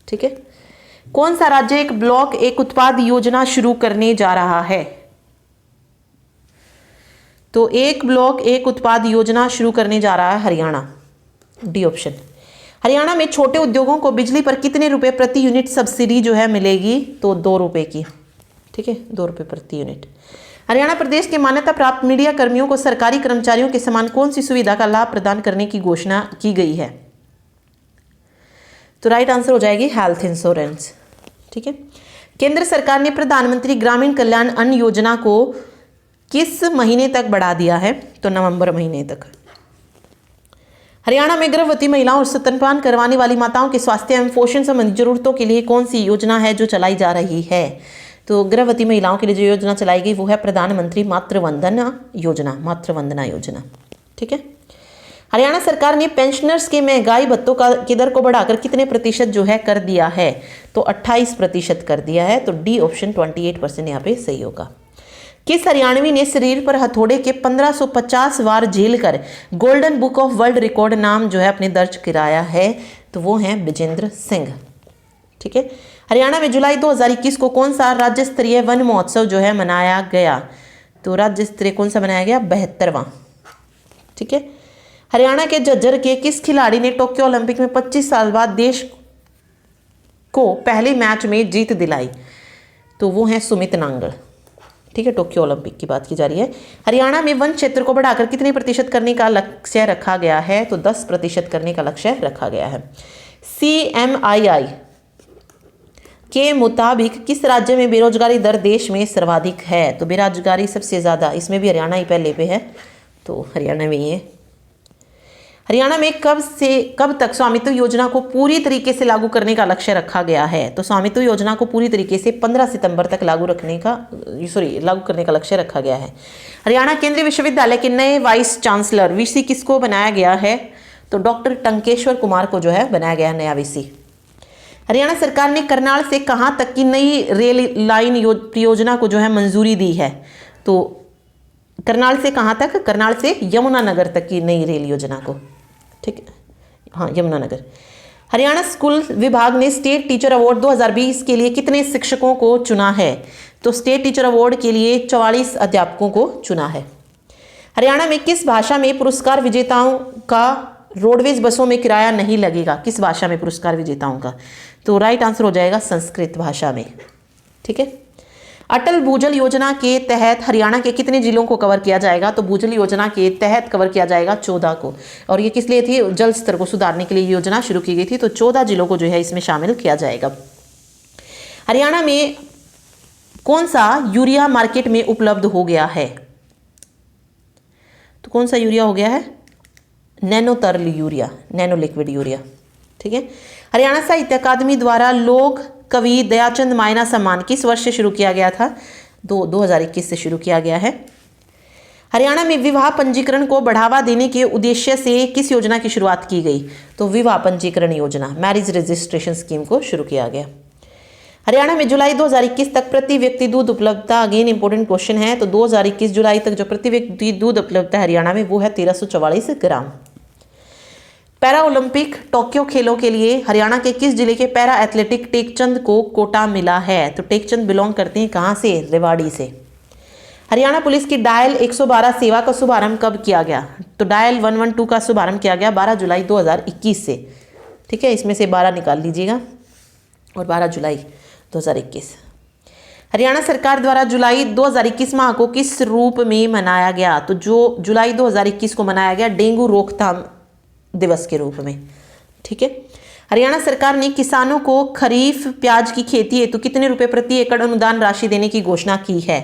ठीक है। कौन सा राज्य एक ब्लॉक एक उत्पाद योजना शुरू करने जा रहा है? तो एक ब्लॉक एक उत्पाद योजना शुरू करने जा रहा है हरियाणा, डी ऑप्शन। हरियाणा में छोटे उद्योगों को बिजली पर कितने रुपए प्रति यूनिट सब्सिडी जो है मिलेगी? तो 2 रुपए की, ठीक है, 2 रुपए प्रति यूनिट। हरियाणा प्रदेश के मान्यता प्राप्त मीडिया कर्मियों को सरकारी कर्मचारियों के समान कौन सी सुविधा का लाभ प्रदान करने की घोषणा की गई है? तो राइट आंसर हो जाएगी हेल्थ इंश्योरेंस, ठीक है। केंद्र सरकार ने प्रधानमंत्री ग्रामीण कल्याण अन्न योजना को किस महीने तक बढ़ा दिया है? तो नवंबर महीने तक। हरियाणा में गर्भवती महिलाओं और स्तनपान करवाने वाली माताओं के स्वास्थ्य एवं पोषण संबंधी जरूरतों के लिए कौन सी योजना है जो चलाई जा रही है? तो गर्भवती महिलाओं के लिए जो योजना चलाई गई वो है प्रधानमंत्री मातृवंदना योजना, ठीक है। हरियाणा सरकार ने पेंशनर्स के महंगाई भत्तों की दर को बढ़ाकर कितने प्रतिशत जो है कर दिया है? तो 28% कर दिया है, तो डी ऑप्शन 28% यहाँ पे सही होगा। किस हरियाणवी ने शरीर पर हथौड़े के 1550 वार झेल कर golden book of world record नाम जो है अपने दर्ज कराया है? तो वो हैं विजेंद्र सिंह। ठीक है। हरियाणा में जुलाई 2021 को कौन सा राज्य स्तरीय वन महोत्सव जो है मनाया गया? तो राज्य स्तरीय कौन सा मनाया गया? 72वां। ठीक है। हरियाणा के झज्जर के किस खिलाड़ी ने टोक्यो ओलंपिक में 25 साल बाद देश को पहले मैच में जीत दिलाई? तो वो हैं सुमित नांगल। ठीक है, टोक्यो ओलंपिक की बात की जा रही है। हरियाणा में वन क्षेत्र को बढ़ाकर कितने प्रतिशत करने का लक्ष्य रखा गया है? तो 10% करने का लक्ष्य रखा गया है। CMII के मुताबिक किस राज्य में बेरोजगारी दर देश में सर्वाधिक है? तो बेरोजगारी सबसे ज़्यादा, इसमें भी हरियाणा ही पहले पे है, तो हरियाणा में ही है। हरियाणा में कब तक स्वामित्व योजना को पूरी तरीके से लागू करने का लक्ष्य रखा गया है? तो स्वामित्व योजना को पूरी तरीके से 15 सितंबर तक लागू करने का लक्ष्य रखा गया है। हरियाणा केंद्रीय विश्वविद्यालय के नए वाइस चांसलर VC किसको बनाया गया है? तो डॉक्टर टंकेश्वर कुमार को जो है बनाया गया नया VC। हरियाणा सरकार ने करनाल से कहाँ तक की नई रेल लाइन परियोजना को जो है मंजूरी दी है? तो करनाल से कहाँ तक? करनाल से यमुनानगर तक की नई रेल योजना को। ठीक है, हाँ, यमुनानगर। हरियाणा स्कूल विभाग ने स्टेट टीचर अवार्ड 2020 के लिए कितने शिक्षकों को चुना है? तो स्टेट टीचर अवार्ड के लिए 44 अध्यापकों को चुना है। हरियाणा में किस भाषा में पुरस्कार विजेताओं का रोडवेज बसों में किराया नहीं लगेगा? किस भाषा में पुरस्कार विजेताओं का? तो राइट आंसर हो जाएगा संस्कृत भाषा में। ठीक है। अटल भूजल योजना के तहत हरियाणा के कितने जिलों को कवर किया जाएगा? तो भूजल योजना के तहत कवर किया जाएगा 14 को। और ये किस लिए थी? जल स्तर को सुधारने के लिए योजना शुरू की गई थी, तो 14 जिलों को जो है इसमें शामिल किया जाएगा। हरियाणा में कौन सा यूरिया मार्केट में उपलब्ध हो गया है? तो कौन सा यूरिया हो गया है? नैनो तरल यूरिया, नैनो लिक्विड यूरिया। ठीक है। हरियाणा साहित्य अकादमी द्वारा लोक कवि दयाचंद मायना सम्मान किस वर्ष से शुरू किया गया था? 2021 से शुरू किया गया है। हरियाणा में विवाह पंजीकरण को बढ़ावा देने के उद्देश्य से किस योजना की शुरुआत की गई? तो विवाह पंजीकरण योजना, मैरिज रजिस्ट्रेशन स्कीम को शुरू किया गया। हरियाणा में जुलाई 2021 तक प्रति व्यक्ति दूध उपलब्धता, अगेन इंपॉर्टेंट क्वेश्चन है, तो 2021 जुलाई तक जो प्रति व्यक्ति दूध उपलब्धता हरियाणा में वो है 1344 ग्राम। पैरा ओलंपिक टोक्यो खेलों के लिए हरियाणा के किस जिले के पैरा एथलेटिक टेकचंद को कोटा मिला है? तो टेकचंद बिलोंग करते हैं कहाँ से? रेवाड़ी से। हरियाणा पुलिस की डायल 112 सेवा का शुभारंभ कब किया गया? तो डायल 112 का शुभारंभ किया गया 12 जुलाई 2021 से। ठीक है, इसमें से 12 निकाल लीजिएगा और 12 जुलाई 2021। हरियाणा सरकार द्वारा जुलाई 2021 माह को किस रूप में मनाया गया? तो जो जुलाई 2021 को मनाया गया डेंगू रोकथाम दिवस के रूप में। ठीक है। हरियाणा सरकार ने किसानों को खरीफ प्याज की खेती हेतु कितने रुपए प्रति एकड़ अनुदान राशि देने की घोषणा की है?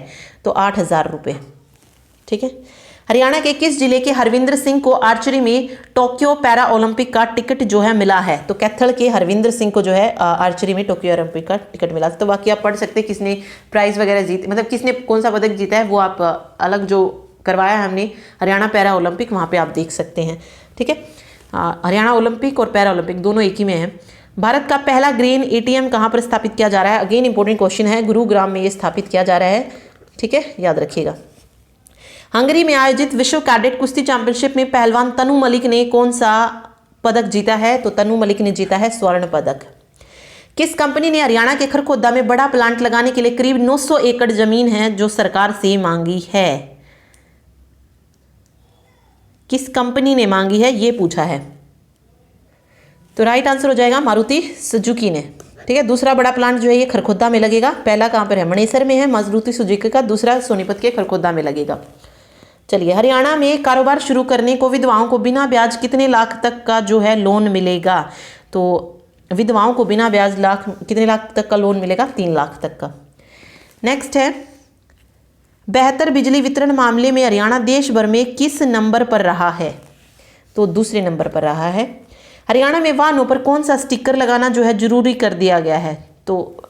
तो 8,000 रुपये। ठीक है। हरियाणा के किस जिले के हरविंदर सिंह को आर्चरी में टोक्यो पैरा ओलंपिक का टिकट जो है मिला है? तो कैथल के हरविंदर सिंह को जो है आर्चरी में टोक्यो ओलंपिक का टिकट मिला। तो बाकी आप पढ़ सकते हैं किसने प्राइज वगैरह जीते, मतलब किसने कौन सा पदक जीता है, वो आप अलग जो करवाया है हमने हरियाणा पैरा ओलंपिक, वहाँ पे आप देख सकते हैं। ठीक है। हरियाणा ओलंपिक और पैरा ओलंपिक दोनों एक ही में है। भारत का पहला ग्रेन ATM कहाँ पर स्थापित किया जा रहा है? अगेन इंपॉर्टेंट क्वेश्चन है, गुरुग्राम में ये स्थापित किया जा रहा है। ठीक है, याद रखिएगा। हंगरी में आयोजित विश्व कैडेट कुश्ती चैंपियनशिप में पहलवान तनु मलिक ने कौन सा पदक जीता है? तो तनु मलिक ने जीता है स्वर्ण पदक। किस कंपनी ने हरियाणा के खरखोदा में बड़ा प्लांट लगाने के लिए करीब 900 एकड़ जमीन है जो सरकार से मांगी है? किस कंपनी ने मांगी है ये पूछा है, तो राइट आंसर हो जाएगा मारुति सुजुकी ने। ठीक है। दूसरा बड़ा प्लांट जो है ये खरखोदा में लगेगा। पहला कहाँ पर है? मणेसर में है मारुति सुजुकी का, दूसरा सोनीपत के खरखोदा में लगेगा। चलिए, हरियाणा में कारोबार शुरू करने को विधवाओं को बिना ब्याज कितने लाख तक का जो है लोन मिलेगा? तो विधवाओं को बिना ब्याज कितने लाख तक का लोन मिलेगा? 3 लाख तक का। नेक्स्ट है, बेहतर बिजली वितरण मामले में हरियाणा देश भर में किस नंबर पर रहा है? तो दूसरे नंबर पर रहा है। हरियाणा में वाहनों पर कौन सा स्टिकर लगाना जो है जरूरी कर दिया गया है? तो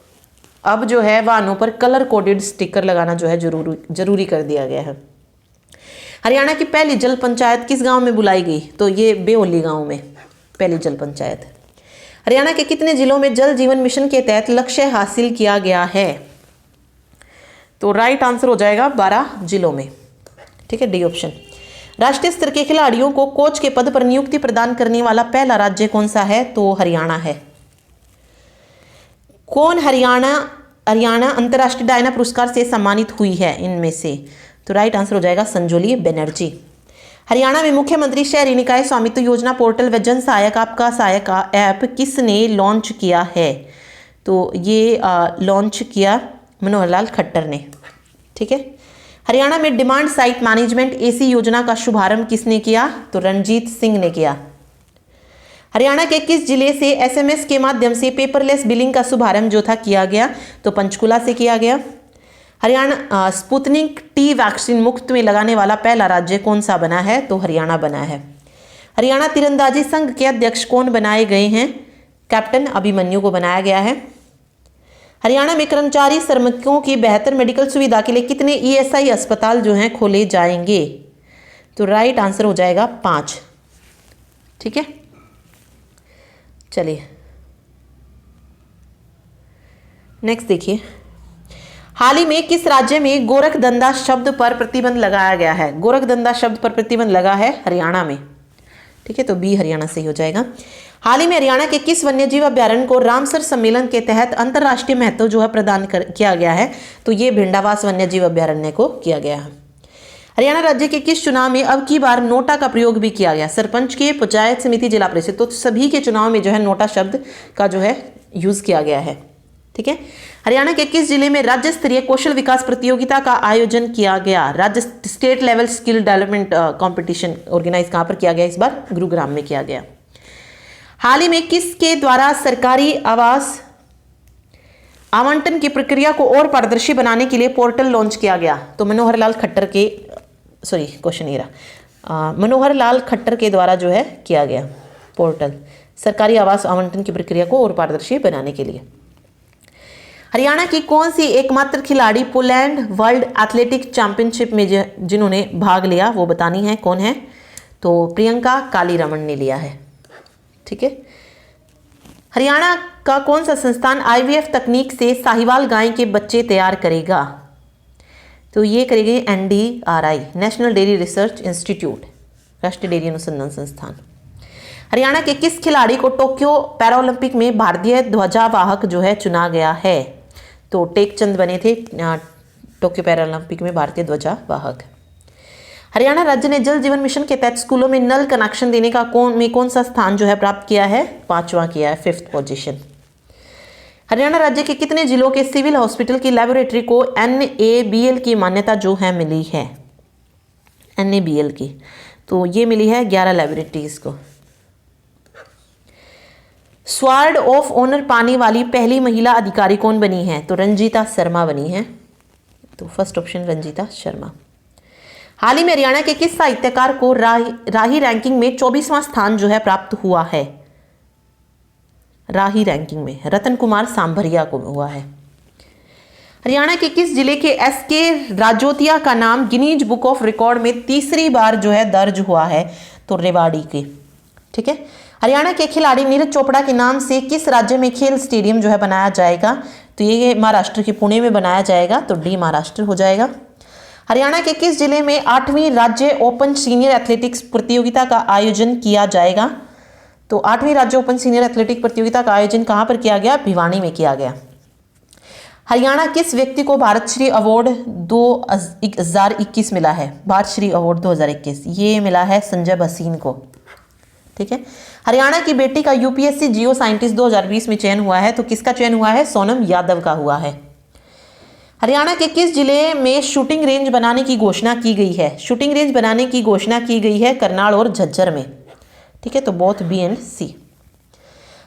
अब जो है वाहनों पर कलर कोडेड स्टिकर लगाना जो है जरूरी कर दिया गया है। हरियाणा की पहली जल पंचायत किस गांव में बुलाई गई? तो ये बेहोली गांव में पहली जल पंचायत। हरियाणा के कितने जिलों में जल जीवन मिशन के तहत लक्ष्य हासिल किया गया है? तो राइट आंसर हो जाएगा 12 जिलों में। ठीक है, डी ऑप्शन। राष्ट्रीय स्तर के खिलाड़ियों को कोच के पद पर नियुक्ति प्रदान करने वाला पहला राज्य कौन सा है? तो हरियाणा है। कौन हरियाणा अंतर्राष्ट्रीय डायना पुरस्कार से सम्मानित हुई है इनमें से? तो राइट आंसर हो जाएगा संजोली बनर्जी। हरियाणा में मुख्यमंत्री शहरी निकाय स्वामित्व योजना पोर्टल व जन सहायक आपका सहायक ऐप किसने लॉन्च किया है? तो ये लॉन्च किया मनोहर लाल खट्टर ने। ठीक है। हरियाणा में डिमांड साइट मैनेजमेंट एसी योजना का शुभारंभ किसने किया? तो रणजीत सिंह ने किया। हरियाणा के किस जिले से एसएमएस के माध्यम से पेपरलेस बिलिंग का शुभारंभ जो था किया गया? तो पंचकुला से किया गया। हरियाणा स्पुतनिक टी वैक्सीन मुफ्त में लगाने वाला पहला राज्य कौन सा बना है? तो हरियाणा बना है। हरियाणा तीरंदाजी संघ के अध्यक्ष कौन बनाए गए हैं? कैप्टन अभिमन्यु को बनाया गया है। हरियाणा में कर्मचारी श्रमिकों की बेहतर मेडिकल सुविधा के लिए कितने ईएसआई अस्पताल जो हैं खोले जाएंगे? तो राइट आंसर हो जाएगा 5। ठीक है, चलिए नेक्स्ट देखिए। हाल ही में किस राज्य में गोरखधंधा शब्द पर प्रतिबंध लगाया गया है? गोरखधंधा शब्द पर प्रतिबंध लगा है हरियाणा में। ठीक है, तो बी हरियाणा सही हो जाएगा। हाल ही में हरियाणा के किस वन्यजीव अभ्यारण्य को रामसर सम्मेलन के तहत अंतर्राष्ट्रीय महत्व जो है प्रदान किया गया है? तो ये भिंडावास वन्यजीव अभ्यारण्य को किया गया है। हरियाणा राज्य के किस चुनाव में अब की बार नोटा का प्रयोग भी किया गया? सरपंच के, पंचायत समिति, जिला परिषद, तो सभी के चुनाव में जो है नोटा शब्द का जो है यूज किया गया है। ठीक है। हरियाणा के किस जिले में राज्य स्तरीय कौशल विकास प्रतियोगिता का आयोजन किया गया? राज्य state level skill development competition organise कहां पर किया गया? इस बार गुरुग्राम में किया गया। हाल ही में किसके द्वारा सरकारी आवास आवंटन की प्रक्रिया को और पारदर्शी बनाने के लिए पोर्टल लॉन्च किया गया? तो मनोहर लाल खट्टर के, सॉरी क्वेश्चन ये रहा, मनोहर लाल खट्टर के द्वारा जो है किया गया पोर्टल सरकारी आवास आवंटन की प्रक्रिया को और पारदर्शी बनाने के लिए। हरियाणा की कौन सी एकमात्र खिलाड़ी पोलैंड वर्ल्ड एथलेटिक चैंपियनशिप में जिन्होंने भाग लिया वो बतानी है, कौन है? तो प्रियंका कालीरमण ने लिया है। ठीक है। हरियाणा का कौन सा संस्थान आईवीएफ तकनीक से साहिवाल गाय के बच्चे तैयार करेगा? तो ये करेगी NDRI, national dairy research institute, राष्ट्रीय डेयरी अनुसंधान संस्थान। हरियाणा के किस खिलाड़ी को टोक्यो पैरालंपिक में भारतीय ध्वजावाहक जो है चुना गया है? तो टेकचंद बने थे टोक्यो पैरालंपिक में भारतीय ध्वजावाहक। हरियाणा राज्य ने जल जीवन मिशन के तहत स्कूलों में नल कनेक्शन देने का कौन सा स्थान जो है प्राप्त किया है? 5वां किया है, 5th पोजीशन। हरियाणा राज्य के कितने जिलों के सिविल हॉस्पिटल की लैबोरेटरी को NABL की मान्यता जो है मिली है? NABL की, तो ये मिली है 11 लैबोरेटरीज को। स्वार्ड ऑफ ऑनर पाने वाली पहली महिला अधिकारी कौन बनी है? तो रंजीता शर्मा बनी है। तो फर्स्ट ऑप्शन रंजीता शर्मा। हाल ही में हरियाणा के किस साहित्यकार को राही रैंकिंग में 24वां स्थान जो है प्राप्त हुआ है? राही रैंकिंग में रतन कुमार सांभरिया को हुआ है। हरियाणा के किस जिले के SK राजोतिया का नाम गिनीज बुक ऑफ रिकॉर्ड में तीसरी बार जो है दर्ज हुआ है? तो रेवाड़ी के। ठीक है। हरियाणा के खिलाड़ी नीरज चोपड़ा के नाम से किस राज्य में खेल स्टेडियम जो है बनाया जाएगा? तो ये महाराष्ट्र के पुणे में बनाया जाएगा, तो डी महाराष्ट्र हो जाएगा। हरियाणा के किस जिले में 8वीं राज्य ओपन सीनियर एथलेटिक्स प्रतियोगिता का आयोजन किया जाएगा? तो 8वीं राज्य ओपन सीनियर एथलेटिक प्रतियोगिता का आयोजन कहां पर किया गया? भिवानी में किया गया। हरियाणा किस व्यक्ति को भारत श्री अवार्ड 2021 मिला है? भारत श्री अवार्ड 2021 ये मिला है संजय भसीन को। ठीक है। हरियाणा की बेटी का यूपीएससी जियो साइंटिस्ट 2020 में चयन हुआ है, तो किसका चयन हुआ है? सोनम यादव का हुआ है। हरियाणा के किस जिले में शूटिंग रेंज बनाने की घोषणा की गई है? शूटिंग रेंज बनाने की घोषणा की गई है करनाल और झज्जर में। ठीक है, तो बोथ बी एंड सी।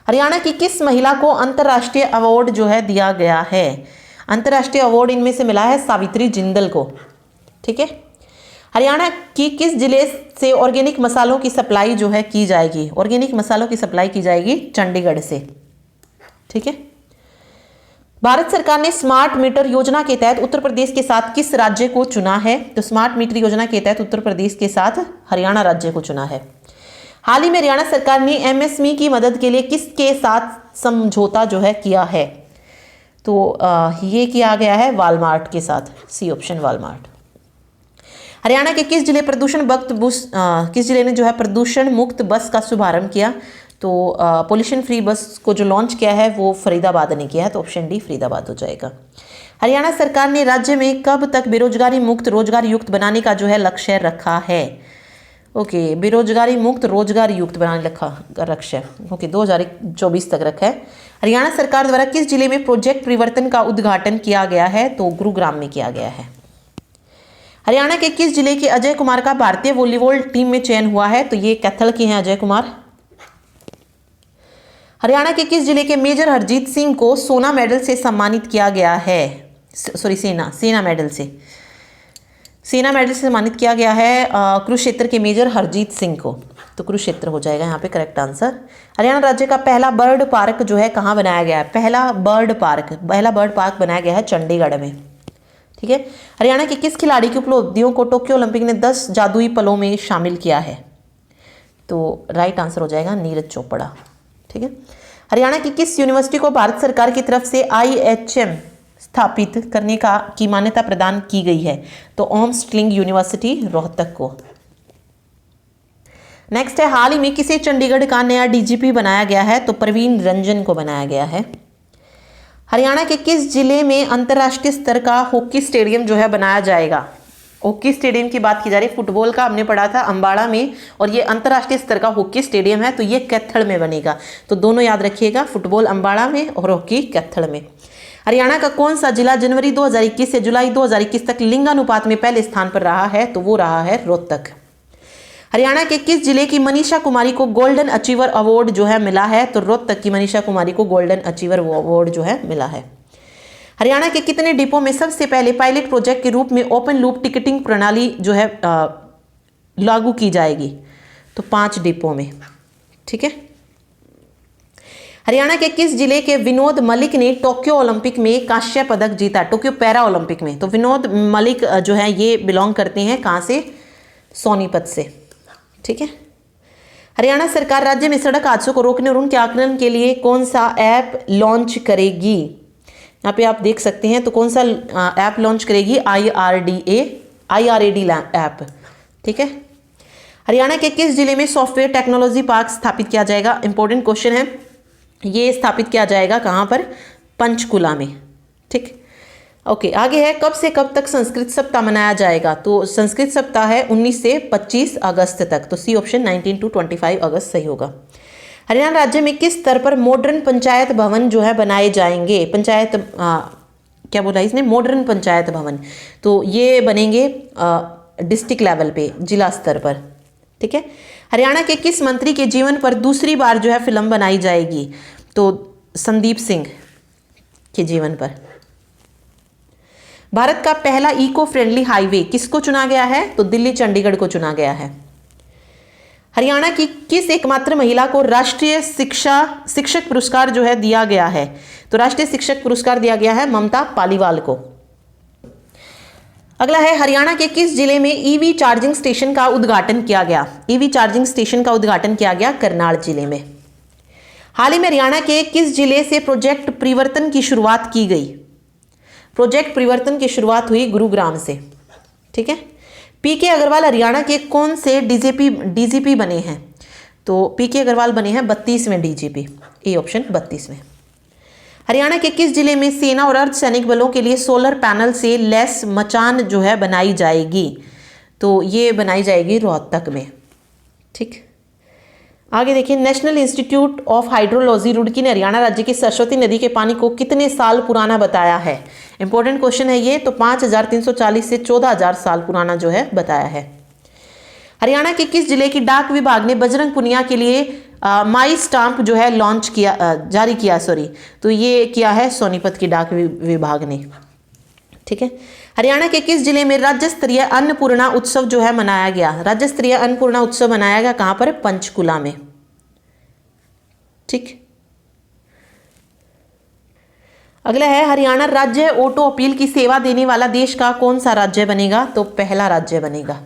हरियाणा की किस महिला को अंतर्राष्ट्रीय अवार्ड जो है दिया गया है? अंतर्राष्ट्रीय अवार्ड इनमें से मिला है सावित्री जिंदल को। ठीक है। हरियाणा की किस जिले से ऑर्गेनिक मसालों की सप्लाई जो है की जाएगी? ऑर्गेनिक मसालों की सप्लाई की जाएगी चंडीगढ़ से। ठीक है। भारत सरकार ने स्मार्ट मीटर योजना के तहत उत्तर प्रदेश के साथ किस राज्य को चुना है? तो स्मार्ट मीटर योजना के तहत उत्तर प्रदेश के साथ हरियाणा राज्य को चुना है। हाल ही में हरियाणा सरकार ने MSME की मदद के लिए किसके साथ समझौता जो है किया है? तो ये किया गया है वॉलमार्ट के साथ, सी ऑप्शन वॉलमार्ट। हरियाणा के किस जिले किस जिले ने जो है प्रदूषण मुक्त बस का शुभारंभ किया? तो पोल्यूशन फ्री बस को जो लॉन्च किया है वो फरीदाबाद ने किया है, तो ऑप्शन डी फरीदाबाद हो जाएगा। हरियाणा सरकार ने राज्य में कब तक बेरोजगारी मुक्त रोजगार युक्त बनाने का जो है लक्ष्य रखा है? ओके, बेरोजगारी मुक्त रोजगार युक्त बनाने का लक्ष्य ओके 2024 तक रखा है। हरियाणा सरकार द्वारा किस जिले में प्रोजेक्ट परिवर्तन का उद्घाटन किया गया है? तो गुरुग्राम में किया गया है। हरियाणा के किस जिले के अजय कुमार का भारतीय वॉलीबॉल टीम में चयन हुआ है? तो ये कैथल के हैं अजय कुमार। हरियाणा के किस जिले के मेजर हरजीत सिंह को सोना मेडल से सम्मानित किया गया है? सॉरी, सेना मेडल से सम्मानित किया गया है कुरुक्षेत्र के मेजर हरजीत सिंह को, तो कुरुक्षेत्र हो जाएगा यहाँ पे करेक्ट आंसर। हरियाणा राज्य का पहला बर्ड पार्क जो है कहाँ बनाया गया है? पहला बर्ड पार्क बनाया गया है चंडीगढ़ में। ठीक है। हरियाणा के किस खिलाड़ी की उपलब्धियों को टोक्यो ओलंपिक ने 10 जादुई पलों में शामिल किया है? तो राइट आंसर हो जाएगा नीरज चोपड़ा। ठीक है। हरियाणा की किस यूनिवर्सिटी को भारत सरकार की तरफ से IHM स्थापित करने की मान्यता प्रदान की गई है? तो ओम स्टर्लिंग यूनिवर्सिटी रोहतक को। नेक्स्ट है, हाल ही में किसे चंडीगढ़ का नया DGP बनाया गया है? तो प्रवीण रंजन को बनाया गया है। हरियाणा के किस जिले में अंतर्राष्ट्रीय स्तर का हॉकी स्टेडियम जो है बनाया जाएगा? हॉकी स्टेडियम की बात की जा रही है, फुटबॉल का हमने पढ़ा था अंबाड़ा में, और ये अंतर्राष्ट्रीय स्तर का हॉकी स्टेडियम है, तो ये कैथल में बनेगा। तो दोनों याद रखिएगा, फुटबॉल अंबाड़ा में और हॉकी कैथल में। हरियाणा का कौन सा जिला जनवरी 2021 से जुलाई 2021 तक लिंगानुपात में पहले स्थान पर रहा है? तो वो रहा है रोहतक। हरियाणा के किस जिले की मनीषा कुमारी को गोल्डन अचीवर अवार्ड जो है मिला है? तो रोहतक की मनीषा कुमारी को गोल्डन अचीवर अवार्ड जो है मिला है। हरियाणा के कितने डिपो में सबसे पहले पायलट प्रोजेक्ट के रूप में ओपन लूप टिकटिंग प्रणाली जो है लागू की जाएगी? तो 5 डिपो में। ठीक है। हरियाणा के किस जिले के विनोद मलिक ने टोक्यो ओलंपिक में कांस्य पदक जीता? टोक्यो पैरा ओलंपिक में। तो विनोद मलिक जो है ये बिलोंग करते हैं कहाँ से? सोनीपत से। ठीक है। हरियाणा सरकार राज्य में सड़क हादसों को रोकने और उनके आकलन के लिए कौन सा ऐप लॉन्च करेगी? यहाँ पे आप देख सकते हैं, तो कौन सा ऐप लॉन्च करेगी? IRAD app. ठीक है। हरियाणा के किस जिले में सॉफ्टवेयर टेक्नोलॉजी पार्क स्थापित किया जाएगा? इंपॉर्टेंट क्वेश्चन है, ये स्थापित किया जाएगा कहाँ पर? पंचकुला में। ठीक। ओके, आगे है, कब से कब तक संस्कृत सप्ताह मनाया जाएगा? तो संस्कृत सप्ताह है 19 से 25 अगस्त तक, तो सी ऑप्शन 19 to 25 अगस्त सही होगा। हरियाणा राज्य में किस स्तर पर मॉडर्न पंचायत भवन जो है बनाए जाएंगे? क्या बोला इसने? मॉडर्न पंचायत भवन। तो ये बनेंगे डिस्ट्रिक्ट लेवल पे, जिला स्तर पर। ठीक है। हरियाणा के किस मंत्री के जीवन पर दूसरी बार जो है फिल्म बनाई जाएगी? तो संदीप सिंह के जीवन पर। भारत का पहला इको फ्रेंडली हाईवे किसको चुना गया है? तो दिल्ली चंडीगढ़ को चुना गया है। हरियाणा की किस एकमात्र महिला को राष्ट्रीय शिक्षक पुरस्कार जो है दिया गया है? तो राष्ट्रीय शिक्षक पुरस्कार दिया गया है ममता पालीवाल को। अगला है, हरियाणा के किस जिले में ईवी चार्जिंग स्टेशन का उद्घाटन किया गया? ईवी चार्जिंग स्टेशन का उद्घाटन किया गया करनाल जिले में। हाल ही में हरियाणा के किस जिले से प्रोजेक्ट परिवर्तन की शुरुआत की गई? प्रोजेक्ट परिवर्तन की शुरुआत हुई गुरुग्राम से। ठीक है। पीके अग्रवाल हरियाणा के कौन से डीजीपी बने हैं? तो पीके अग्रवाल बने हैं 32वें डीजीपी, ए ऑप्शन 32वें। हरियाणा के किस जिले में सेना और अर्धसैनिक बलों के लिए सोलर पैनल से लैस मचान जो है बनाई जाएगी? तो ये बनाई जाएगी रोहतक में। ठीक। आगे देखिए, national institute of hydrology Roorkee ने हरियाणा राज्य की सरस्वती नदी के पानी को कितने साल पुराना बताया है? इंपॉर्टेंट क्वेश्चन है ये, तो 5340 से 14000 साल पुराना जो है बताया है। हरियाणा के किस जिले की डाक विभाग ने बजरंग पुनिया के लिए माई स्टाम्प जो है जारी किया तो ये किया है सोनीपत की डाक विभाग ने। ठीक है। हरियाणा के किस जिले में राज्य स्तरीय अन्नपूर्णा उत्सव जो है मनाया गया? राज्य स्तरीय अन्नपूर्णा उत्सव मनाया गया कहां पर? पंचकुला में। ठीक। अगला है, हरियाणा राज्य ऑटो अपील की सेवा देने वाला देश का कौन सा राज्य बनेगा? तो पहला राज्य बनेगा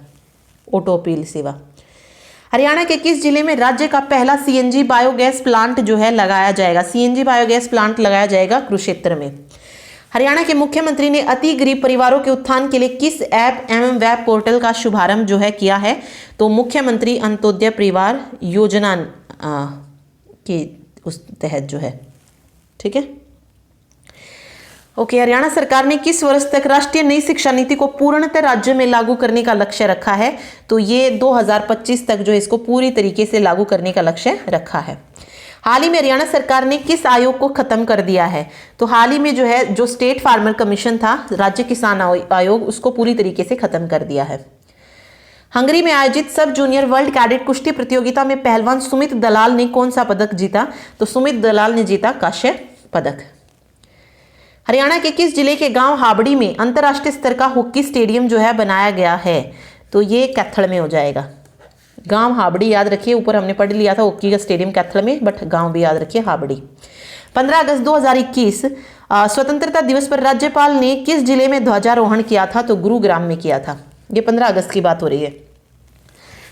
ऑटो अपील सेवा। हरियाणा के किस जिले में राज्य का पहला सीएनजी बायोगैस प्लांट जो है लगाया जाएगा? सीएनजी बायोगैस प्लांट लगाया जाएगा कुरुक्षेत्र में। हरियाणा के मुख्यमंत्री ने अति गरीब परिवारों के उत्थान के लिए किस ऐप एवं वेब पोर्टल का शुभारंभ जो है किया है? तो मुख्यमंत्री अंत्योदय परिवार योजना के उस तहत जो है, ठीक है। ओके, हरियाणा सरकार ने किस वर्ष तक राष्ट्रीय नई शिक्षा नीति को पूर्णतः राज्य में लागू करने का लक्ष्य रखा है? तो ये 2025 तक जो है इसको पूरी तरीके से लागू करने का लक्ष्य रखा है। हाल ही में हरियाणा सरकार ने किस आयोग को खत्म कर दिया है? तो हाल ही में जो है जो स्टेट फार्मर कमीशन था, राज्य किसान आयोग, उसको पूरी तरीके से खत्म कर दिया है। हंगरी में आयोजित सब जूनियर वर्ल्ड कैडेट कुश्ती प्रतियोगिता में पहलवान सुमित दलाल ने कौन सा पदक जीता? तो सुमित दलाल ने जीता कांस्य पदक। हरियाणा के किस जिले के गांव हाबड़ी में अंतर्राष्ट्रीय स्तर का हॉकी स्टेडियम जो है बनाया गया है? तो ये कैथल में हो जाएगा। गांव हाबड़ी याद रखिए, ऊपर हमने पढ़ लिया था हॉकी का स्टेडियम कैथल में, बट गांव भी याद रखिए हाबड़ी। 15 अगस्त 2021 स्वतंत्रता दिवस पर राज्यपाल ने किस जिले में ध्वजारोहण किया था? तो गुरुग्राम में किया था। ये 15 अगस्त की बात हो रही है।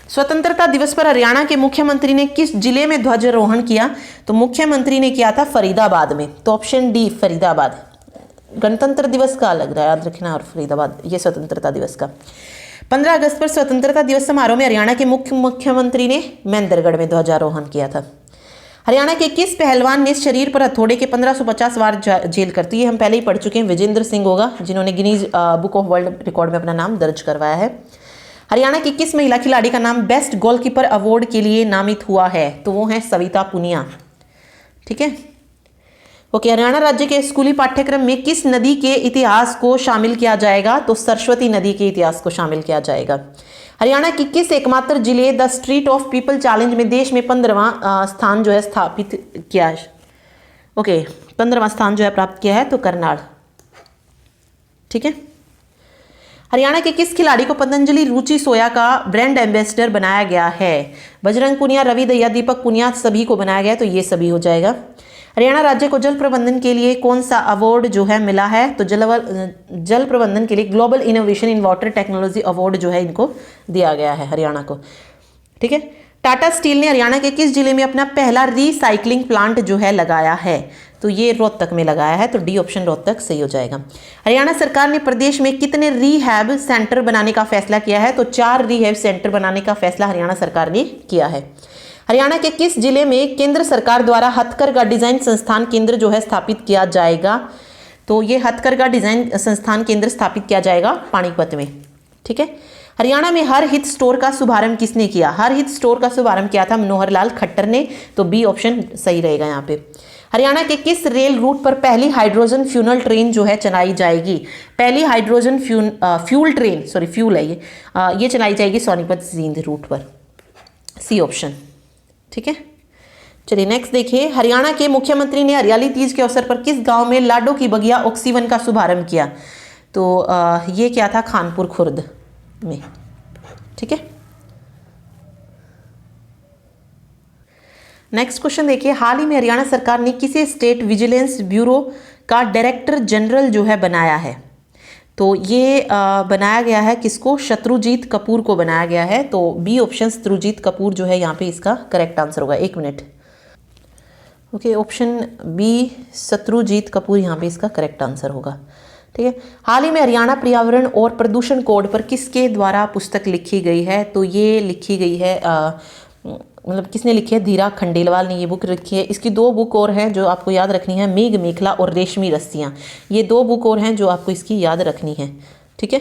स्वतंत्रता दिवस पर हरियाणा के मुख्यमंत्री ने किस जिले में ध्वजारोहण किया? तो मुख्यमंत्री ने किया था फरीदाबाद में। तो ऑप्शन डी फरीदाबाद। गणतंत्र दिवस का अलग याद रखना, और फरीदाबाद ये स्वतंत्रता दिवस का। 15 अगस्त पर स्वतंत्रता दिवस समारोह में हरियाणा के मुख्यमंत्री ने महेंद्रगढ़ में ध्वजारोहण किया था। हरियाणा के किस पहलवान ने शरीर पर हथौड़े के 1550 वार जेल कर दी? ये हम पहले ही पढ़ चुके हैं, विजेंद्र सिंह होगा, जिन्होंने Guinness book of world record में अपना नाम दर्ज करवाया है। हरियाणा की किस महिला खिलाड़ी का नाम बेस्ट गोलकीपर अवार्ड के लिए नामित हुआ है? तो वो है सविता पुनिया, ठीक है। ओके, हरियाणा राज्य के स्कूली पाठ्यक्रम में किस नदी के इतिहास को शामिल किया जाएगा? तो सरस्वती नदी के इतिहास को शामिल किया जाएगा। हरियाणा की किस एकमात्र जिले the street of people challenge में देश में 15वां स्थान जो है स्थापित किया है? ओके, 15वां स्थान जो है प्राप्त किया है, तो करनाल, ठीक है। हरियाणा के किस खिलाड़ी को पतंजलि रुचि सोया का ब्रांड एम्बेसडर बनाया गया है? बजरंग पुनिया, रवि दहिया, दीपक पुनिया, सभी को बनाया गया, तो ये सभी हो जाएगा। हरियाणा राज्य को जल प्रबंधन के लिए कौन सा अवार्ड जो है मिला है? तो जल प्रबंधन के लिए global innovation in water technology award जो है इनको दिया गया है हरियाणा को, ठीक है। टाटा स्टील ने हरियाणा के किस जिले में अपना पहला रिसाइकलिंग प्लांट जो है लगाया है? तो ये रोहतक में लगाया है, तो डी ऑप्शन रोहतक सही हो जाएगा। हरियाणा सरकार ने प्रदेश में कितने रिहैब सेंटर बनाने का फैसला किया है? तो 4 रिहैब सेंटर बनाने का फैसला हरियाणा सरकार ने किया है। हरियाणा के किस जिले में केंद्र सरकार द्वारा हथकरघा डिजाइन संस्थान केंद्र जो है स्थापित किया जाएगा? तो ये हथकरघा डिजाइन संस्थान केंद्र स्थापित किया जाएगा पानीपत में, ठीक है। हरियाणा में हर हित स्टोर का शुभारंभ किसने किया? हर हित स्टोर का शुभारंभ किया था मनोहर लाल खट्टर ने, तो बी ऑप्शन सही रहेगा यहाँ पे। हरियाणा के किस रेल रूट पर पहली हाइड्रोजन फ्यूनल ट्रेन जो है चलाई जाएगी? पहली hydrogen fuel train, sorry fuel है ये चलाई जाएगी सोनीपत जींद रूट पर, सी ऑप्शन, ठीक है। चलिए नेक्स्ट देखिए, हरियाणा के मुख्यमंत्री ने हरियाली तीज के अवसर पर किस गांव में लाडो की बगिया ऑक्सीवन का शुभारंभ किया? तो ये क्या था? खानपुर खुर्द में, ठीक है। नेक्स्ट क्वेश्चन देखिए, हाल ही में हरियाणा सरकार ने किसी स्टेट विजिलेंस ब्यूरो का डायरेक्टर जनरल जो है बनाया है? तो ये बनाया गया है किसको? शत्रुजीत कपूर को बनाया गया है, तो बी ऑप्शन शत्रुजीत कपूर जो है यहाँ पे इसका करेक्ट आंसर होगा। 1 minute, okay, option B Shatrujeet Kapoor यहाँ पे इसका करेक्ट आंसर होगा, ठीक है। हाल ही में हरियाणा पर्यावरण और प्रदूषण कोड पर किसके द्वारा पुस्तक लिखी गई है? तो ये लिखी गई है मतलब किसने लिखी है? धीरा खंडेलवाल ने ये बुक लिखी है। इसकी 2 बुक और हैं जो आपको याद रखनी है, मेघ मेखला और रेशमी रस्सियाँ। ये 2 बुक और हैं जो आपको इसकी याद रखनी है, ठीक है।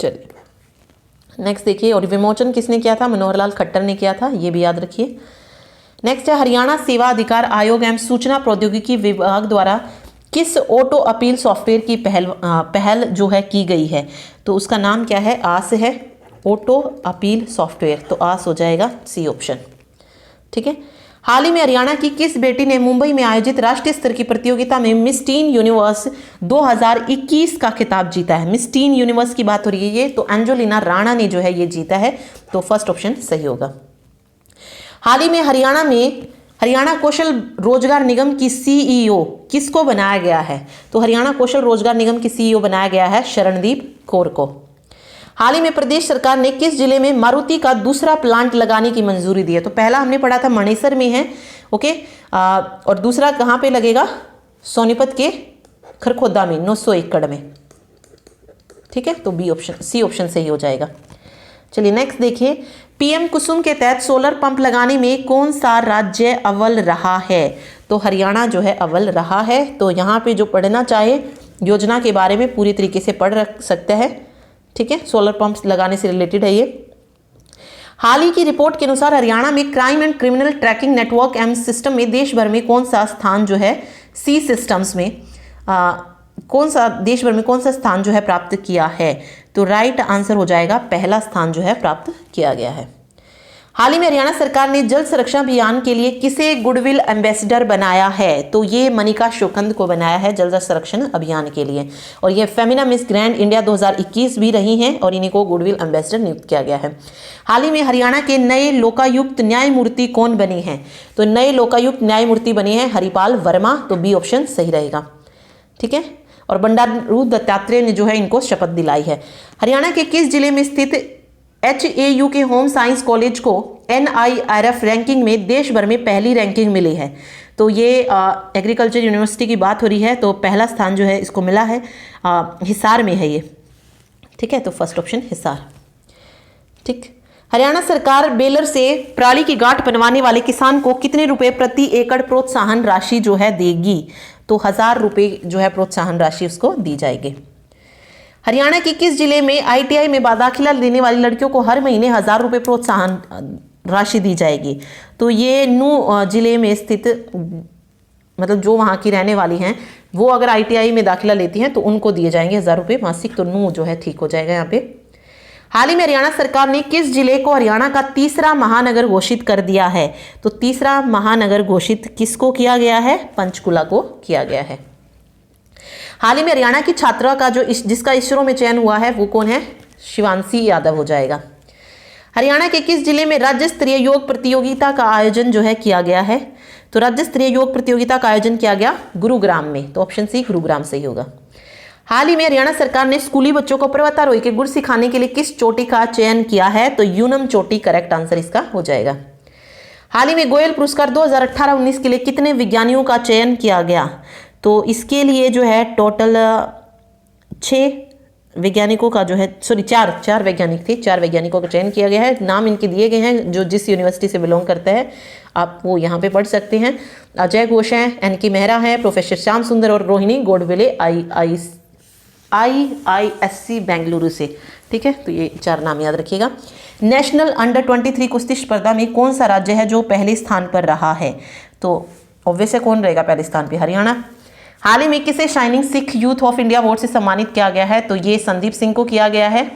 चलिए नेक्स्ट देखिए, और विमोचन किसने किया था? मनोहर लाल खट्टर ने किया था, ये भी याद रखिए। नेक्स्ट है, हरियाणा सेवा अधिकार आयोग एवं सूचना प्रौद्योगिकी विभाग द्वारा किस ऑटो अपील सॉफ्टवेयर की पहल जो है की गई है? तो उसका नाम क्या है? आस है, ऑटो अपील सॉफ्टवेयर, तो आस हो जाएगा, सी ऑप्शन, ठीक है। हाल ही में हरियाणा की किस बेटी ने मुंबई में आयोजित राष्ट्रीय स्तर की प्रतियोगिता में मिस टीन यूनिवर्स 2021 का खिताब जीता है? मिस टीन यूनिवर्स की बात हो रही है ये, तो एंजोलिना राणा ने जो है ये जीता है, तो फर्स्ट ऑप्शन सही होगा। हाल ही में हरियाणा कौशल रोजगार निगम की सीईओ किसको बनाया गया है? तो हरियाणा कौशल रोजगार निगम की सीईओ बनाया गया है शरणदीप कौर को। हाल ही में प्रदेश सरकार ने किस जिले में मारुति का दूसरा प्लांट लगाने की मंजूरी दी है? तो पहला हमने पढ़ा था मणिसर में है, ओके, और दूसरा कहाँ पे लगेगा? सोनीपत के खरखोदा में 900 एकड़ में। ठीक है, तो बी ऑप्शन, सी ऑप्शन सही हो जाएगा। चलिए नेक्स्ट देखिए, पीएम कुसुम के तहत सोलर पंप लगाने में कौन सा राज्य अव्वल रहा है? तो हरियाणा जो है अव्वल रहा है। तो यहाँ पे जो पढ़ना चाहे योजना के बारे में पूरी तरीके से पढ़ रख सकते हैं। ठीक है, सोलर पंप लगाने से रिलेटेड है ये। हाल ही की रिपोर्ट के अनुसार हरियाणा में crime and criminal tracking network M system में देश भर में कौन सा स्थान जो है सी सिस्टम्स में कौन सा देश भर में कौन सा स्थान जो है प्राप्त किया है? तो राइट आंसर हो जाएगा पहला स्थान जो है प्राप्त किया गया है। हाल ही में हरियाणा सरकार ने जल संरक्षण अभियान के लिए किसे गुडविल एम्बेसडर बनाया है? तो ये मनिका शोकंद को बनाया है जल संरक्षण अभियान के लिए। और ये फेमिना मिस ग्रैंड इंडिया 2021 भी रही हैं और इन्हीं को गुडविल एम्बेसडर नियुक्त किया गया है। हाल ही में हरियाणा के नए लोकायुक्त न्यायमूर्ति कौन बने हैं? तो नए लोकायुक्त न्यायमूर्ति बने हैं हरिपाल वर्मा। तो बी ऑप्शन सही रहेगा। ठीक है, और बंडारू दत्तात्रेय ने जो है इनको शपथ दिलाई है। हरियाणा के किस जिले में स्थित HAU के होम साइंस कॉलेज को NIRF रैंकिंग में देश भर में पहली रैंकिंग मिली है? तो ये एग्रीकल्चर यूनिवर्सिटी की बात हो रही है। तो पहला स्थान जो है इसको मिला है, हिसार में है ये। ठीक है, तो फर्स्ट ऑप्शन हिसार। ठीक, हरियाणा सरकार बेलर से पराली की गांठ बनवाने वाले किसान को कितने रुपए प्रति एकड़ प्रोत्साहन राशि जो है देगी? तो 1000 रुपये जो है प्रोत्साहन राशि उसको दी जाएगी। हरियाणा के किस जिले में ITI में दाखिला लेने वाली लड़कियों को हर महीने 1000 रुपये प्रोत्साहन राशि दी जाएगी? तो ये नू जिले में स्थित, मतलब जो वहाँ की रहने वाली हैं वो अगर ITI में दाखिला लेती हैं तो उनको दिए जाएंगे 1000 रुपये मासिक। तो नू जो है ठीक हो जाएगा यहाँ पे। हाल ही में हरियाणा सरकार ने किस जिले को हरियाणा का तीसरा महानगर घोषित कर दिया है? तो तीसरा महानगर घोषित किसको किया गया है? पंचकुला को किया गया है। हाल ही में हरियाणा की छात्रा का जिसका इसरो में चयन हुआ है वो कौन है? शिवांशी यादव हो जाएगा। हरियाणा के किस जिले में राज्य स्तरीय योग प्रतियोगिता का आयोजन जो है किया गया है? तो राज्य स्तरीय योग प्रतियोगिता का आयोजन किया गया गुरुग्राम में। तो ऑप्शन सी गुरुग्राम सही होगा। हाल ही में हरियाणा सरकार ने स्कूली बच्चों को पर्वतारोही के गुर सिखाने के लिए किस चोटी का चयन किया है? तो यूनम चोटी करेक्ट आंसर इसका हो जाएगा। हाल ही में गोयल पुरस्कार 2018-19 के लिए कितने विज्ञानियों का चयन किया गया? तो इसके लिए जो है टोटल 6 वैज्ञानिकों का जो है, सॉरी 4 वैज्ञानिक थे, 4 वैज्ञानिकों का चयन किया गया है। नाम इनके दिए गए हैं, जो जिस यूनिवर्सिटी से बिलोंग करते हैं आप वो यहाँ पे पढ़ सकते हैं। अजय घोष हैं, NK मेहरा है, प्रोफेसर श्याम सुंदर और रोहिणी गोडविले IISC बेंगलुरु से। ठीक है, तो ये 4 नाम याद रखिएगा। नेशनल अंडर 23 कुश्ती स्पर्धा में कौन सा राज्य है जो पहले स्थान पर रहा है? तो ऑब्वियस है कौन रहेगा पहले स्थान पे? हरियाणा। हाल ही में किसे shining Sikh youth of India award से सम्मानित किया गया है? तो ये संदीप सिंह को किया गया है।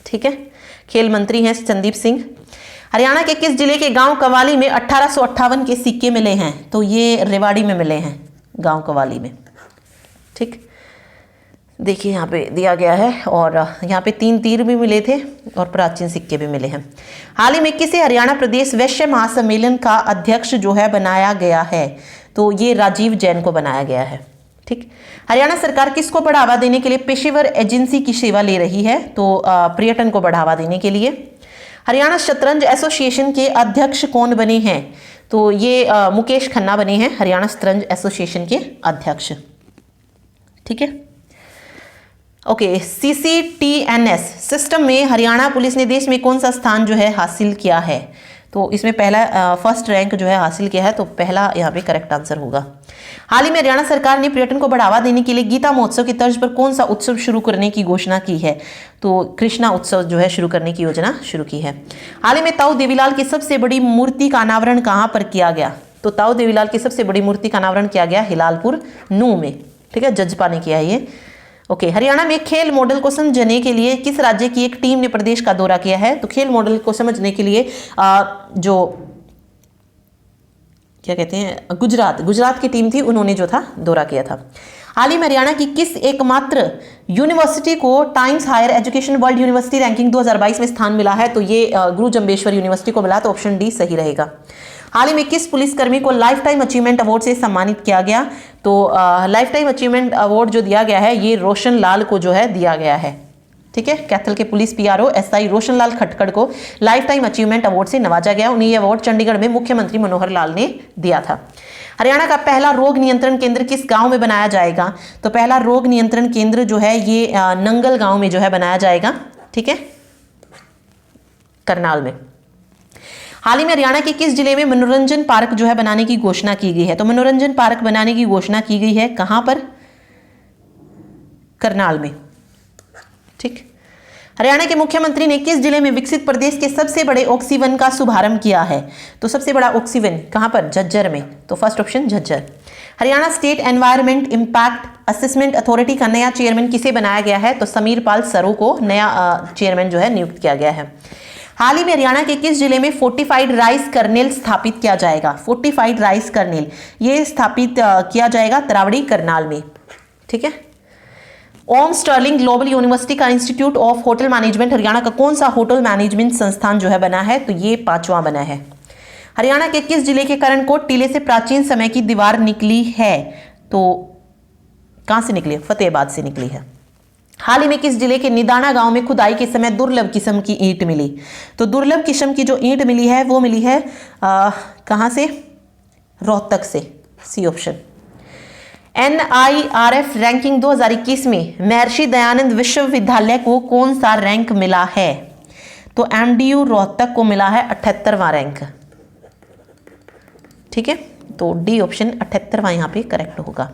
ठीक है, खेल मंत्री हैं संदीप सिंह। हरियाणा के किस जिले के गांव कवाली में 1858 के सिक्के मिले हैं? तो ये रेवाड़ी में मिले हैं, गांव कवाली में। ठीक, देखिए यहाँ पे दिया गया है और यहाँ पे 3 तीर भी मिले थे और प्राचीन सिक्के भी मिले हैं। हाल ही में किसे हरियाणा प्रदेश वैश्य महासम्मेलन का अध्यक्ष जो है बनाया गया है? तो ये राजीव जैन को बनाया गया है। ठीक, हरियाणा सरकार किसको बढ़ावा देने के लिए पेशेवर एजेंसी की सेवा ले रही है? तो पर्यटन को बढ़ावा देने के लिए। हरियाणा शतरंज एसोसिएशन के अध्यक्ष कौन बने हैं? तो ये मुकेश खन्ना बने हैं हरियाणा शतरंज एसोसिएशन के अध्यक्ष। ठीक है, ओके, CCTNS सिस्टम में हरियाणा पुलिस ने देश में कौन सा स्थान जो है हासिल किया है? तो इसमें पहला फर्स्ट रैंक जो है हासिल किया है। तो पहला यहाँ पे करेक्ट आंसर होगा। हाल ही में हरियाणा सरकार ने पर्यटन को बढ़ावा देने के लिए गीता महोत्सव की तर्ज पर कौन सा उत्सव शुरू करने की घोषणा की है? तो कृष्णा उत्सव जो है शुरू करने की योजना शुरू की है। हाल ही में ताऊ देवीलाल की सबसे बड़ी मूर्ति का अनावरण कहाँ पर किया गया? तो ताऊ देवीलाल की सबसे बड़ी मूर्ति का अनावरण किया गया हिलालपुर नू में। ठीक है, जजपा ने किया ये। ओके, हरियाणा में खेल मॉडल को समझने के लिए किस राज्य की एक टीम ने प्रदेश का दौरा किया है? तो खेल मॉडल को समझने के लिए जो क्या कहते हैं गुजरात की टीम थी, उन्होंने जो था दौरा किया था। हाल ही में हरियाणा की किस एकमात्र यूनिवर्सिटी को Times higher education world university ranking 2022 में स्थान मिला है? तो ये गुरु जम्बेश्वर यूनिवर्सिटी को मिला। तो ऑप्शन डी सही रहेगा। हाल ही में किस पुलिसकर्मी को लाइफ टाइम अचीवमेंट अवार्ड से सम्मानित किया गया? तो लाइफ टाइम अचीवमेंट अवार्ड जो दिया गया है ये रोशन लाल को जो है दिया गया है। ठीक है, कैथल के police PRO SI Roshan Lal Khatkar को लाइफ टाइम अचीवमेंट अवार्ड से नवाजा गया। उन्हें यह अवार्ड चंडीगढ़ में मुख्यमंत्री मनोहर लाल ने दिया था। हरियाणा का पहला रोग नियंत्रण केंद्र किस गांव में बनाया जाएगा? तो पहला रोग नियंत्रण केंद्र जो है ये नंगल गांव में जो है बनाया जाएगा, ठीक है, करनाल में। हाल ही में हरियाणा के किस जिले में मनोरंजन पार्क जो है बनाने की घोषणा की गई है? तो मनोरंजन पार्क बनाने की घोषणा की गई है कहां पर? करनाल में, ठीक। हरियाणा के मुख्यमंत्री ने किस जिले में विकसित प्रदेश के सबसे बड़े ऑक्सीवन का शुभारंभ किया है? तो सबसे बड़ा ऑक्सीवन कहां पर? झज्जर में। तो first option Jhajjar. Haryana state environment impact assessment authority का नया चेयरमैन किसे बनाया गया है? तो समीर पाल सरू को नया चेयरमैन जो है नियुक्त किया गया है। हाल ही में हरियाणा के किस जिले में फोर्टिफाइड राइस कर्नेल स्थापित किया जाएगा? फोर्टिफाइड राइस कर्नेल ये स्थापित किया जाएगा तरावड़ी करनाल में, ठीक है। ओम स्टर्लिंग ग्लोबल यूनिवर्सिटी का institute of hotel management Haryana का कौन सा होटल मैनेजमेंट संस्थान जो है बना है? तो ये 5वां बना है। हरियाणा के किस जिले के करणकोट टीले से प्राचीन समय की दीवार निकली है? तो कहां से निकली है? फतेहाबाद से निकली है। हाल ही में किस जिले के निदाना गांव में खुदाई के समय दुर्लभ किस्म की ईंट मिली? तो दुर्लभ किस्म की जो ईंट मिली है वो मिली है कहां से? रोहतक से, सी ऑप्शन। NIRF रैंकिंग 2021 में महर्षि दयानंद विश्वविद्यालय को कौन सा रैंक मिला है? तो MDU रोहतक को मिला है 78वां रैंक, ठीक है। तो डी ऑप्शन 78वां यहां पे करेक्ट होगा।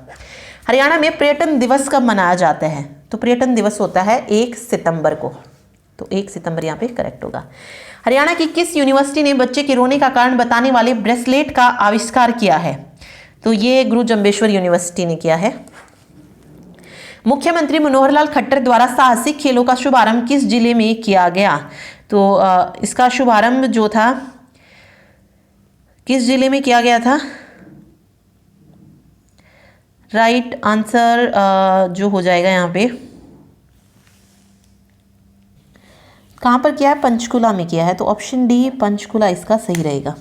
हरियाणा में पर्यटन दिवस कब मनाया जाता है? तो पर्यटन दिवस होता है 1 सितंबर को, तो 1 सितंबर यहां पे करेक्ट होगा। हरियाणा की किस यूनिवर्सिटी ने बच्चे के रोने का कारण बताने वाले ब्रेसलेट का आविष्कार किया है? तो ये गुरु जम्बेश्वर यूनिवर्सिटी ने किया है। मुख्यमंत्री मनोहर लाल खट्टर द्वारा साहसिक खेलों का शुभारंभ किस जिले में किया गया? तो इसका शुभारंभ जो था किस जिले में किया गया था? राइट आंसर जो हो जाएगा यहाँ पे, कहां पर किया है? पंचकुला में किया है, तो ऑप्शन डी पंचकुला इसका सही रहेगा।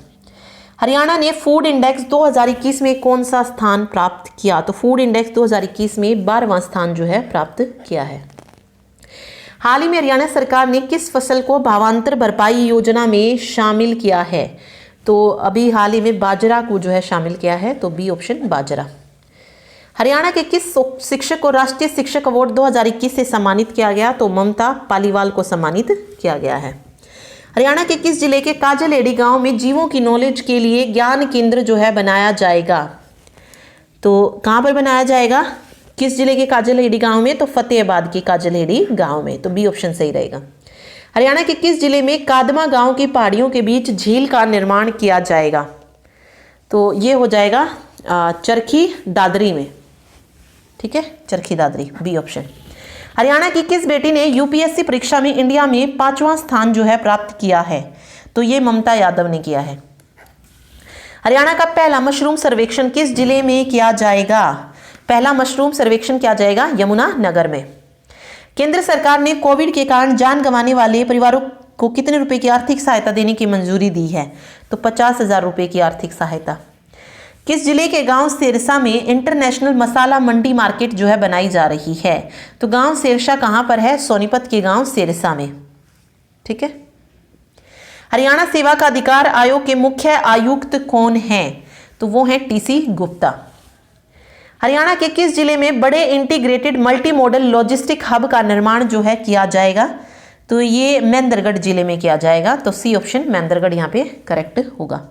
हरियाणा ने फूड इंडेक्स 2021 में कौन सा स्थान प्राप्त किया? तो फूड इंडेक्स 2021 में 12वां स्थान जो है प्राप्त किया है। हाल ही में हरियाणा सरकार ने किस फसल को भावांतर भरपाई योजना में शामिल किया है? तो अभी हाल ही में बाजरा को जो है शामिल किया है, तो बी ऑप्शन बाजरा। हरियाणा के किस शिक्षक को राष्ट्रीय शिक्षक अवार्ड 2021 से सम्मानित किया गया? तो ममता पालीवाल को सम्मानित किया गया है। हरियाणा के किस जिले के काजलेडी गांव में जीवों की नॉलेज के लिए ज्ञान केंद्र जो है बनाया जाएगा? तो कहां पर बनाया जाएगा? किस जिले के काजलेडी गांव में? तो फतेहाबाद के काजलेडी गांव में, तो बी ऑप्शन सही रहेगा। हरियाणा के किस जिले में कादमा गांव की पहाड़ियों के बीच झील का निर्माण किया जाएगा? तो ये हो जाएगा चरखी दादरी में, ठीक है, चरखी दादरी, बी ऑप्शन। हरियाणा की किस बेटी ने यूपीएससी परीक्षा में इंडिया में 5वां स्थान जो है प्राप्त किया है? तो ये ममता यादव ने किया है। हरियाणा का पहला मशरूम सर्वेक्षण किस जिले में किया जाएगा? पहला मशरूम सर्वेक्षण किया जाएगा यमुनानगर में। केंद्र सरकार ने कोविड के कारण जान गंवाने वाले परिवारों को कितने रुपए की आर्थिक सहायता देने की मंजूरी दी है? तो 50,000 रुपए की आर्थिक सहायता। किस जिले के गांव सिरसा में इंटरनेशनल मसाला मंडी मार्केट जो है बनाई जा रही है? तो गांव सिरसा कहां पर है? सोनीपत के गांव सिरसा में, ठीक है। हरियाणा सेवा का अधिकार आयोग के मुख्य आयुक्त कौन हैं? तो वो हैं TC गुप्ता। हरियाणा के किस जिले में बड़े integrated multi modal logistic hub का निर्माण जो है किया जाएगा? तो ये महेंद्रगढ़ जिले में किया जाएगा, तो सी ऑप्शन महेंद्रगढ़ यहाँ पे करेक्ट होगा।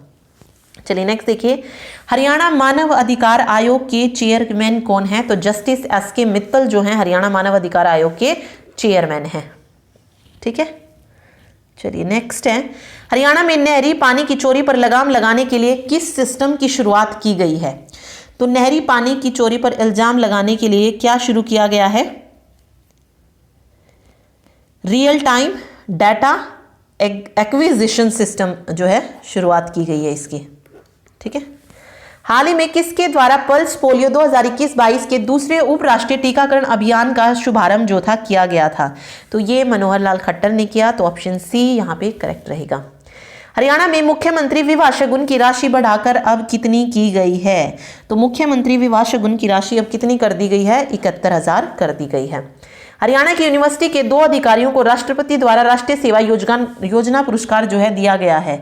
चलिए नेक्स्ट देखिए, हरियाणा मानव अधिकार आयोग के चेयरमैन कौन है? तो जस्टिस SK मित्तल जो हैं हरियाणा मानव अधिकार आयोग के चेयरमैन हैं, ठीक है। चलिए नेक्स्ट है, हरियाणा में नहरी पानी की चोरी पर लगाम लगाने के लिए किस सिस्टम की शुरुआत की गई है? तो नहरी पानी की चोरी पर इल्जाम लगाने के लिए क्या शुरू किया गया है? Real time data acquisition system जो है शुरुआत की गई है इसकी, ठीक है। हाल ही में किसके द्वारा पल्स पोलियो 2021-22 के दूसरे उपराष्ट्रीय टीकाकरण अभियान का शुभारंभ जो था किया गया था? तो ये मनोहर लाल खट्टर ने किया, तो ऑप्शन सी यहाँ पे करेक्ट रहेगा। हरियाणा में मुख्यमंत्री विवाह शगुन की राशि बढ़ाकर अब कितनी की गई है? तो मुख्यमंत्री विवाह शगुन की राशि अब कितनी कर दी गई है? 71,000 कर दी गई है। हरियाणा की यूनिवर्सिटी के 2 अधिकारियों को राष्ट्रपति द्वारा राष्ट्रीय सेवा योजना पुरस्कार जो है दिया गया है।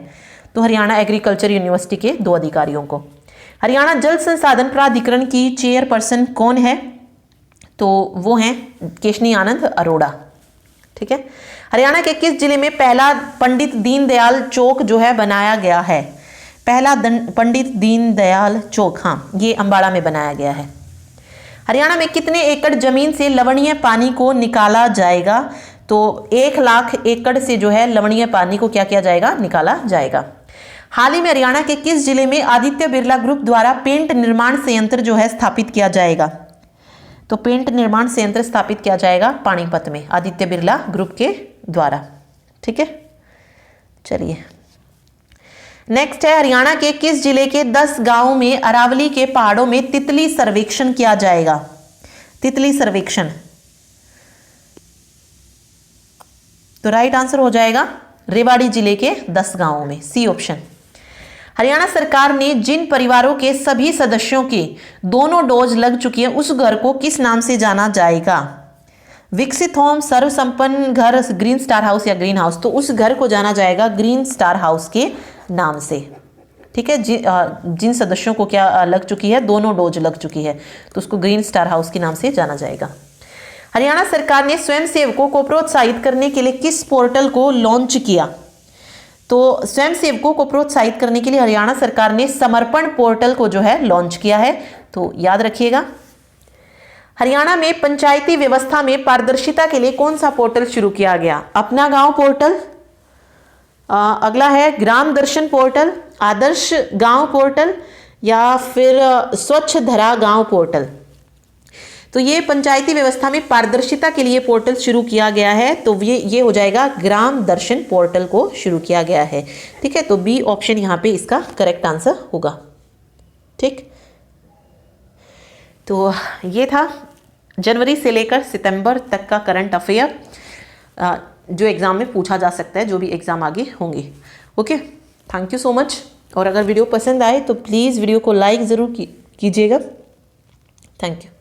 तो हरियाणा एग्रीकल्चर यूनिवर्सिटी के 2 अधिकारियों को। हरियाणा जल संसाधन प्राधिकरण की चेयरपर्सन कौन है? तो वो हैं केशनी आनंद अरोड़ा। ठीक है। हरियाणा के किस जिले में पहला पंडित दीनदयाल चौक जो है बनाया गया है? पहला पंडित दीनदयाल चौक, हाँ, ये अंबाला में बनाया गया है। हरियाणा में कितने एकड़ जमीन से लवणीय पानी को निकाला जाएगा? तो 1 लाख एकड़ से जो है लवणीय पानी को क्या किया जाएगा? निकाला जाएगा। हाल ही में हरियाणा के किस जिले में आदित्य बिरला ग्रुप द्वारा पेंट निर्माण संयंत्र जो है स्थापित किया जाएगा? तो पेंट निर्माण संयंत्र स्थापित किया जाएगा पानीपत में, आदित्य बिरला ग्रुप के द्वारा। ठीक है, चलिए नेक्स्ट है, हरियाणा के किस जिले के 10 गांवों में अरावली के पहाड़ों में तितली सर्वेक्षण किया जाएगा? तितली सर्वेक्षण, तो राइट आंसर हो जाएगा रेवाड़ी जिले के 10 गांवों में, सी ऑप्शन। हरियाणा सरकार ने जिन परिवारों के सभी सदस्यों के दोनों डोज लग चुकी है उस घर को किस नाम से जाना जाएगा? विकसित होम, सर्वसंपन्न घर, ग्रीन स्टार हाउस या ग्रीन हाउस? तो उस घर को जाना जाएगा ग्रीन स्टार हाउस के नाम से। ठीक है, जिन सदस्यों को क्या लग चुकी है, दोनों डोज लग चुकी है, तो उसको ग्रीन स्टार हाउस के नाम से जाना जाएगा। हरियाणा सरकार ने स्वयंसेवकों को प्रोत्साहित करने के लिए किस पोर्टल को लॉन्च किया? तो स्वयंसेवकों को प्रोत्साहित करने के लिए हरियाणा सरकार ने समर्पण पोर्टल को जो है लॉन्च किया है, तो याद रखिएगा। हरियाणा में पंचायती व्यवस्था में पारदर्शिता के लिए कौन सा पोर्टल शुरू किया गया? अपना गांव पोर्टल, अगला है ग्राम दर्शन पोर्टल, आदर्श गांव पोर्टल या फिर स्वच्छ धरा गांव पोर्टल? तो ये पंचायती व्यवस्था में पारदर्शिता के लिए पोर्टल शुरू किया गया है, तो ये हो जाएगा ग्राम दर्शन पोर्टल को शुरू किया गया है। ठीक है, तो बी ऑप्शन यहाँ पे इसका करेक्ट आंसर होगा। ठीक, तो ये था जनवरी से लेकर सितंबर तक का करंट अफेयर जो एग्ज़ाम में पूछा जा सकता है, जो भी एग्ज़ाम आगे होंगे। Okay, thank you so much. और अगर वीडियो पसंद आए तो प्लीज़ वीडियो को लाइक ज़रूर कीजिएगा। Thank you.